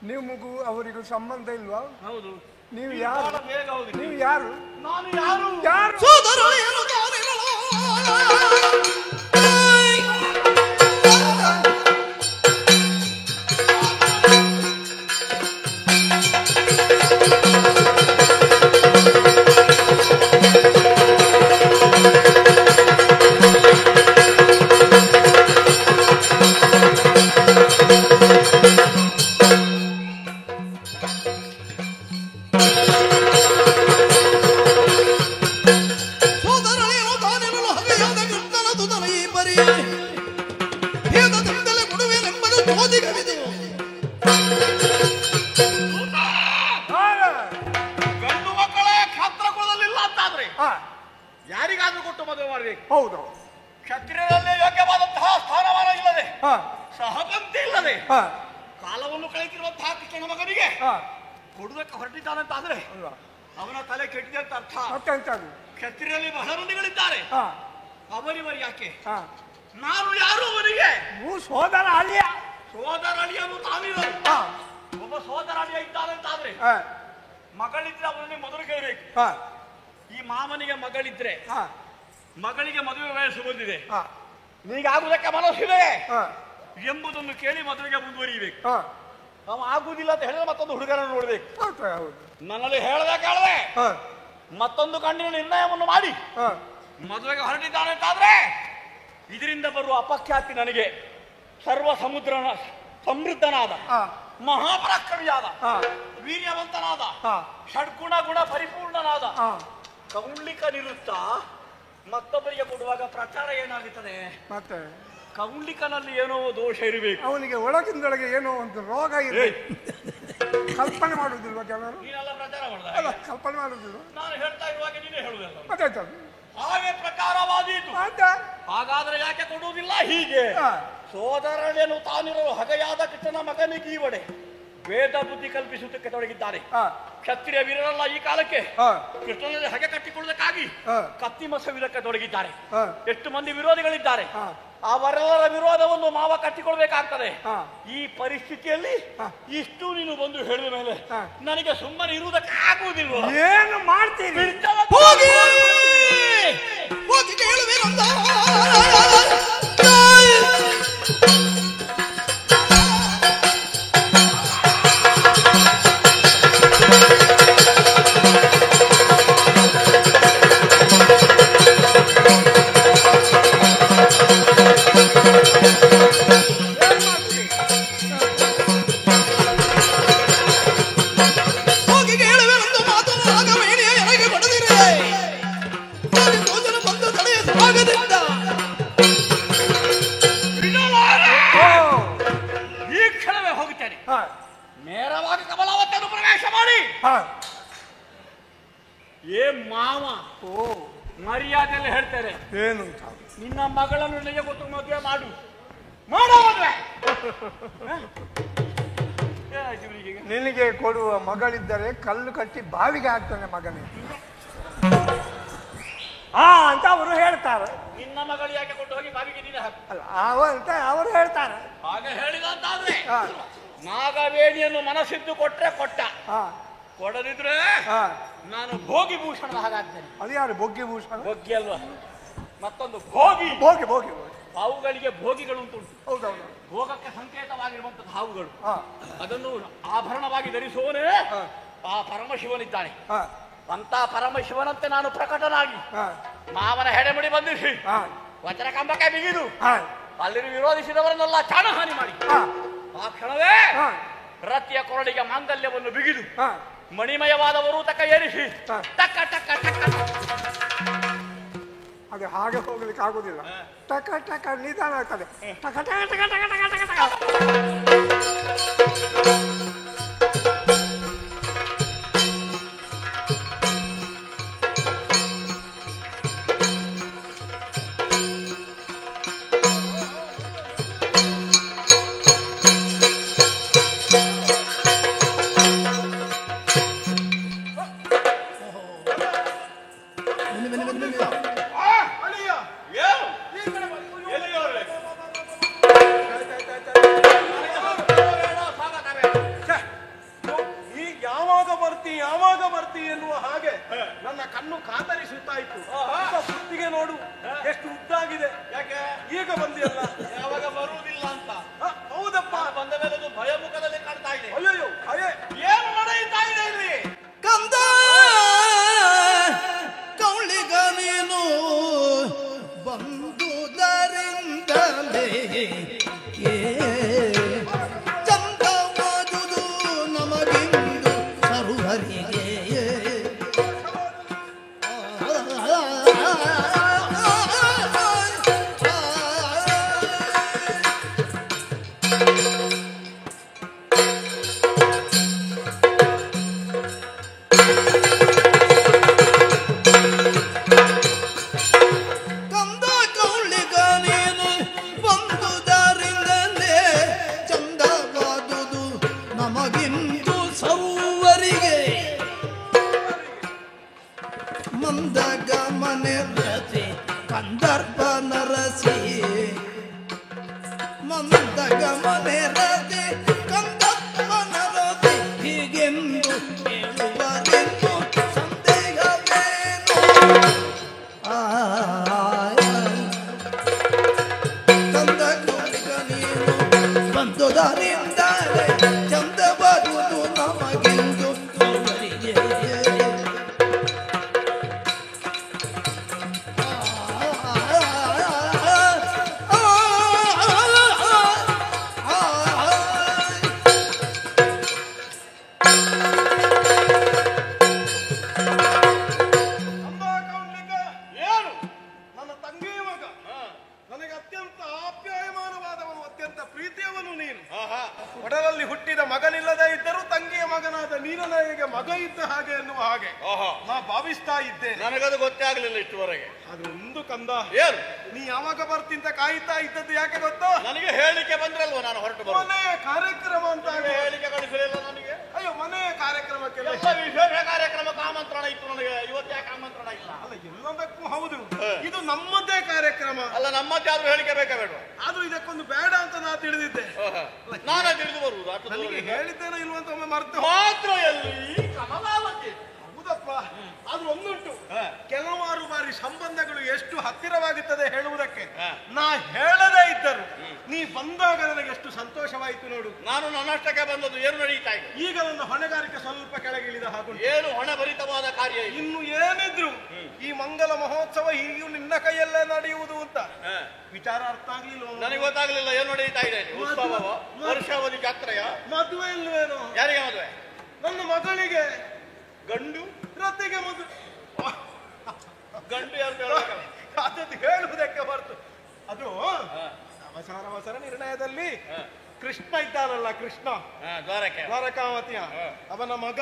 Speaker 3: ನಿಮಗೂ ಅವರಿಗೂ ಸಂಬಂಧ ಇಲ್ವಾ?
Speaker 8: ಹೌದು.
Speaker 3: ನೀವು
Speaker 8: ಬಹಳ
Speaker 3: ಯಾರು?
Speaker 8: ಬೇಗ ಹೋಗಿದೆ.
Speaker 3: ನೀವು ಯಾರು?
Speaker 8: ನಾನು ಯಾರು?
Speaker 3: ಯಾರು?
Speaker 1: ಸೋದರಳಿಯನು ಕಾಣಿರಳು ಸೋದರಳಿಯನು ಕಾಣಿರಲು ಹಗೆಯಾದ ಕೃಷ್ಣನ ತುದನ ಈ ಪರಿ ಭೇದದಿಂದಲೇ ಕೊಡುವೆನೆಂಬುದು ಜ್ಯೋತಿಗವಿದೆ.
Speaker 8: ಗಂಡು ಮಕ್ಕಳೇ ಕ್ಷತ್ರಕುಲದಲ್ಲಿಲ್ಲ ಅಂತಾದ್ರೆ
Speaker 3: ಆ,
Speaker 8: ಯಾರಿಗಾದ್ರೂ ಕೊಟ್ಟು ಮದುವೆ ಮಾಡಬೇಕು.
Speaker 3: ಹೌದು.
Speaker 8: ಕ್ಷತ್ರಿಯರಲ್ಲಿ ಯೋಗ್ಯವಾದಂತಹ ಸ್ಥಾನಮಾನ ಇಲ್ಲದೆ,
Speaker 3: ಆ,
Speaker 8: ಸಹಪಂಕ್ತಿ ಇಲ್ಲದೆ
Speaker 3: ಆ,
Speaker 8: ಕಾಲವನ್ನು ಕಳೆತಿರುವಂತಹ ಕೃಷ್ಣನ ಮಗನಿಗೆ
Speaker 3: ಆ,
Speaker 8: ಕೊಡುವುದಕ್ಕೆ ಹೊರಟಿದ್ದಾನಂತಾದ್ರೆ
Speaker 3: ಅಲ್ವಾ?
Speaker 8: ಅವನ ತಲೆ ಕೆಟ್ಟಿದೆ ಅಂತ ಅರ್ಥ.
Speaker 3: ಮತ್ತೆಂತದು?
Speaker 8: ಕ್ಷತ್ರಿಯರಲ್ಲಿ ಬಹಳ ಮಂದಿಗಳಿದ್ದಾರೆ.
Speaker 3: ಆ,
Speaker 8: ಅವರಿವರು ಯಾಕೆ?
Speaker 3: ಆ.
Speaker 8: ನಾನು ಯಾರು ಅವನಿಗೆ?
Speaker 3: ನೀವು ಸೋದರ ಅಳಿಯ.
Speaker 8: ಸೋದರ ಅಳಿಯನು ತಾನಿರಲು.
Speaker 3: ಆ,
Speaker 8: ಒಬ್ಬ ಸೋದರ ಅಳಿಯ ಇದ್ದಾನಂತಾದ್ರೆ
Speaker 3: ಆ,
Speaker 8: ಮಗಳಿದ್ರೆ ಅವನಿಗೆ ಮೊದಲು ಕೇಳಬೇಕು.
Speaker 3: ಆ,
Speaker 8: ಈ ಮಾಮನಿಗೆ ಮಗಳಿದ್ರೆ
Speaker 3: ಆ,
Speaker 8: ಮಗಳಿಗೆ ಮದುವೆ ವಯಸ್ಸು ಬಂದಿದೆ,
Speaker 3: ಆ,
Speaker 8: ನೀಗಾಗುವುದಕ್ಕೆ ಮನಸ್ಸಿದೆ
Speaker 3: ಆ,
Speaker 8: ಎಂಬುದನ್ನು ಕೇಳಿ ಮದುವೆಗೆ ಮುಂದುವರಿಯಬೇಕು.
Speaker 3: ಆ.
Speaker 8: ಅವ ಆಗುವುದಿಲ್ಲ ಅಂತ ಹೇಳಿದ್ರೆ ಮತ್ತೊಂದು ಹುಡುಗರನ್ನು ನೋಡ್ಬೇಕು.
Speaker 3: ಹೌದು, ಹೌದು.
Speaker 8: ನನ್ನಲ್ಲಿ ಹೇಳದೆ ಕೇಳದೆ
Speaker 3: ಆ,
Speaker 8: ಮತ್ತೊಂದು ಕಣ್ಣಿನ ನಿರ್ಣಯವನ್ನು ಮಾಡಿ
Speaker 3: ಆ,
Speaker 8: ಮದುವೆಗೆ ಹೊರಟಿದ್ದಾನೆ ಅಂತಾದ್ರೆ ಇದರಿಂದ ಬರುವ ಅಪಖ್ಯಾತಿ ನನಗೆ ಸರ್ವ ಸಮೃದ್ಧನಾದ,
Speaker 3: ಆ,
Speaker 8: ಮಹಾಪರಾಕ್ರಮಿಯಾದ,
Speaker 3: ಆ,
Speaker 8: ವೀರ್ಯವಂತನಾದ,
Speaker 3: ಆ,
Speaker 8: ಷಡ್ಗುಣ ಗುಣ ಪರಿಪೂರ್ಣನಾದ
Speaker 3: ಆ.
Speaker 8: ಕೌಂಡ್ಲಿಕನಿರುತ್ತ ಮತ್ತೊಬ್ಬರಿಗೆ ಕೊಡುವಾಗ ಪ್ರಚಾರ ಏನಾಗುತ್ತದೆ?
Speaker 3: ಮತ್ತೆ
Speaker 8: ಕೌಂಡ್ಲಿಕನಲ್ಲಿ ಏನೋ ದೋಷ ಇರಬೇಕು.
Speaker 3: ಅವನಿಗೆ ಒಳಗಿಂದೊಳಗೆ ಏನೋ ಒಂದು ರೋಗ ಇದೆ. ಕಲ್ಪನೆ ಮಾಡುವುದಿಲ್ವ ಜನರು?
Speaker 8: ನೀನೆಲ್ಲ ಪ್ರಚಾರ
Speaker 3: ಅಲ್ಲ,
Speaker 8: ಮಾಡಿದ
Speaker 3: ಕಲ್ಪನೆ ಮಾಡುವುದಿಲ್ವ?
Speaker 8: ನಾನು ಹೇಳ್ತಾ ಇರುವಾಗ ನೀನೇ ಹೇಳುವುದಲ್ಲ.
Speaker 3: ಮತ್ತೆ
Speaker 8: ಹಾಗೆ ಪ್ರಕಾರವಾದೀತು. ಹಾಗಾದ್ರೆ ಯಾಕೆ ಕೊಡುವುದಿಲ್ಲ? ಹೀಗೆ ಸೋದರಳೇನು ತಾನಿರಲು ಹಗೆಯಾದ ಕೃಷ್ಣನ ಮಗನಿಗೆ ಈವಡೆ ವೇದ ಬುದ್ಧಿ ಕಲ್ಪಿಸುವುದಕ್ಕೆ ತೊಡಗಿದ್ದಾರೆ. ಕ್ಷತ್ರಿಯ ವೀರರಲ್ಲ ಈ ಕಾಲಕ್ಕೆ ಕೃಷ್ಣನಲ್ಲಿ ಹಗೆ ಕಟ್ಟಿಕೊಳ್ಳುವುದಕ್ಕಾಗಿ ಕತ್ತಿ ಮಸವಿದಕ್ಕೆ ತೊಡಗಿದ್ದಾರೆ. ಎಷ್ಟು ಮಂದಿ ವಿರೋಧಿಗಳಿದ್ದಾರೆ. ಅವರೆಲ್ಲರ ವಿರೋಧವನ್ನು ಮಾವ ಕಟ್ಟಿಕೊಳ್ಬೇಕಾಗ್ತದೆ. ಈ ಪರಿಸ್ಥಿತಿಯಲ್ಲಿ ಇಷ್ಟು ನೀನು ಬಂದು ಹೇಳಿದ ಮೇಲೆ ನನಗೆ ಸುಮ್ಮನೆ ಇರುವುದಕ್ಕೆ ಆಗುವುದಿಲ್ಲ.
Speaker 3: ಏನು ಮಾಡ್ತೀರಿ?
Speaker 1: ಹೋಗಿ ಹೋಗಿ ಕೇಳುವೇನಂದ ಹೋಗಿ ಕೇಳುವೇನಂದ ಮಾತನ್ನು ಆಗವೇಣಿಯ ಎನಗೆ ಕೊಡದಿರೆ ಭೋಜನ ಬಂದ ತಡೆಯ ಸ್ವಾಗತದಿಂದ
Speaker 8: ನೇರವಾಗಿ ಕಮಲಾವತಿಯನ್ನು ಪ್ರವೇಶ ಮಾಡಿ ಏ ಮಾವ ಮರ್ಯಾದೆಲ್ಲ ಹೇಳ್ತಾರೆ
Speaker 3: ಏನು
Speaker 8: ನಿನ್ನ ಮಗಳನ್ನು ನನಗೆ ಗೊತ್ತು ಮದುವೆ ಮಾಡು ಮಾಡೋ ಮದುವೆ
Speaker 3: ನಿನಗೆ ಕೊಡುವ ಮಗಳಿದ್ದರೆ ಕಲ್ಲು ಕಟ್ಟಿ ಬಾವಿಗೆ ಹಾಕ್ತಾನೆ ಮಗನೇ ಅಂತ ಅವರು ಹೇಳ್ತಾರೆ.
Speaker 8: ನಿನ್ನ ಮಗಳು ಯಾಕೆ ಕೊಟ್ಟು ಹೋಗಿ ಬಾವಿಗೆ ನೀನೆ ಹಾಕು
Speaker 3: ಅಲ್ಲ ಅಂತ ಅವರು ಹೇಳ್ತಾರೆ.
Speaker 8: ಹಾಗೆ ಹೇಳಿದ ಅಂತಾದ್ರೆ ನಾಗವೇಣಿಯನ್ನು ಮನಸ್ಸಿದ್ದು ಕೊಟ್ರೆ ಕೊಟ್ಟ, ಕೊಡದಿದ್ರೆ ನಾನು ಭೋಗಿ ಭೂಷಣದ ಹಾಗಾಗ್ತೇನೆ.
Speaker 3: ಅದು ಯಾರು ಬೊಗ್ಗಿ ಭೂಷಣ?
Speaker 8: ಬೊಗ್ಗಿ ಅಲ್ವಾ, ಮತ್ತೊಂದು ಭೋಗಿ.
Speaker 3: ಭೋಗಿ ಭೋಗಿ
Speaker 8: ಹಾವುಗಳಿಗೆ ಭೋಗಿಗಳು ಉಂಟು.
Speaker 3: ಹೌದೌದು.
Speaker 8: ಭೋಗಕ್ಕೆ ಸಂಕೇತವಾಗಿರುವಂತಹ ಹಾವುಗಳು. ಅದನ್ನು ಆಭರಣವಾಗಿ ಧರಿಸುವನೇ ಆ ಪರಮಶಿವನಿದ್ದಾನೆ. ಅಂತ ಪರಮಶಿವನಂತೆ ನಾನು ಪ್ರಕಟನಾಗಿ ಮಾವನ ಹೆಡೆಮುಡಿ ಬಂದಿಸಿ ವಚನ ಕಂಬಕ್ಕೆ ಬಿಗಿದು ಅಲ್ಲಿ ವಿರೋಧಿಸಿದವರನ್ನೆಲ್ಲ ಚಾಣಹಾನಿ ಮಾಡಿ ಆ ಕ್ಷಣವೇ ರತಿಯ ಕೊರಳಿಗೆ ಮಾಂಗಲ್ಯವನ್ನು ಬಿಗಿದು ಮಣಿಮಯವಾದವರು ತಕ್ಕ ಏರಿಸಿ ಟಕ್ಕ ಟಕ್ಕ ಟಕ್ಕ.
Speaker 3: ಅದು ಹಾಗೆ ಹೋಗ್ಲಿಕ್ಕೆ ಆಗುದಿಲ್ಲ. ಟಕ ಟಕ ನಿಧಾನ ಆಗ್ತದೆ. ಟಕ ಟಕ ಟಕ ಟಕ ಟಕ ಟಕ ಟಕ.
Speaker 4: ಕೃಷ್ಣ ಇದ್ದಾನಲ್ಲ, ಕೃಷ್ಣ ದ್ವಾರಕಾವತಿಯ ಅವನ ಮಗ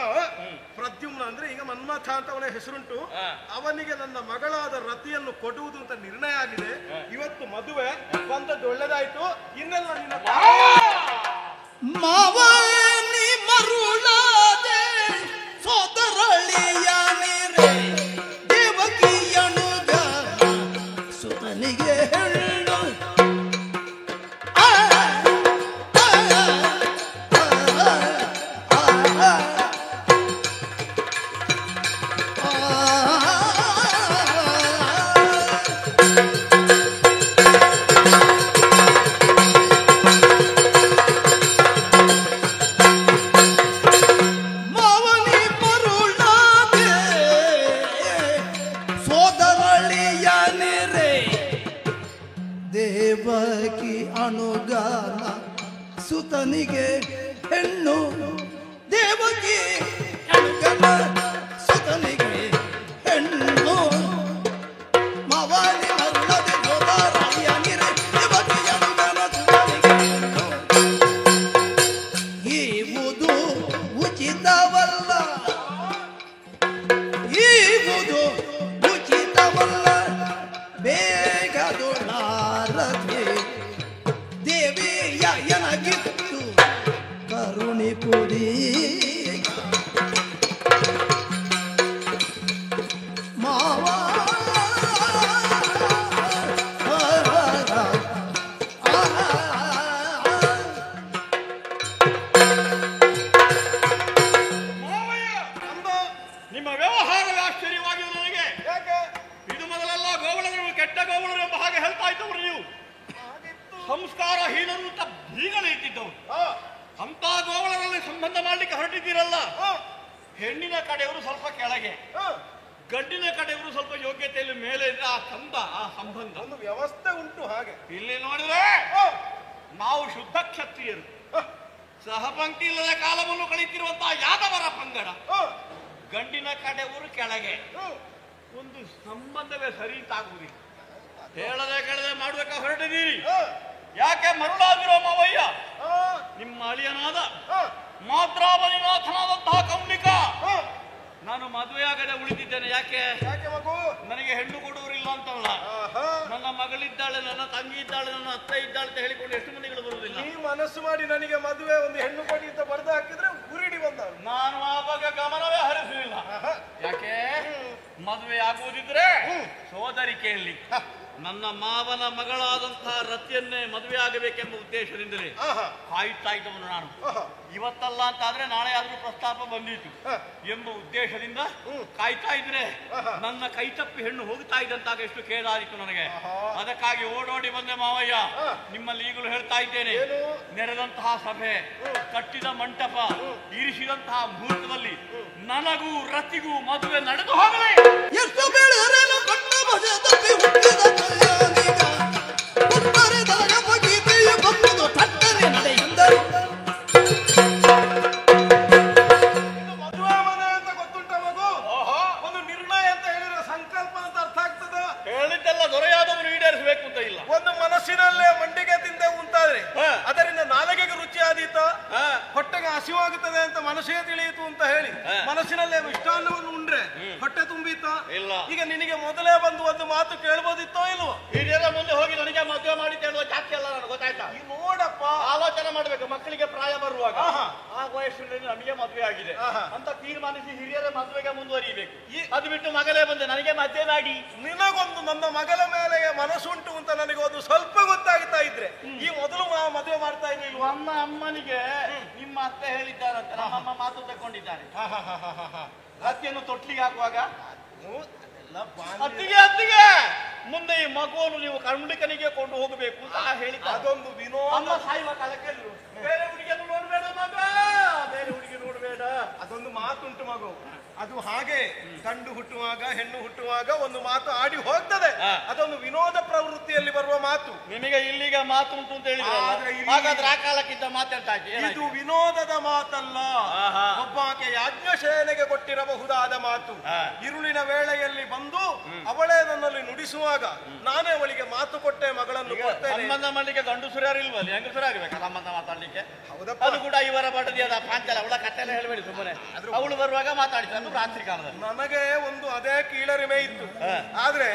Speaker 4: ಪ್ರದ್ಯುಮ್ನ, ಅಂದ್ರೆ ಈಗ ಮನ್ಮಥ ಅಂತ ಅವನ ಹೆಸರುಂಟು. ಅವನಿಗೆ ನನ್ನ ಮಗಳಾದ ರತಿಯನ್ನು ಕೊಡುವುದು ಅಂತ ನಿರ್ಣಯ ಆಗಿದೆ. ಇವತ್ತು ಮದುವೆ ಬಂದದ್ದು ಒಳ್ಳೆದಾಯ್ತು. ಇನ್ನೆಲ್ಲ ನಿನ್ನ
Speaker 1: ಮಾವನಿ ಮರುಳಾದೆ ಸೋದರಳಿಯ ನೀರೇ ದೇವಕಿಯನುಗ ಸುತನಿಗೆ ಹೇಳು ದೇವಕಿ ಅನುಗಾನ ಸುತನಿಗೆ ಹೆಣ್ಣು ದೇವಕಿ ಅನುಗಾನ ಸುತನಿಗೆ ಹೆಣ್ಣು ಮವಾನಿ ಮರುಳದೆ ಸೋದರಳಿಯ ನೀರೆ ದೇವಕಿ ಅನುಗಾನ ಸುತನಿಗೆ ಹೆಣ್ಣು ಈವುದು ಉಚಿತವಲ್ಲ, ಈವುದು ಉಚಿತವಲ್ಲ ಬೇಗದೊಳಾರದೆ ದೇವಿಯ ಎನಗಿತ್ತು ಕರುಣಿ ಪುಡಿ ಮಾವ
Speaker 8: ನಿಮ್ಮ ವ್ಯವಹಾರವೇ ಆಶ್ಚರ್ಯವಾಗಿದೆ ನನಗೆ.
Speaker 4: ಯಾಕೆ?
Speaker 8: ಇದು ಮೊದಲೆಲ್ಲ ಗೋವಳರು ಕೆಟ್ಟ ಗೋವಳರು ಎಂಬ ಹಾಗೆ ಹೇಳ್ತಾ ಇದ್ದವರು ನೀವು. ಸಂಸ್ಕಾರಹೀನರು ಅಂತ ಬೀಗಲೇ ಇಟ್ಟಿದ್ದವರು. ಅಂತ ಗೋವಳರಲ್ಲಿ ಸಂಬಂಧ ಮಾಡ್ಲಿಕ್ಕೆ ಹೊರಟಿದ್ದೀರಲ್ಲ, ಹೆಣ್ಣಿನ ಕಡೆಯವರು ಸ್ವಲ್ಪ ಕೆಳಗೆ, ಗಂಡಿನ ಕಡೆಯವರು ಸ್ವಲ್ಪ ಯೋಗ್ಯತೆಯಲ್ಲಿ ಮೇಲೆ ಇದ್ರೆ ಆ ಚಂದ, ಆ ಸಂಬಂಧ
Speaker 4: ಒಂದು ವ್ಯವಸ್ಥೆ ಉಂಟು. ಹಾಗೆ
Speaker 8: ಇಲ್ಲಿ ನೋಡಿದ್ರೆ ನಾವು ಶುದ್ಧ ಕ್ಷತ್ರಿಯರು, ಸಹಪಂಕ್ತಿ ಇಲ್ಲದ ಕಾಲವನ್ನು ಕಳೀತಿರುವಂತಹ ಯಾದವರ ಪಂಗಡ. ಗಂಡಿನ ಕಡೆಯವರು ಕೆಳಗೆ, ಒಂದು ಸಂಬಂಧವೇ ಸರಿ ತಾಗುವುದಿಲ್ಲ. ಹೇಳದೆ ಕೇಳದೆ ಮಾಡ್ಬೇಕಾ ಹೊರಟಿದ್ದೀರಿ. ಯಾಕೆ ಮರುಳಾಗಿರೋ ಮಾವಯ್ಯ ನಿಮ್ಮ ಅಳಿಯನಾದ ಮಾದ್ರಾವಣಿನಾಥನಾದಂತಹ ಕೌಮಿಕ ನಾನು ಮದುವೆಯಾಗದೆ ಉಳಿದಿದ್ದೇನೆ. ಯಾಕೆ?
Speaker 4: ಮಗು
Speaker 8: ನನಗೆ ಹೆಣ್ಣು ಕೊಡುವರಿಲ್ಲ ಅಂತಲ್ಲ. ನನ್ನ ಮಗಳಿದ್ದಾಳೆ, ನನ್ನ ತಂಗಿ ಇದ್ದಾಳೆ, ನನ್ನ ಅತ್ತೆ ಇದ್ದಾಳೆ ಅಂತ ಹೇಳಿಕೊಂಡು ಎಷ್ಟು ಮಂದಿಗಳು ಬರುವುದಿಲ್ಲ.
Speaker 4: ನೀ ಮನಸ್ಸು ಮಾಡಿ ನನಗೆ ಮದುವೆ ಒಂದು ಹೆಣ್ಣು ಕೊಡಿ ಅಂತ ಬರೆದು ಹಾಕಿದ್ರೆ ಉರಿಡಿ ಬಂದ.
Speaker 8: ನಾನು ಆ ಬಗ್ಗೆ ಗಮನವೇ ಹರಿಸಲಿಲ್ಲ. ಯಾಕೆ? ಮದುವೆ ಆಗುವುದಿದ್ರೆ ಸೋದರಿಕೆಯಲ್ಲಿ ನನ್ನ ಮಾವನ ಮಗಳಾದಂತಹ ರತಿಯನ್ನೇ ಮದುವೆ ಆಗಬೇಕೆಂಬ ಉದ್ದೇಶದಿಂದಲೇ ಕಾಯುತ್ತಾ ಇದ್ದವನು ನಾನು. ಇವತ್ತಲ್ಲ ಅಂತ ಆದ್ರೆ ನಾಳೆ ಆದ್ರೂ ಪ್ರಸ್ತಾಪ ಬಂದಿತ್ತು ಎಂಬ ಉದ್ದೇಶದಿಂದ ಕಾಯ್ತಾ ಇದ್ರೆ ನನ್ನ ಕೈ ತಪ್ಪಿ ಹೆಣ್ಣು ಹೋಗ್ತಾ ಇದ್ದಂತಾಗ ಎಷ್ಟು ಖೇದಾಯಿತು ನನಗೆ. ಅದಕ್ಕಾಗಿ ಓಡೋಡಿ ಬಂದೆ ಮಾವಯ್ಯ. ನಿಮ್ಮಲ್ಲಿ ಈಗಲೂ ಹೇಳ್ತಾ ಇದ್ದೇನೆ, ನೆರೆದಂತಹ ಸಭೆ, ಕಟ್ಟಿದ ಮಂಟಪ, ಇರಿಸಿದಂತಹ ಮುಹೂರ್ತದಲ್ಲಿ ನನಗೂ ರತಿಗೂ ಮದುವೆ ನಡೆದು ಹೋಗಲಿ.
Speaker 1: ಎಷ್ಟು ಬೆಳೆದರೇನು ಕಣ್ಣ ಭಜ ತಪ್ಪಿ ಹುಟ್ಟಿದ ಕಲ್ಯಾಣಿಗ ಉತ್ತರದಾಗ ಬಗೀತೆಯ ಬಪ್ಪುದು ತಟ್ಟನೆ ನಡೆಯುಂದರು.
Speaker 4: ಮದುವೆ ಮನೆ ಅಂತ ಗೊತ್ತುಂಟ ಮಗು? ಒಂದು ನಿರ್ಣಯ ಅಂತ ಹೇಳಿದ್ರೆ ಸಂಕಲ್ಪ ಅಂತ ಅರ್ಥ ಆಗ್ತದ.
Speaker 8: ಹೇಳಿದ್ದೆಲ್ಲ ದೊರೆಯಾದವನು ಈಡೇರಿಸಬೇಕು ಅಂತ ಇಲ್ಲ.
Speaker 4: ಒಂದು ಮನಸ್ಸಿನಲ್ಲೇ ಮಂಡಿಗೆ ತಿಂದೆ ಉಂಟಾದ್ರೆ ಅದರಿಂದ ನಾಲಿಗೆಗೆ ರುಚಿ ಆದೀತ, ಹೊಟ್ಟೆಗೆ ಹಸಿವಾಗುತ್ತದೆ ಅಂತ ಮನಸ್ಸಿಗೆ ತಿಳಿಯಿತು ಅಂತ ಹೇಳಿ ಮನಸ್ಸಿನಲ್ಲೇ ಮಿಷ್ಟಾನ್ನವನ್ನು ಉಂಡ್ರೆ ಹೊಟ್ಟೆ ತುಂಬೀತ
Speaker 8: ಇಲ್ಲ.
Speaker 4: ಈಗ ನಿನಗೆ ಮೊದಲೇ ಬಂದು ಒಂದು ಮಾತು ಕೇಳ್ಬೋದಿತ್ತೋ ಇಲ್ವೋ?
Speaker 8: ಹಿರಿಯರ ಮುಂದೆ ಹೋಗಿ ನನಗೆ ಮದುವೆ ಮಾಡಿ ಹೇಳುವ ಜಾತಿ ಅಲ್ಲ ನನಗೆ, ಗೊತ್ತಾಯ್ತಾ?
Speaker 4: ಈ ನೋಡಪ್ಪ,
Speaker 8: ಆಲೋಚನೆ ಮಾಡ್ಬೇಕು. ಮಕ್ಕಳಿಗೆ ಪ್ರಾಯ ಬರುವಾಗ ಆ ವಯಸ್ಸಿನಲ್ಲಿ ನಮಗೆ ಮದುವೆ ಆಗಿದೆ ಅಂತ ತೀರ್ಮಾನಿಸಿ ಹಿರಿಯರ ಮದುವೆಗೆ ಮುಂದುವರಿಬೇಕು. ಅದು ಬಿಟ್ಟು ಮಗಳೇ ಬಂದೆ ನನಗೆ ಮದುವೆ ಮಾಡಿ.
Speaker 4: ನಿನಗೊಂದು ನನ್ನ ಮಗಳ ಮೇಲೆ ಮನಸ್ಸುಂಟು ಅಂತ ನನಗೆ ಒಂದು ಸ್ವಲ್ಪ ಗೊತ್ತಾಗ್ತಾ ಇದ್ರೆ ಈ ಮೊದಲು ಮದುವೆ ಮಾಡ್ತಾ ಇರ್ಲಿಲ್ವಾ?
Speaker 8: ನಮ್ಮ ಅಮ್ಮನಿಗೆ ನಿಮ್ಮ ಅತ್ತೆ ಹೇಳಿದ್ದಾರಂತೆ, ನಮ್ಮಮ್ಮ ಮಾತು ತಗೊಂಡಿದ್ದಾರೆ. ರತಿಯನ್ನು ತೊಟ್ಲಿಗೆ ಹಾಕುವಾಗ ಅತ್ತಿಗೆ ಮುಂದೆ ಈ ಮಗುವನ್ನು ನೀವು ಕರ್ಮಡಿಕನಿಗೆ ಕೊಂಡು ಹೋಗಬೇಕು ಅಂತ ಹೇಳಿದ್ದಾರೆ.
Speaker 4: ಅದೊಂದು ವಿನೋದ.
Speaker 8: ಸಾಯುವ ಕಾಲಕ್ಕೆ ಬೇರೆ ಹುಡುಗಿಯನ್ನು ನೋಡ್ಬೇಡ ಮಗ, ಬೇರೆ ಹುಡುಗಿ ನೋಡ್ಬೇಡ,
Speaker 4: ಅದೊಂದು ಮಾತುಂಟು ಮಗು. ಅದು ಹಾಗೆ ಗಂಡು ಹುಟ್ಟುವಾಗ ಹೆಣ್ಣು ಹುಟ್ಟುವಾಗ ಒಂದು ಮಾತು ಆಡಿ ಹೋಗ್ತದೆ. ಅದೊಂದು ವಿನೋದ ಪ್ರವೃತ್ತಿಯಲ್ಲಿ ಬರುವ ಮಾತು.
Speaker 8: ನಿಮಗೆ ಇಲ್ಲಿಗ ಮಾತು ಉಂಟು ಅಂತ ಹೇಳಿದ್ರೆ ಹಾಗಾದ್ರೆ ಆ ಕಾಲಕ್ಕಿದ್ದ ಮಾತಾಡ್ತಾಯ್ತು.
Speaker 4: ಇದು ವಿನೋದದ ಮಾತಲ್ಲ, ಒಬ್ಬಾಕೆ ಯಾಜ್ಞಸೇನೆಗೆ ಕೊಟ್ಟಿರಬಹುದಾದ ಮಾತು. ಇರುಳಿನ ವೇಳೆಯಲ್ಲಿ ಬಂದು ಅವಳೇ ನನ್ನಲ್ಲಿ ನುಡಿಸುವಾಗ ನಾನೇ ಅವಳಿಗೆ ಮಾತು ಕೊಟ್ಟೆ, ಮಗಳನ್ನು ಕೊಡ್ತೇನೆ.
Speaker 8: ಸಂಬಂಧ ಮಾಡಲಿಕ್ಕೆ ಗಂಡಸರು ಯಾರು ಇಲ್ವಲ್ಲಿ, ಹೆಂಗಸರು ಆಗ್ಬೇಕಾ ಸಂಬಂಧ ಮಾತಾಡ್ಲಿಕ್ಕೆ? ಅದು ಕೂಡ ಇವರ ಬಡದಿಯಾದ ಪಾಂಚಲ ಅವಳ ಕಥೆಲ್ಲ ಹೇಳಬೇಡಿ ಸುಮ್ಮನೆ. ಅವಳು ಬರುವಾಗ ಮಾತಾಡಿದ್ರು ರಾತ್ರಿ ಕಾಲದಲ್ಲಿ.
Speaker 4: ನನಗೆ ಒಂದು ಅದೇ ಕೀಳರಿಮೆ ಇತ್ತು. ಆದ್ರೆ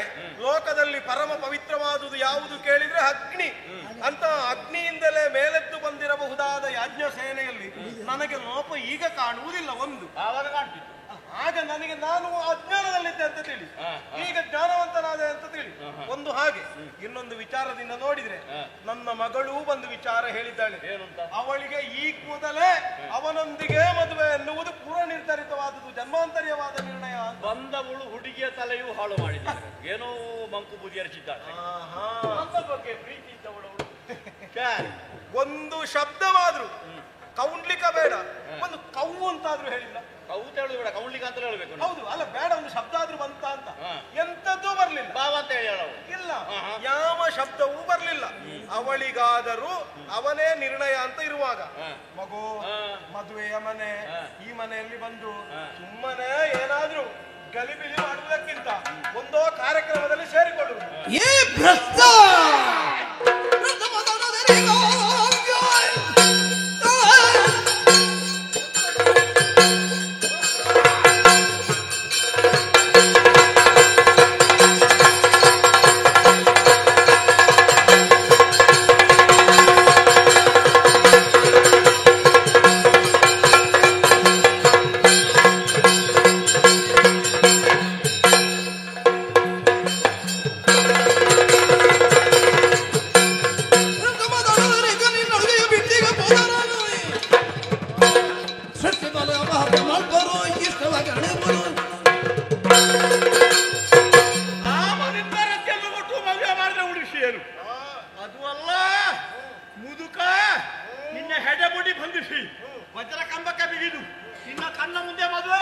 Speaker 4: ಲೋಕದಲ್ಲಿ ಪರಮ ಪವಿತ್ರವಾದುದು ಯಾವುದು ಕೇಳಿದ್ರೆ ಅಗ್ನಿ ಅಂತ. ಅಗ್ನಿಯಿಂದಲೇ ಮೇಲೆದ್ದು ಬಂದಿರಬಹುದಾದ ಯಾಜ್ಞ ಸೇನೆಯಲ್ಲಿ ನನಗೆ ಲೋಪ ಈಗ ಕಾಣುವುದಿಲ್ಲ. ಒಂದು
Speaker 8: ಆವಾಗ ಕಾಣ್ತಿತ್ತು.
Speaker 4: ಆಗ ನನಗೆ ನಾನು ಅಜ್ಞಾನದಲ್ಲಿದ್ದೆ ಅಂತ ತಿಳಿ, ಈಗ ಜ್ಞಾನವಂತನಾದೆ ಅಂತ ತಿಳಿ. ಒಂದು ಹಾಗೆ. ಇನ್ನೊಂದು ವಿಚಾರದಿಂದ ನೋಡಿದ್ರೆ ನನ್ನ ಮಗಳೂ ಒಂದು ವಿಚಾರ ಹೇಳಿದ್ದಾಳೆ. ಅವಳಿಗೆ ಈಗ ಮೊದಲೇ ಅವನೊಂದಿಗೆ ಮದುವೆ ಎನ್ನುವುದು ಪೂರ್ವ ನಿರ್ಧರಿತವಾದುದು, ಜನ್ಮಾಂತರ್ಯವಾದ ನಿರ್ಣಯ.
Speaker 8: ಬಂದವಳು ಹುಡುಗಿಯ ತಲೆಯೂ ಹಾಳು ಮಾಡಿದ್ದಾಳೆ. ಏನೋ ಮಂಕು ಬುದ್ಧಿ ಹರಿಸಿದ್ದಾಳೆ. ನನ್ನ ಬಗ್ಗೆ ಪ್ರೀತಿ ಇದ್ದವಳು.
Speaker 4: ಒಂದು ಶಬ್ದವಾದ್ರು ಕೌಂಡ್ಲಿಕ ಬೇಡ, ಒಂದು ಕೌವು ಅಂತಾದ್ರೂ ಹೇಳಿಲ್ಲ.
Speaker 8: ಕೌತ ಹೇಳುದು ಬೇಡ, ಕೌಂಡ್ಲಿಕ ಅಂತ ಹೇಳಬೇಕು.
Speaker 4: ಹೌದು ಅಲ್ಲ, ಬೇಡ, ಒಂದು ಶಬ್ದ ಆದ್ರೂ ಬಂತ ಅಂತ. ಎಂತದ್ದೂ ಬರ್ಲಿಲ್ಲ.
Speaker 8: ಬಾವ ಅಂತ ಹೇಳಿ
Speaker 4: ಇಲ್ಲ, ಯಾವ ಶಬ್ದವೂ ಬರ್ಲಿಲ್ಲ. ಅವಳಿಗಾದರೂ ಅವನೇ ನಿರ್ಣಯ ಅಂತ ಇರುವಾಗ ಮಗು ಮದುವೆಯ ಮನೆ, ಈ ಮನೆಯಲ್ಲಿ ಬಂದು ಸುಮ್ಮನೆ ಏನಾದ್ರೂ ಗಲಿಬಿಲಿ ಮಾಡುವುದಕ್ಕಿಂತ ಒಂದೋ ಕಾರ್ಯಕ್ರಮದಲ್ಲಿ ಸೇರಿಕೊಳ್ಳುವುದು.
Speaker 8: ಅದು ಅಲ್ಲ ಮುದುಕ, ನಿನ್ನ ಹೆಡೆಬುಡಿ ಬಂದಿಸಿ ವಜ್ರ ಕಂಬಕ್ಕೆ ಬಿಗಿದು ನಿನ್ನ ಕಣ್ಣ ಮುಂದೆ ಮದುವೆ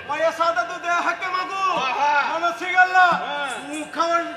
Speaker 8: ವಯಸ್ಸಾದದ್ದು ದೇಹಕ್ಕೆ, ಮಗು ಮನಸ್ಸಿಗಲ್ಲ. ಮುಖವನ್ನು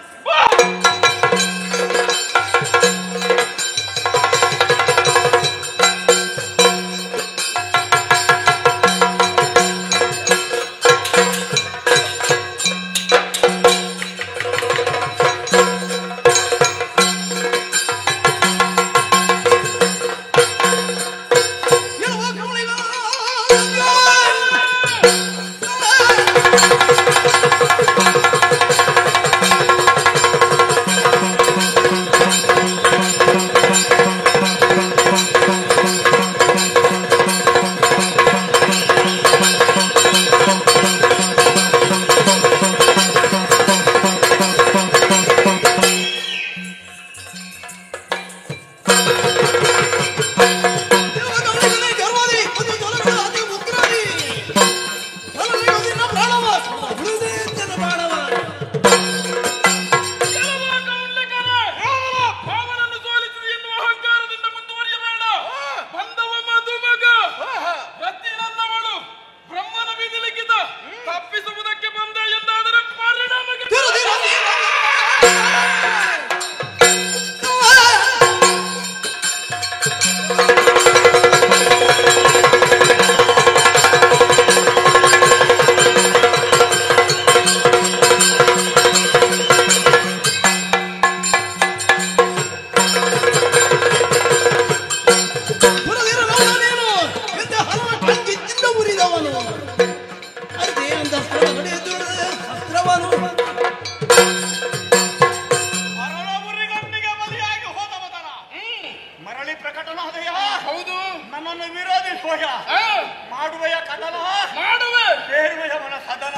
Speaker 8: ಮಾಡುವೆಯ ಕದನ ಮಾಡುವೆ ಸೇರುವೆಯ ಮನ ಸದನ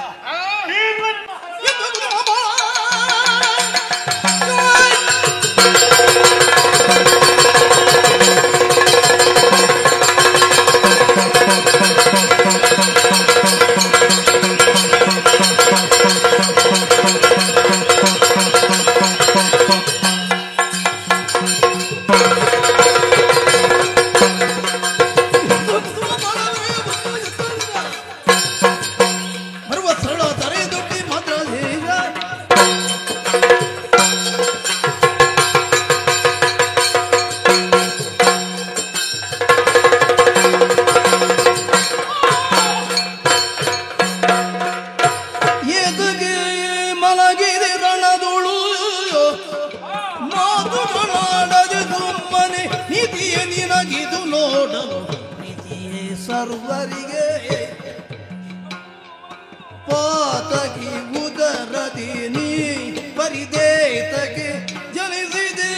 Speaker 1: ಸರ್ವರಿಗೆ ಪಾತಕಿ ಉದರದಿ ನೀ ಪರಿದೇತಕ್ಕೆ ಜನಿಸಿದೆ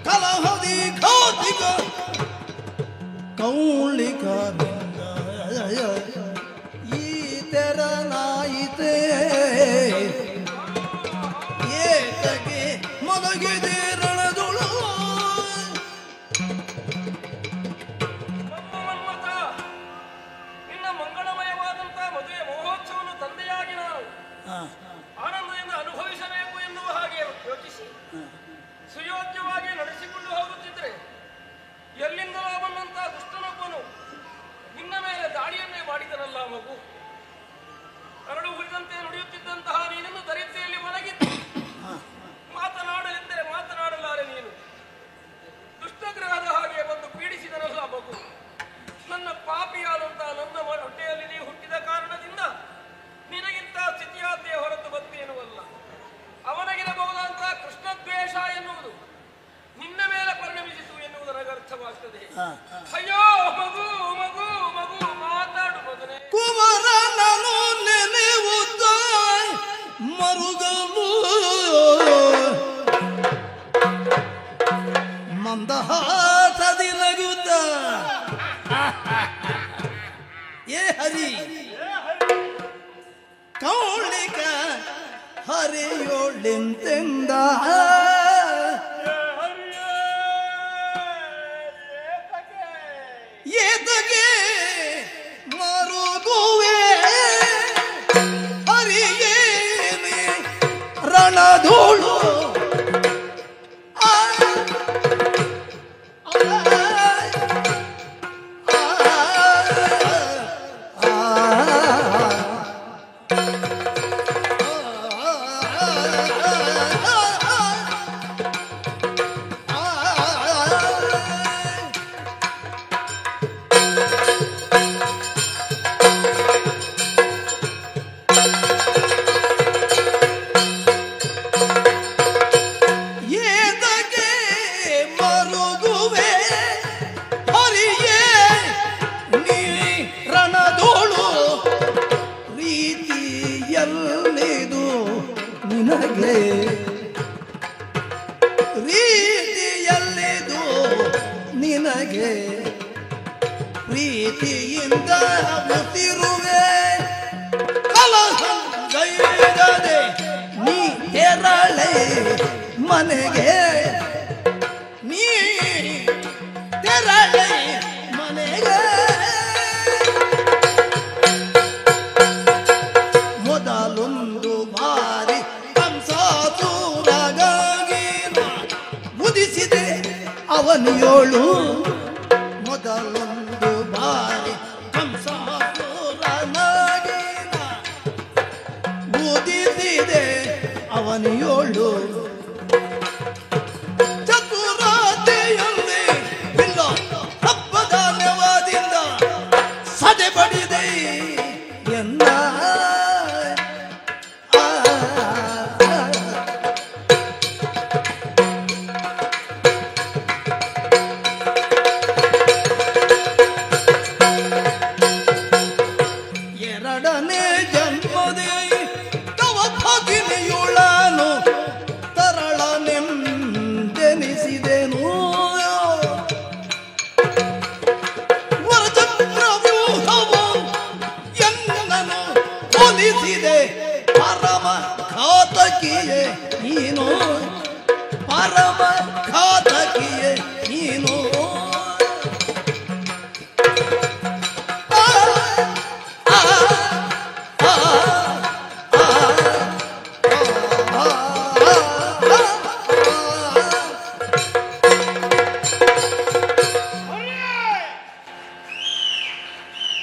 Speaker 1: ಕಲಹದಿ ಖಾತಿಕ ಕೌಳಿಕ ಈ ತೆರನಾಯಿತೆ ಏತಕ್ಕೆ ಮಲಗಿದೆ ರಣದುಳು
Speaker 7: ನಿನ್ನ ಮಂಗಳಮಯವಾದಂತಹ ಮದುವೆ ಮಹೋತ್ಸವವನ್ನು ತಂದೆಯಾಗಿ ನಾವು ಆನಂದದಿಂದ ಅನುಭವಿಸಬೇಕು ಎನ್ನುವ ಹಾಗೆ ಯೋಚಿಸಿ ಸುಯೋಗ್ಯವಾಗಿ ನಡೆಸಿಕೊಂಡು ಹೋಗುತ್ತಿದ್ರೆ ಎಲ್ಲಿಂದಲೋ ಬಂದಂತಹ ದುಷ್ಟನೊಬ್ಬನು ನಿನ್ನ ಮೇಲೆ ದಾಳಿಯನ್ನೇ ಮಾಡಿದನಲ್ಲ ಮಗು. ಕರಡು ಉಳಿದಂತೆ ನುಡಿಯುತ್ತಿದ್ದಂತಹ ನೀನನ್ನು ದರಿದ್ರೆಯಲ್ಲಿ ಮಲಗಿದ್ದು ಮಾತನಾಡಲೆಂದರೆ ಮಾತನಾಡಲಾರೆ ನೀನು. ದುಷ್ಟಗ್ರಹದ ಹಾಗೆ ಬಂದು ಪೀಡಿಸಿದನಲ್ಲ ಮಗು. ನನ್ನ ಪಾಪಿಯಾದಂತಹ ನನ್ನ ಹೊಟ್ಟೆಯಲ್ಲಿ ನೀವು ಹುಟ್ಟಿದ ಕಾರಣದಿಂದ ನಿನಗಿಂತ ಸ್ಥಿತಿಯಾದ್ದೇ ಹೊರತು ಬಂದೇನುವಲ್ಲ. ಅವನಿಗಿರಬಹುದಾದಂತಹ ಕೃಷ್ಣದ್ವೇಷ ಎನ್ನುವುದು ನಿನ್ನ ಮೇಲೆ ಪರಿಣಮಿಸಿತು ಎನ್ನುವುದು ನನಗೆ ಅರ್ಥವಾಗ್ತದೆ. ಅಯ್ಯೋ ಮಗು ಮಗು ಮಗು ಮಾತಾಡು ಮಗನೇ.
Speaker 1: ಕುಮಾರನನು ನೆನೆಯುತ್ತ ಮರುಗಲು ಮಂದಹಾಸದಿ ನಗುತ್ತ ಏ ಹರಿ ಕೌಳಿಕ ಹರಿಯೋಳೆಂತೆಂದ ಏತಗೆ ಮರುಗುವೆ ಹರಿಯೇನೆ ರಣಧೂಳು ರೀತಿಯಲ್ಲಿದು ನಿನಗೆ ಪ್ರೀತಿಯಿಂದ ಮುತ್ತಿರುವೆ ಕಲಹ ಗೈರದೆ ನೀ ತೆರಳೆ ಮನೆಗೆ ನೀ ತೆರಳೆ ಮನೆಗೆ ಮೊದಲೊಂದು ಬಾರಿ ಕಂಸಾಸುರಗಾಗಿ ಮುದಿಸಿದೆ ಅವನಿಯೋಳು ಮೊದಲೊಂದು ಬಾರಿ ಕಂಸಾಸುರನಾಗಿ ಮುದಿಸಿದೆ ಅವನಿಯೋಳು ಚತುರಾತೆಯಲ್ಲಿ ಇಲ್ಲ ಹಬ್ಬದ ನೆವದಿಂದ ಸದೆ ಬಡಿದೆ ಎನ್ನ ಎರಡನೇ ಜನ್ಮದೇ ತವ ಭಗಿನಿಯುಳನು ತರಳನೆಂದೆನಿಸಿದೆನು ವರಚಕ್ರವ್ಯೂಹವು ಎನ್ನನು ಒಲಿಸಿದೆ ಪರಮ ಘಾತಕಿಯೇ ನೀನು ಪರಮ ಘಾತಕಿಯೇ ನೀನು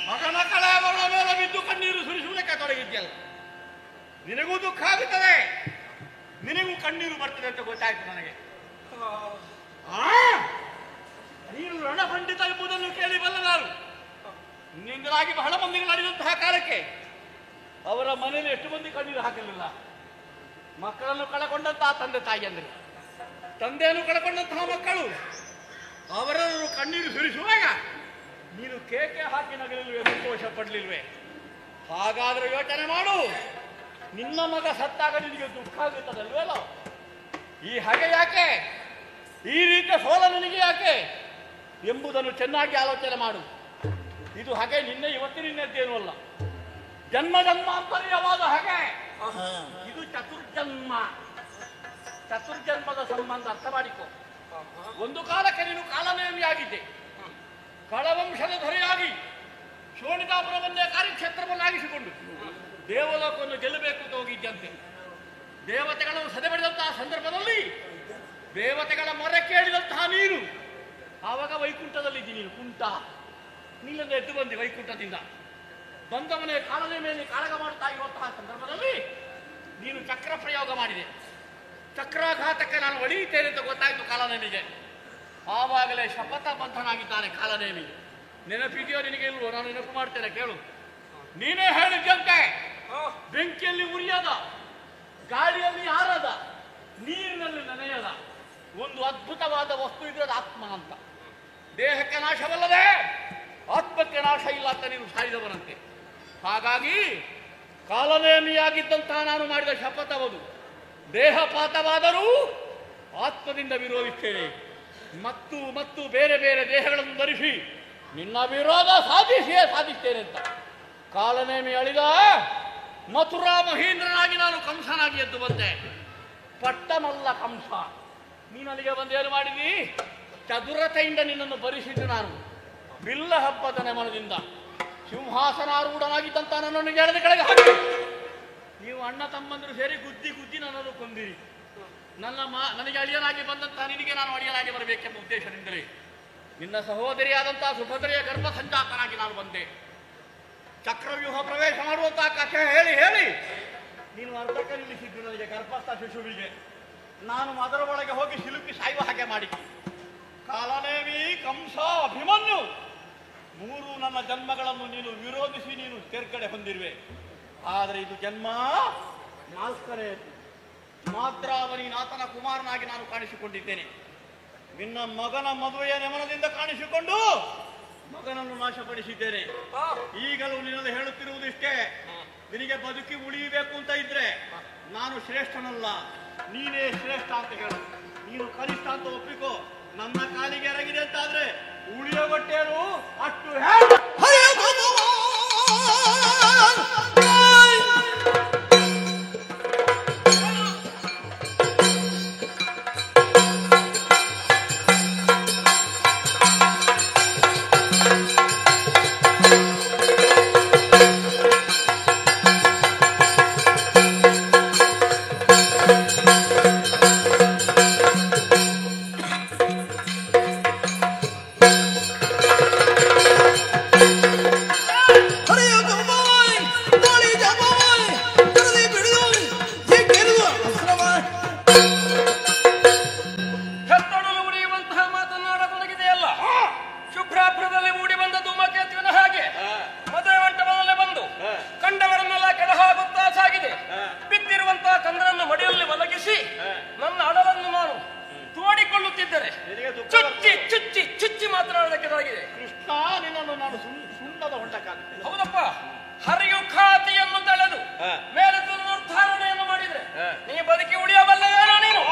Speaker 8: ಮಗನ ಕಳೆ ಮಗಳ ಮೇಲೆ ಬಿದ್ದು ಕಣ್ಣೀರು ಸುರಿಸುವುದಕ್ಕೆ ತೊಡಗಿದ್ಯಲ್ಲ, ನಿನಗೂ ದುಃಖ ಆಗುತ್ತದೆ, ನಿನಗೂ ಕಣ್ಣೀರು ಬರ್ತದೆ ಅಂತ ಗೊತ್ತಾಯ್ತು ನನಗೆ. ನೀನು ರಣಪಂಡಿತ ಎಂಬುದನ್ನು ಕೇಳಿ ಬಲ್ಲ ನಾನು. ನಿಂದರಾಗಿ ಬಹಳ ಮಂದಿಗೆ ನಡೆದಂತಹ ಕಾಲಕ್ಕೆ ಅವರ ಮನೆಯಲ್ಲಿ ಎಷ್ಟು ಮಂದಿ ಕಣ್ಣೀರು ಹಾಕಲಿಲ್ಲ. ಮಕ್ಕಳನ್ನು ಕಳಕೊಂಡಂತಹ ತಂದೆ ತಾಯಿಯಂದರು, ತಂದೆಯನ್ನು ಕಳಕೊಂಡಂತಹ ಮಕ್ಕಳು, ಅವರೆಲ್ಲರೂ ಕಣ್ಣೀರು ಸುರಿಸುವಾಗ ನೀನು ಕೇಕೆ ಹಾಕಿ ನಗಲಿಲ್ವೇ, ಸಂತೋಷ ಪಡಲಿಲ್ವೇ? ಹಾಗಾದ್ರೆ ಯೋಚನೆ ಮಾಡು, ನಿನ್ನ ಮಗ ಸತ್ತಾಗ ನಿನಗೆ ದುಃಖ ಆಗುತ್ತದಲ್ವೇಲ? ಈ ಹಾಗೆ ಯಾಕೆ, ಈ ರೀತಿಯ ಸೋಲ ನಿನಗೆ ಯಾಕೆ ಎಂಬುದನ್ನು ಚೆನ್ನಾಗಿ ಆಲೋಚನೆ ಮಾಡು. ಇದು ಹಾಗೆ ನಿನ್ನೆ ಇವತ್ತಿನದ್ದೇನೂ ಅಲ್ಲ, ಜನ್ಮ ಜನ್ಮಾಂತರೀಯವಾದ ಹಾಗೆ. ಇದು ಚತುರ್ಜನ್ಮದ ಸಂಬಂಧ, ಅರ್ಥ ಮಾಡಿಕೊ. ಒಂದು ಕಾಲಕ್ಕೆ ನೀನು ಕಾಲನೇಮಿಯಾಗಿದ್ದೆ, ಕಳವಂಶದ ದೊರೆಯಾಗಿ ಶೋಣಿತಾಪುರವನ್ನೇ ಕಾರ್ಯಕ್ಷೇತ್ರವನ್ನಾಗಿಸಿಕೊಂಡು ದೇವಲೋಕವನ್ನು ಗೆಲ್ಲಬೇಕು ಅಂತ ಹೋಗಿದ್ದಂತೆ. ದೇವತೆಗಳನ್ನು ಸದೆಬಡಿದಂತಹ ಸಂದರ್ಭದಲ್ಲಿ ದೇವತೆಗಳ ಮೊರೆ ಕೇಳಿದಂತಹ ನೀನು ಆವಾಗ ವೈಕುಂಠದಲ್ಲಿದ್ದಿ. ನೀನು ಕುಂಟ, ನೀನಿಂದ ಎದ್ದು ಬಂದಿ ವೈಕುಂಠದಿಂದ. ಬಂದವನೇ ಕಾಲದ ಮೇಲೆ ಕಾಳಗ ಮಾಡುತ್ತಾ ಇರುವಂತಹ ಸಂದರ್ಭದಲ್ಲಿ ನೀನು ಚಕ್ರ ಪ್ರಯೋಗ ಮಾಡಿದೆ. ಚಕ್ರಾಘಾತಕ್ಕೆ ನಾನು ಒಡೆಯುತ್ತೇನೆ ಅಂತ ಗೊತ್ತಾಯಿತು ಕಾಲನೇಮಿಗೆ. ಆವಾಗಲೇ ಶಪಥ ಬದ್ಧನಾಗಿದ್ದಾನೆ ಕಾಲನೇಮಿ. ನೆನಪಿದೆಯೋ ನಿನಗೆ ಇಲ್ವೋ? ನಾನು ನೆನಪು ಮಾಡ್ತೇನೆ, ಕೇಳು. ನೀನೇ ಹೇಳಿದ್ದಂತೆ ಬೆಂಕಿಯಲ್ಲಿ ಉರಿಯದ, ಗಾಳಿಯಲ್ಲಿ ಹಾರದ, ನೀರಿನಲ್ಲಿ ನೆನೆಯದ ಒಂದು ಅದ್ಭುತವಾದ ವಸ್ತು ಇದ್ರೆ ಆತ್ಮ ಅಂತ. ದೇಹಕ್ಕೆ ನಾಶವಲ್ಲದೆ ಆತ್ಮಕ್ಕೆ ನಾಶ ಇಲ್ಲ ಅಂತ ನೀನು ಸಾರಿದವನಂತೆ. ಹಾಗಾಗಿ ಕಾಲನೇಮಿಯಾಗಿದ್ದಂತಹ ನಾನು ಮಾಡಿದ ಶಪಥವದು. ದೇಹಪಾತವಾದರೂ ಆತ್ಮದಿಂದ ವಿರೋಧಿಸ್ತೇನೆ. ಮತ್ತು ಮತ್ತು ಬೇರೆ ಬೇರೆ ದೇಹಗಳನ್ನು ಧರಿಸಿ ನಿನ್ನ ವಿರೋಧ ಸಾಧಿಸ್ತೇನೆ ಅಂತ ಕಾಲನೇಮಿ ಅಳಿದ. ಮಥುರಾ ಮಹೀಂದ್ರನಾಗಿ ನಾನು ಕಂಸನಾಗಿ ಎದ್ದು ಬಂದೆ. ಪಟ್ಟಮಲ್ಲ ಕಂಸ. ನೀನು ಅಲ್ಲಿಗೆ ಬಂದೇನು ಮಾಡಿದಿ? ಚದುರತೆಯಿಂದ ನಿನ್ನನ್ನು ಭರಿಸಿದ್ದು ನಾನು. ಬಿಲ್ಲ ಹಬ್ಬದ ನೆಮನದಿಂದ ಸಿಂಹಾಸನಾರೂಢನಾಗಿದ್ದಂತ ನನ್ನನ್ನು ಎಳೆದ ಕೆಳಗೆ ಹಾಕಿ ನೀವು ಅಣ್ಣ ತಮ್ಮಂದರು ಸೇರಿ ಗುದ್ದಿ ಗುದ್ದಿ ನನ್ನನ್ನು ಕೊಂದಿರಿ. ನನಗೆ ಅಳಿಯನಾಗಿ ಬಂದಂತಹ ನಿನಗೆ ನಾನು ಅಳಿಯನಾಗಿ ಬರಬೇಕೆಂಬ ಉದ್ದೇಶದಿಂದಲೇ ನಿನ್ನ ಸಹೋದರಿಯಾದಂತಹ ಸುಭದ್ರೆಯ ಗರ್ಭ ಸಂಜಾತನಾಗಿ ನಾನು ಬಂದೆ. ಚಕ್ರವ್ಯೂಹ ಪ್ರವೇಶ ಮಾಡುವಂತಹ ಕಥೆ ಹೇಳಿ ಹೇಳಿ ನೀನು ಅರ್ಧಕ್ಕೆ ನಿಲ್ಲಿಸಿದ್ದು ನನಗೆ ಗರ್ಭಸ್ಥ ಶಿಶುವಿಗೆ. ನಾನು ಅದರ ಒಳಗೆ ಹೋಗಿ ಸಿಲುಕಿ ಸಾಯುವ ಹಾಗೆ ಮಾಡಿ ಕಾಲನೇಮಿ, ಕಂಸ, ಅಭಿಮನ್ಯು ಮೂರು ನನ್ನ ಜನ್ಮಗಳನ್ನು ನೀನು ವಿರೋಧಿಸಿ ನೀನು ತೇರ್ಗಡೆ ಹೊಂದಿರುವೆ. ಆದರೆ ಇದು ಜನ್ಮ ನಾಲ್ಕನೇ. ಮಾದ್ರಾವಣಿ ನಾಥನ ಕುಮಾರನಾಗಿ ನಾನು ಕಾಣಿಸಿಕೊಂಡಿದ್ದೇನೆ. ನಿನ್ನ ಮಗನ ಮದುವೆಯ ನೆಮನದಿಂದ ಕಾಣಿಸಿಕೊಂಡು ಮಗನನ್ನು ನಾಶಪಡಿಸಿದ್ದೇನೆ. ಈಗಲೂ ನಿನ್ನಲ್ಲಿ ಹೇಳುತ್ತಿರುವುದಿಷ್ಟೇ, ನಿನಗೆ ಬದುಕಿ ಉಳಿಯಬೇಕು ಅಂತ ಇದ್ರೆ ನಾನು ಶ್ರೇಷ್ಠನಲ್ಲ, ನೀನೇ ಶ್ರೇಷ್ಠ ಅಂತ ಹೇಳು. ನೀನು ಕನಿಷ್ಠ ಅಂತ ಒಪ್ಪಿಕೋ. ನನ್ನ ಕಾಲಿಗೆ ಎರಗಿದೆ ಅಂತಾದ್ರೆ ಉಳಿಯೋ ಬಟ್ಟೇನು ಅಷ್ಟು ಹೇಳು.
Speaker 5: ಹೌದಪ್ಪ, ಹರಿಯು ಖಾತೆಯನ್ನು ತಳೆದು ಮೇಲೆ ನಿರ್ಧಾರಣೆಯನ್ನು ಮಾಡಿದ್ರೆ ನೀ ಬದುಕಿ ಉಳಿಯಬಲ್ಲವೇನೋ ನೀನು.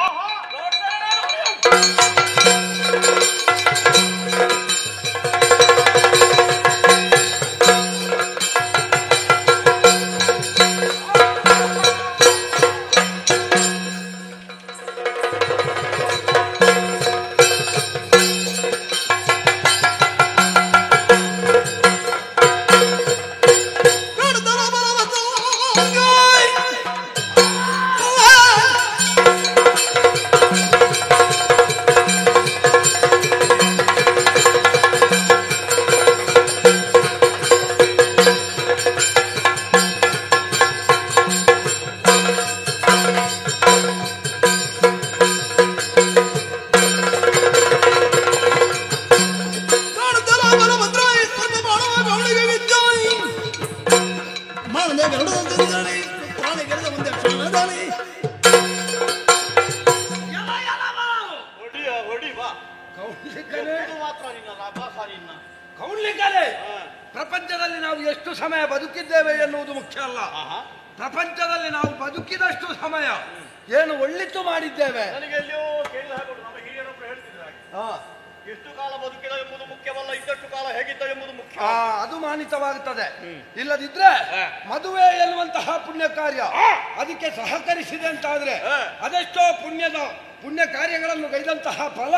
Speaker 1: Go!
Speaker 6: ಕೌನ್ಲಿಕ್ಕನೇ
Speaker 8: ಇದು ಮಾತ್ರ ನಿನ್ನ ಅಭ್ಯಾಸ ನಿನ್ನ
Speaker 6: ಕೌನ್ಲಿಕ್ಕನೇ ಪ್ರಪಂಚದಲ್ಲಿ ನಾವು ಎಷ್ಟು ಸಮಯ ಬದುಕಿದ್ದೇವೆ ಎನ್ನುವುದು ಮುಖ್ಯ ಅಲ್ಲ. ಪ್ರಪಂಚದಲ್ಲಿ ನಾವು ಬದುಕಿದಷ್ಟು ಸಮಯ ಏನು ಒಳ್ಳಿತು ಮಾಡಿದ್ದೇವೆ.
Speaker 8: ನನಗೆ ಎಲ್ಲಿಯೋ ಕೇಳಿದ ಹಾಗೆ ನಮ್ಮ ಹಿರಿಯರೊಬ್ಬರು ಹೇಳ್ತಿದ್ದಾರೆ, ಎಷ್ಟು ಕಾಲ ಬದುಕಿದ ಎಂಬುದು ಮುಖ್ಯವಲ್ಲ, ಇದ್ದಷ್ಟು ಕಾಲ ಹೇಗಿದ್ದ ಎಂಬುದು ಮುಖ್ಯ.
Speaker 6: ಅದು ಮಾನಿತವಾಗುತ್ತದೆ. ಇಲ್ಲದಿದ್ರೆ ಮದುವೆ ಎನ್ನುವಂತಹ ಪುಣ್ಯ ಕಾರ್ಯ ಅದಕ್ಕೆ ಸಹಕರಿಸಿದೆ ಅಂತಾದ್ರೆ ಅದೆಷ್ಟೋ ಪುಣ್ಯ ಕಾರ್ಯಗಳನ್ನು ಗೈದಂತಹ ಫಲ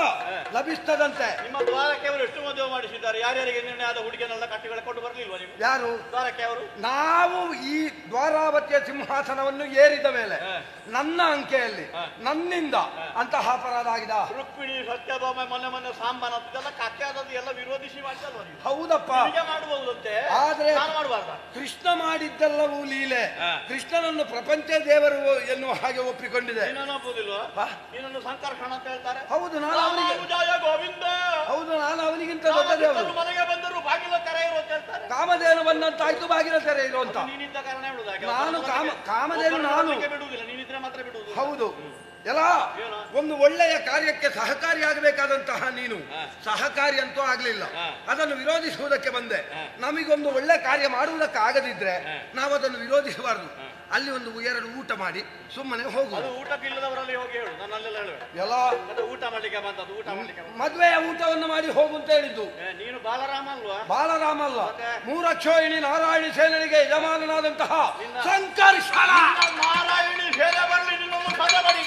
Speaker 6: ಲಭಿಸ್ತದಂತೆ.
Speaker 8: ನಿಮ್ಮ ದ್ವಾರಕ್ಕೆ ಅವರು ಎಷ್ಟು ಮದುವೆ ಮಾಡಿಸಿದ್ದಾರೆ? ಯಾರ್ಯಾರಿಗೆ ನಿರ್ಣಯ ಆದ ಹುಡುಗಿಯನ್ನೆಲ್ಲ ಕಟ್ಟಿಕೊಂಡು ಬರಲಿಲ್ವಾ ನೀವು?
Speaker 6: ಯಾರು?
Speaker 8: ದ್ವಾರಕ್ಕೆ ಅವರು. ನಾವು
Speaker 6: ಈ ದ್ವಾರಾವತಿಯ ಸಿಂಹಾಸನವನ್ನು ಏರಿದ ಮೇಲೆ ನನ್ನ ಅಂಕೆಯಲ್ಲಿ ನನ್ನಿಂದ ಅಂತಹ ಅಪರಾಧ ಆಗಿದೆ.
Speaker 8: ರುಕ್ಮಿಣಿ ಸತ್ಯಭಾಮ ಮೊನ್ನೆ ಸಾಂಬಾನ ಇದೆಲ್ಲ ಕಕ್ಕೆ ಆದದ್ದು ಎಲ್ಲ ವಿರೋಧಿಸಿ ಮಾಡ್ತಲ್ವ ನೀವು?
Speaker 6: ಹೌದಪ್ಪ,
Speaker 8: ಮಾಡಬಹುದಂತೆ.
Speaker 6: ಆದ್ರೆ
Speaker 8: ಮಾಡಬಾರ್ದ?
Speaker 6: ಕೃಷ್ಣ ಮಾಡಿದ್ದೆಲ್ಲವೂ ಲೀಲೆ. ಕೃಷ್ಣನನ್ನು ಪ್ರಪಂಚ ದೇವರು ಎನ್ನುವ ಹಾಗೆ ಒಪ್ಪಿಕೊಂಡಿದೆ.
Speaker 8: ನಂಬುದಿಲ್ವಾ? ಸಂಕರ್ಷಣ ಅಂತ ಹೇಳ್ತಾರೆ.
Speaker 6: ಹೌದು, ನಾನು ಅವನಿಗೆ
Speaker 8: ಗೋವಿಂದ.
Speaker 6: ಹೌದು, ನಾನು ಅವನಿಗಿಂತ ದೊಡ್ಡ ದೇವರು.
Speaker 8: ಮನೆಗೆ ಬಂದರು ಬಾಗಿಲ ತೆರೆ ಇರು ಅಂತ ಹೇಳ್ತಾರೆ.
Speaker 6: ಕಾಮಧೇನು ಬಂದಂತಾಯ್ತು ಬಾಗಿಲ ತೆರೆ ಇರುವಂತ.
Speaker 8: ನೀನಿದ್ದ ಕಾರಣ ಹೇಳುದು
Speaker 6: ನಾನು ಕಾಮಧೇನು ನಾನು
Speaker 8: ಬಿಡುವುದಿಲ್ಲ, ನೀನಿದ್ರೆ ಮಾತ್ರ ಬಿಡುವುದು.
Speaker 6: ಹೌದು. ಎಲ್ಲ ಒಂದು ಒಳ್ಳೆಯ ಕಾರ್ಯಕ್ಕೆ ಸಹಕಾರಿಯಾಗಬೇಕಾದಂತಹ ನೀನು ಸಹಕಾರಿ ಅಂತೂ ಆಗ್ಲಿಲ್ಲ, ಅದನ್ನು ವಿರೋಧಿಸುವುದಕ್ಕೆ ಬಂದೆ. ನಮಗೊಂದು ಒಳ್ಳೆ ಕಾರ್ಯ ಮಾಡುವುದಕ್ಕೆ ಆಗದಿದ್ರೆ ನಾವು ಅದನ್ನು ವಿರೋಧಿಸಬಾರದು. ಅಲ್ಲಿ ಒಂದು 2 ಊಟ ಮಾಡಿ ಸುಮ್ಮನೆ ಹೋಗುವುದು.
Speaker 8: ಊಟಕ್ಕಿಲ್ಲದವರಲ್ಲಿ ಹೋಗಿ ಹೇಳು, ನಾನು ಅಲ್ಲೆಲ್ಲ ಹೇಳುವೆ.
Speaker 6: ಎಲ್ಲ
Speaker 8: ಊಟ ಮಾಡ್ಲಿಕ್ಕೆ ಬಂದದ್ದು, ಊಟ ಮಾಡ್ಲಿಕ್ಕೆ
Speaker 6: ಮದುವೆಯ ಊಟವನ್ನು ಮಾಡಿ ಹೋಗು ಅಂತ ಹೇಳಿದ್ದು.
Speaker 8: ನೀನು ಬಾಲರಾಮ ಅಲ್ವಾ?
Speaker 6: ಬಾಲರಾಮ ಅಲ್ಲ, 3 ಅಕ್ಷೋಹಿಣಿ ನಾರಾಯಣಿ ಸೇನೆಗೆ ಯಜಮಾನನಾದಂತಹ ಸಂಕರ್ಷಣ.
Speaker 8: ನಾರಾಯಣಿ ಸೇನೆ ಬರಲಿ, ನಿನ್ನೊಂದು ಪದ ಬಡಿ.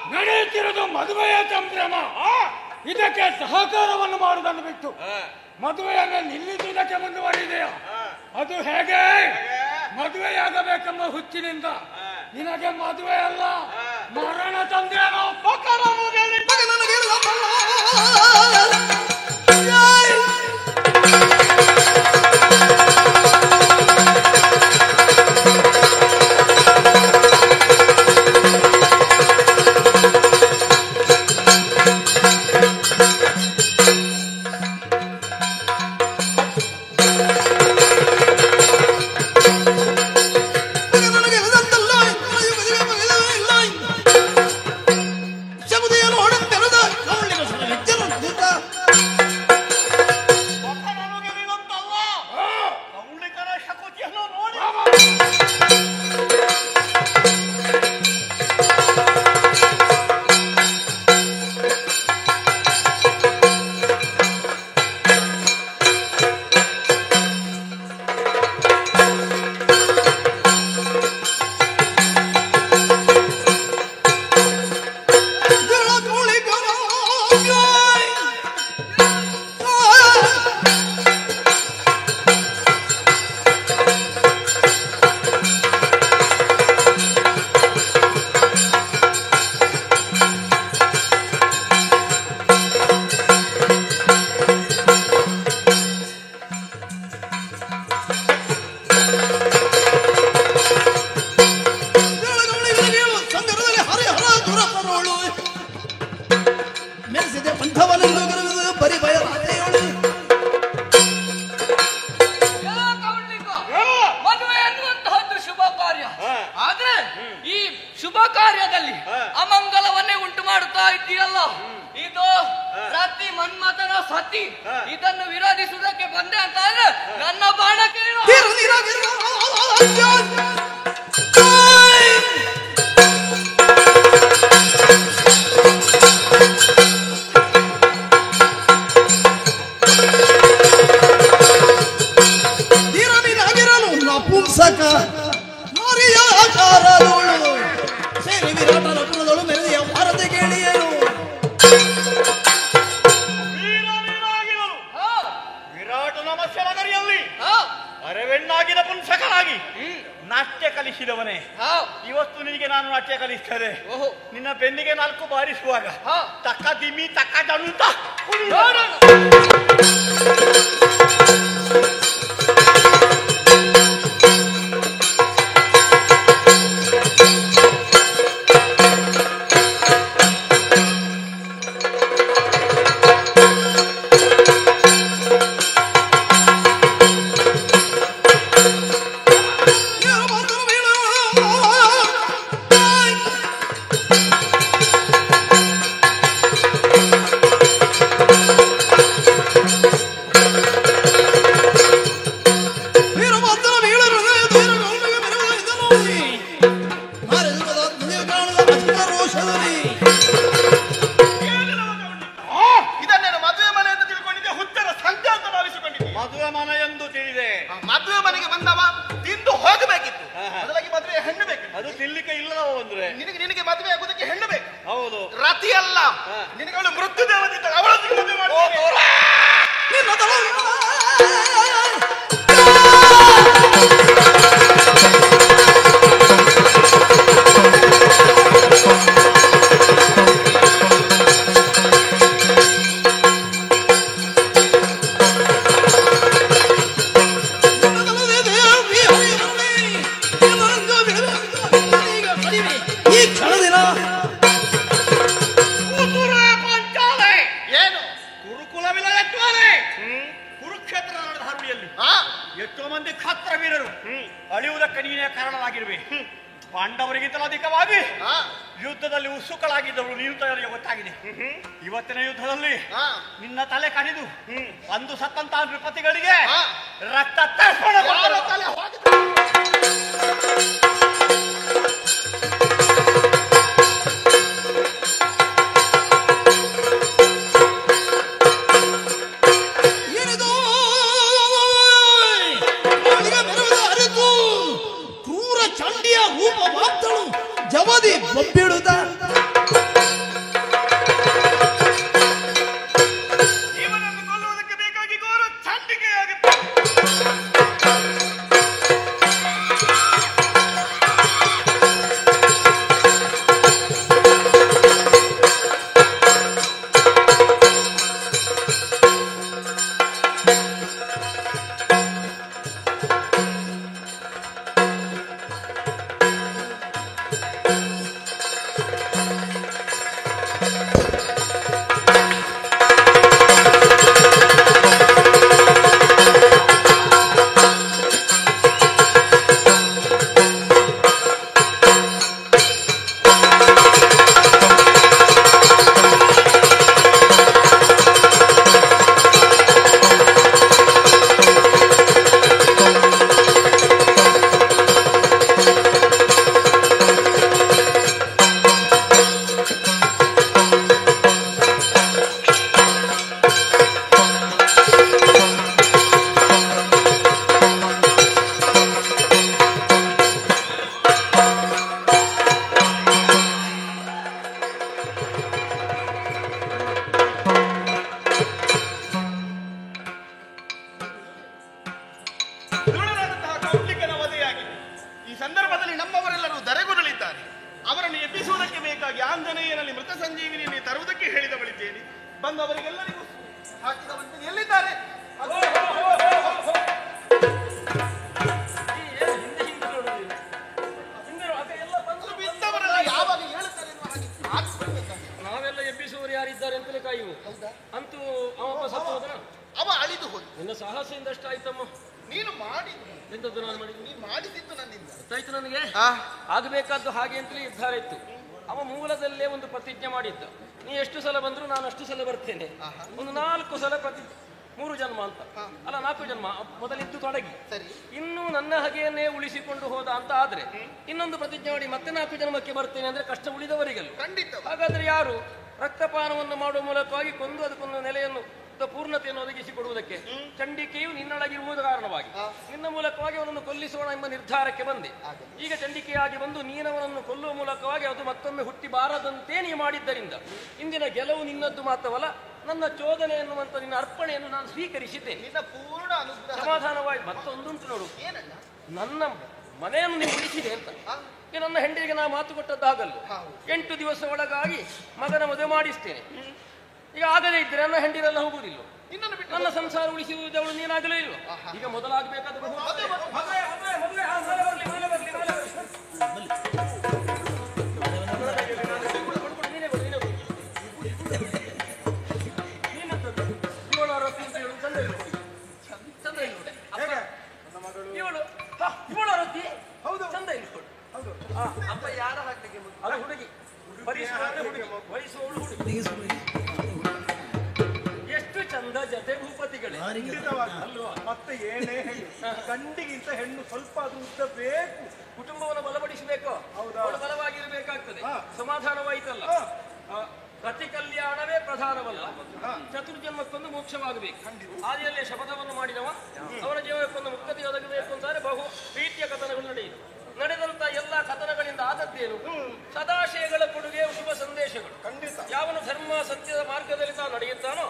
Speaker 9: ನಡೆಯುತ್ತಿರುವುದು ಮದುವೆಯ ಸಂಭ್ರಮ. ಇದಕ್ಕೆ ಸಹಕಾರವನ್ನು ಮಾಡುವುದನ್ನು ಬಿಟ್ಟು ಮದುವೆಯನ್ನು ನಿಲ್ಲಿಸುವುದಕ್ಕೆ ಮುಂದುವರಿದೆಯಾ? ಅದು ಹೇಗೆ? ಮದುವೆಯಾಗಬೇಕೆಂಬ ಹುಚ್ಚಿನಿಂದ ನಿನಗೆ ಮದುವೆ ಅಲ್ಲ ಮರಣ ತಂದೇನೋ.
Speaker 5: ಇದನ್ನು ವಿರೋಧಿಸುವುದಕ್ಕೆ ಬಂದೆ ಅಂತ ನನ್ನ ಬಾಣಕ್ಕೆ
Speaker 1: ಧೀರನಿನಾಗಿರಲು ನಪುಂಸಕ ಮರಿಯ ಆಕಾರದವಳು ಸೇರಿ ವಿರಾಟನ ಪುರದಳು ಮೆರೆದಿಯ ಭಾರತ ಕೇಳಿಯರು
Speaker 8: ವಿರಾಟ ನಮಸ್ಯ ನಗರಿಯಲ್ಲಿ ಅರವೆಣ್ಣಾಗಿದ ಪುಂಸಕನಾಗಿ ನಾಟ್ಯ ಕಲಿಸಿದವನೇ ಇವತ್ತು ನಿನಗೆ ನಾನು ನಾಟ್ಯ ಕಲಿಸ್ತೇನೆ. ನಿನ್ನ ಬೆನ್ನಿಗೆ 4 ಬಾರಿಸುವಾಗ ತಕ್ಕ ದಿಮ್ಮಿ ತಕ್ಕ ಜನುಂತ
Speaker 2: ಇದನ್ನೇನು ಮದುವೆ ಮನೆ ಎಂದು ತಿಳ್ಕೊಂಡಿದ್ದೆ, ಹುಚ್ಚರ ಸಂತೆ ಅಂತ ಭಾವಿಸಿಕೊಂಡಿದ್ದೆ.
Speaker 8: ಮದುವೆ ಮನೆ ಎಂದು ತಿಳಿದೆ.
Speaker 2: ಮದುವೆ ಮನೆಗೆ ಬಂದವ ತಿಂದು ಹೋಗಬೇಕಿತ್ತು, ಅದರಾಗಿ ಮದುವೆ ಹೆಣ್ಣು ಬೇಕು.
Speaker 8: ಅದು ತಿನ್ಲಿಕ್ಕೆ ಇಲ್ಲವ ಅಂದ್ರೆ
Speaker 2: ನಿನಗೆ ಮದುವೆ ಆಗುವುದಕ್ಕೆ ಹೆಣ್ಣು ಬೇಕು.
Speaker 8: ಹೌದು.
Speaker 2: ರತಿ ಅಲ್ಲ, ನಿನಗೆ ಅವಳು ಮೃತ್ಯು ದೇವತೆ, ಅವಳೊಂದಿಗೆ ಮದುವೆ ಮಾಡ್ತೀನಿ.
Speaker 1: ಈ ಕ್ಷಣದಿನ
Speaker 2: ಏನು
Speaker 8: ಕುರುಕುಲವಿಲ್ಲ ಎತ್ತುವನೆ ಕುರುಕ್ಷೇತ್ರ ನಡೆದ ಹರುಳಿಯಲ್ಲಿ ಎಷ್ಟೋ ಮಂದಿ ಖಾತ್ರ ವೀರರು ಅಳಿಯುವುದಕ್ಕೆ ನೀನೇ ಕಾರಣವಾಗಿರುವೆ. ಪಾಂಡವರಿಗಿಂತಲೂ ಅಧಿಕವಾಗಿ ಯುದ್ಧದಲ್ಲಿ ಉತ್ಸುಕಳಾಗಿದ್ದವರು ನೀನು ತಯಾರಿಗೆ ಗೊತ್ತಾಗಿದೆ. ಇವತ್ತಿನ ಯುದ್ಧದಲ್ಲಿ ನಿನ್ನ ತಲೆ ಕಡಿದು ಅಂದು ಸತ್ತಂತ ನೃಪತಿಗಳಿಗೆ ರಕ್ತ ತರ್ಪಣ
Speaker 2: ತಲೆ
Speaker 1: ಕ್ರೂರ ಚಂಡಿಯ ರೂಪ ಮಾತಳು ಜವದಿ ಬೊಬ್ಬಿಡುತ್ತ
Speaker 8: ಇವನನ್ನು ಕೊಲ್ಲುವುದಕ್ಕೆ ಬೇಕಾಗಿ ಘೋರ ಚಂಡಿಕೆಯಾಗುತ್ತೆ.
Speaker 2: ಬಂದವರಿಗೆಲ್ಲರಿಗೂ ಹಾಕಿದವಂತೆ ಎಲ್ಲಿದ್ದಾರೆ? ಬಿದ್ದವರೆಲ್ಲ ಯಾವಾಗ ಹೇಳ್ತಾರೆ ಎನ್ನುವ ಹಾಗೆ ಹಾಕ್ಸ್ಕೊಳ್ಬೇಕಾದ್ರೆ
Speaker 7: ನಾವೆಲ್ಲ ಎಬ್ಬಿಸುವವರು ಯಾರಿದ್ದಾರೆ ಅಂತಲೇ ಕಾಯುವು. ಅಂತೂ ಅವಪ್ಪ ಸತ್ತು ಹೋದ,
Speaker 2: ಅವ ಅಳಿದು ಹೋದ.
Speaker 7: ನಿನ್ನ ಸಾಹಸದಿಂದ ಅಷ್ಟಾಯ್ತಮ್ಮ.
Speaker 2: ನೀನು ಮಾಡಿದ್ದು
Speaker 7: ಎಂತದ್ದು ನಾನು ಮಾಡಿದ್ದು?
Speaker 2: ನೀನು ಮಾಡಿಸಿದ್ದು ನನ್ನಿಂದ
Speaker 7: ಗೊತ್ತಾಯ್ತು ನನಗೆ. ಆಗಬೇಕಾದ್ದು ಹಾಗೆ ಅಂತಲೇ ನಿರ್ಧಾರ ಇತ್ತು. ಅವ ಮೂಲದಲ್ಲೇ ಒಂದು ಪ್ರತಿಜ್ಞೆ ಮಾಡಿದ್ದ, ನೀ ಎಷ್ಟು ಸಲ ಬಂದ್ರು ನಾನು ಅಷ್ಟು ಸಲ ಬರ್ತೇನೆ. ಒಂದು 4 ಸಲ 3 ಜನ್ಮ ಅಂತ ಅಲ್ಲ 4 ಜನ್ಮ ಮೊದಲಿದ್ದು ತೊಡಗಿ
Speaker 2: ಸರಿ.
Speaker 7: ಇನ್ನು ನನ್ನ ಹಾಗೆಯನ್ನೇ ಉಳಿಸಿಕೊಂಡು ಹೋದ ಅಂತ ಆದ್ರೆ ಇನ್ನೊಂದು ಪ್ರತಿಜ್ಞೆ ಮಾಡಿ ಮತ್ತೆ 4 ಜನ್ಮಕ್ಕೆ ಬರ್ತೇನೆ ಅಂದ್ರೆ ಕಷ್ಟ ಉಳಿದವರಿಗಲ್ಲ.
Speaker 2: ಖಂಡಿತ.
Speaker 7: ಹಾಗಾದ್ರೆ ಯಾರು ರಕ್ತಪಾನವನ್ನು ಮಾಡುವ ಮೂಲಕವಾಗಿ ಕೊಂದು ಅದಕ್ಕೊಂದು ನೆಲೆಯನ್ನು ಪೂರ್ಣತೆಯನ್ನು ಒದಗಿಸಿಕೊಡುವುದಕ್ಕೆ ಚಂಡಿಕೆಯು ನಿನ್ನೊಳಗಿರುವುದ ಕಾರಣವಾಗಿ ನಿನ್ನ ಮೂಲಕವಾಗಿ ಅವನನ್ನು ಕೊಲ್ಲಿಸೋಣ ಎಂಬ ನಿರ್ಧಾರಕ್ಕೆ ಬಂದೆ. ಈಗ ಚಂಡಿಕೆಯಾಗಿ ಬಂದು ನೀನವನನ್ನು ಕೊಲ್ಲುವ ಮೂಲಕವಾಗಿ ಅದು ಮತ್ತೊಮ್ಮೆ ಹುಟ್ಟಿ ಬಾರದಂತೆ ನೀ ಮಾಡಿದ್ದರಿಂದ ಇಂದಿನ ಗೆಲುವು ನಿನ್ನದ್ದು ಮಾತ್ರವಲ್ಲ, ನನ್ನ ಚೋದನೆ ಎನ್ನುವಂತ ನಿನ್ನ ಅರ್ಪಣೆಯನ್ನು ನಾನು ಸ್ವೀಕರಿಸಿದ್ದೇನೆ.
Speaker 2: ನಿನ್ನ ಪೂರ್ಣ ಅನುಗ್ರಹ.
Speaker 7: ಸಮಾಧಾನವಾಗಿ ಮತ್ತೊಂದುಂಟು ನೋಡು, ನನ್ನ ಮನೆಯನ್ನು ನೀವು ಉಳಿಸಿದೆ ಅಂತ ನನ್ನ ಹೆಂಡರಿಗೆ ನಾ ಮಾತು ಕೊಟ್ಟದ್ದಾಗಲ್ಲ. 8 ದಿವಸ ಒಳಗಾಗಿ ಮಗನ ಮದುವೆ ಮಾಡಿಸ್ತೇನೆ. ಈಗ ಆಗದೇ ಇದ್ರೆ ನನ್ನ ಹೆಂಡಿರೆಲ್ಲ ಹೋಗುವುದಿಲ್ಲ, ನನ್ನ ಸಂಸಾರ ಉಳಿಸುವುದವಳು ನೀನಾಗಲೇ ಇಲ್ವ. ಈಗ ಮೊದಲಾಗಬೇಕಾದ ಅಪ್ಪ ಯಾರ ಹಾಕ್ಲಿಕ್ಕೆ ಅದು ಹುಡುಗಿ ವಯಸ್ಸುವವಳು ಹುಡುಗಿ. ಎಷ್ಟು ಚಂದ ಜತೆ ಭೂಪತಿಗಳೇ.
Speaker 4: ಮತ್ತೆ ಏನೇ ಹೇಳಿ ಗಂಡಿಗಿಂತ ಹೆಣ್ಣು ಸ್ವಲ್ಪ ಅದು ಉದ್ದ ಬೇಕು.
Speaker 7: ಕುಟುಂಬವನ್ನು ಬಲಪಡಿಸಬೇಕು, ಅವಳು ಬಲವಾಗಿರಬೇಕಾಗ್ತದೆ. ಸಮಾಧಾನವಾಯಿತಲ್ಲ, ಪ್ರತಿ ಕಲ್ಯಾಣವೇ ಪ್ರಧಾನವಲ್ಲ. ಚತುರ್ಜನ್ಮಕ್ಕೊಂದು ಮೋಕ್ಷವಾಗಬೇಕು. ಆದಿಯಲ್ಲೇ ಶಪಥವನ್ನು ಮಾಡಿದವ ಅವರ ಜೀವನಕ್ಕೊಂದು ಮುಕ್ತತೆ ಒದಗಬೇಕು ಅಂತಾರೆ. ಬಹು ಪ್ರೀತಿಯ ಕಥನಗಳು ನಡೆದಂತ ಎಲ್ಲ ಕಥನಗಳಿಂದ ಆದದ್ದೇನು? ಸದಾಶಯಗಳ ಕೊಡುಗೆ, ಶುಭ ಸಂದೇಶಗಳು.
Speaker 4: ಖಂಡಿತ.
Speaker 7: ಯಾವನು ಧರ್ಮ ಸತ್ಯದ ಮಾರ್ಗದಲ್ಲಿ ತಾನು ನಡೆಯುತ್ತಾನೋ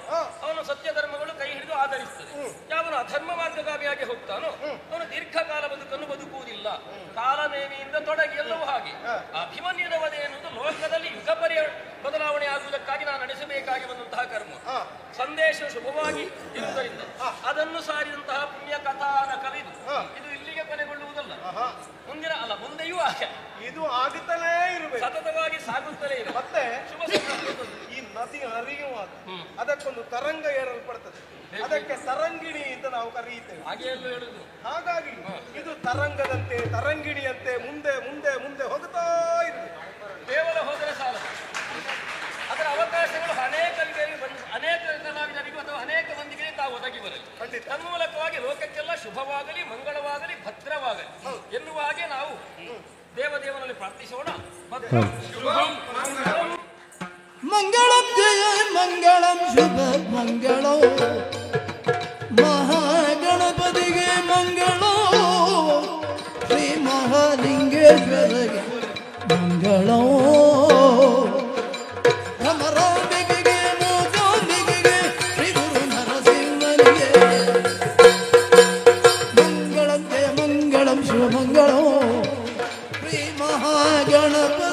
Speaker 7: ಅವನು ಸತ್ಯ ಧರ್ಮಗಳು ಕೈ ಹಿಡಿದು ಆಧರಿಸ್ತದೆ. ಯಾವನು ಅಧರ್ಮ ಮಾರ್ಗಗಾಮಿಯಾಗಿ ಹೋಗ್ತಾನೋ ಅವನು ದೀರ್ಘಕಾಲ ಬದುಕನ್ನು ಬದುಕುವುದಿಲ್ಲ. ಕಾಲನೇಮಿಯಿಂದ ತೊಡಗಿ ಎಲ್ಲವೂ ಹಾಗೆ. ಅಭಿಮನ್ಯುನ ವಧೆ ಎನ್ನುವುದು ಲೋಕದಲ್ಲಿ ಯುಗ ಬದಲಾವಣೆ ಆಗುವುದಕ್ಕಾಗಿ ನಾನು ನಡೆಸಬೇಕಾಗಿ ಬಂದಂತಹ ಕರ್ಮ. ಸಂದೇಶ ಶುಭವಾಗಿ ಇರುವುದರಿಂದ ಅದನ್ನು ಸಾರಿದಂತಹ ಪುಣ್ಯ ಕಥಾನ ಕವಿದು ಇದು ಇಲ್ಲಿಗೆ ಕೊನೆಗೊಳ್ಳುವುದಲ್ಲ, ಮುಂದಿನ ಅಲ್ಲ ಮುಂದೆಯೂ ಹಾಗೆ
Speaker 4: ಇದು ಆಗುತ್ತಲೇ ಇರಬೇಕು,
Speaker 7: ಸತತವಾಗಿ ಸಾಗುತ್ತಲೇ ಇರು.
Speaker 4: ಮತ್ತೆ
Speaker 7: ಶುಭ ಸಂದರ್ಭ
Speaker 4: ಈ ನದಿ ಹರಿಯುವಾಗ ಅದಕ್ಕೊಂದು ತರಂಗ ಏರಲ್ಪಡ್ತದೆ, ಅದಕ್ಕೆ ತರಂಗಿಣಿ ಅಂತ ನಾವು ಕರೆಯುತ್ತೇವೆ.
Speaker 7: ಹಾಗೆಯಲ್ಲೂ ಹೇಳುದು.
Speaker 4: ಹಾಗಾಗಿ ಇದು ತರಂಗದಂತೆ ತರಂಗಿಣಿಯಂತೆ ಮುಂದೆ ಮುಂದೆ ಮುಂದೆ ಹೋಗುತ್ತಾ ಇರುತ್ತೆ.
Speaker 7: ಕೇವಲ ಹೋದರೆ ಸಾಲ, ಅದರ ಅವಕಾಶಗಳು ಅನೇಕ ಕಲಾವಿದರಿಗೂ ಅಥವಾ ಅನೇಕ ಮಂದಿಗೆ ತಾವು ಒದಗಿ ಬರಲಿ. ತನ್ಮೂಲಕವಾಗಿ ಲೋಕಕ್ಕೆಲ್ಲ ಶುಭವಾಗಲಿ, ಮಂಗಳವಾಗಲಿ, ಭದ್ರವಾಗಲಿ ಎನ್ನುವ ಹಾಗೆ ನಾವು ದೇವದೇವನಲ್ಲಿ ಪ್ರಾರ್ಥಿಸೋಣ.
Speaker 1: ಮಂಗಳಂ ಜಯ ಮಂಗಳಂ ಶುಭ ಮಂಗಳೋ ಮಹಾಗಣಪತಿಗೆ ಮಂಗಳೋ ಶ್ರೀ ಮಹಾಲಿಂಗೇಶ್ವರಗೆ ಮಂಗಳೋ ರಮರಾಂಬಿಕೆಗೆ ಮೂಕಾಂಬಿಕೆಗೆ ಶ್ರೀ ಗುರು ನರಸಿಂಹನಿಗೆ ಮಂಗಳಂ ಜಯ ಮಂಗಳಂ ಶುಭ ಮಂಗಳೋ ಶ್ರೀ ಮಹಾಗಣಪತಿ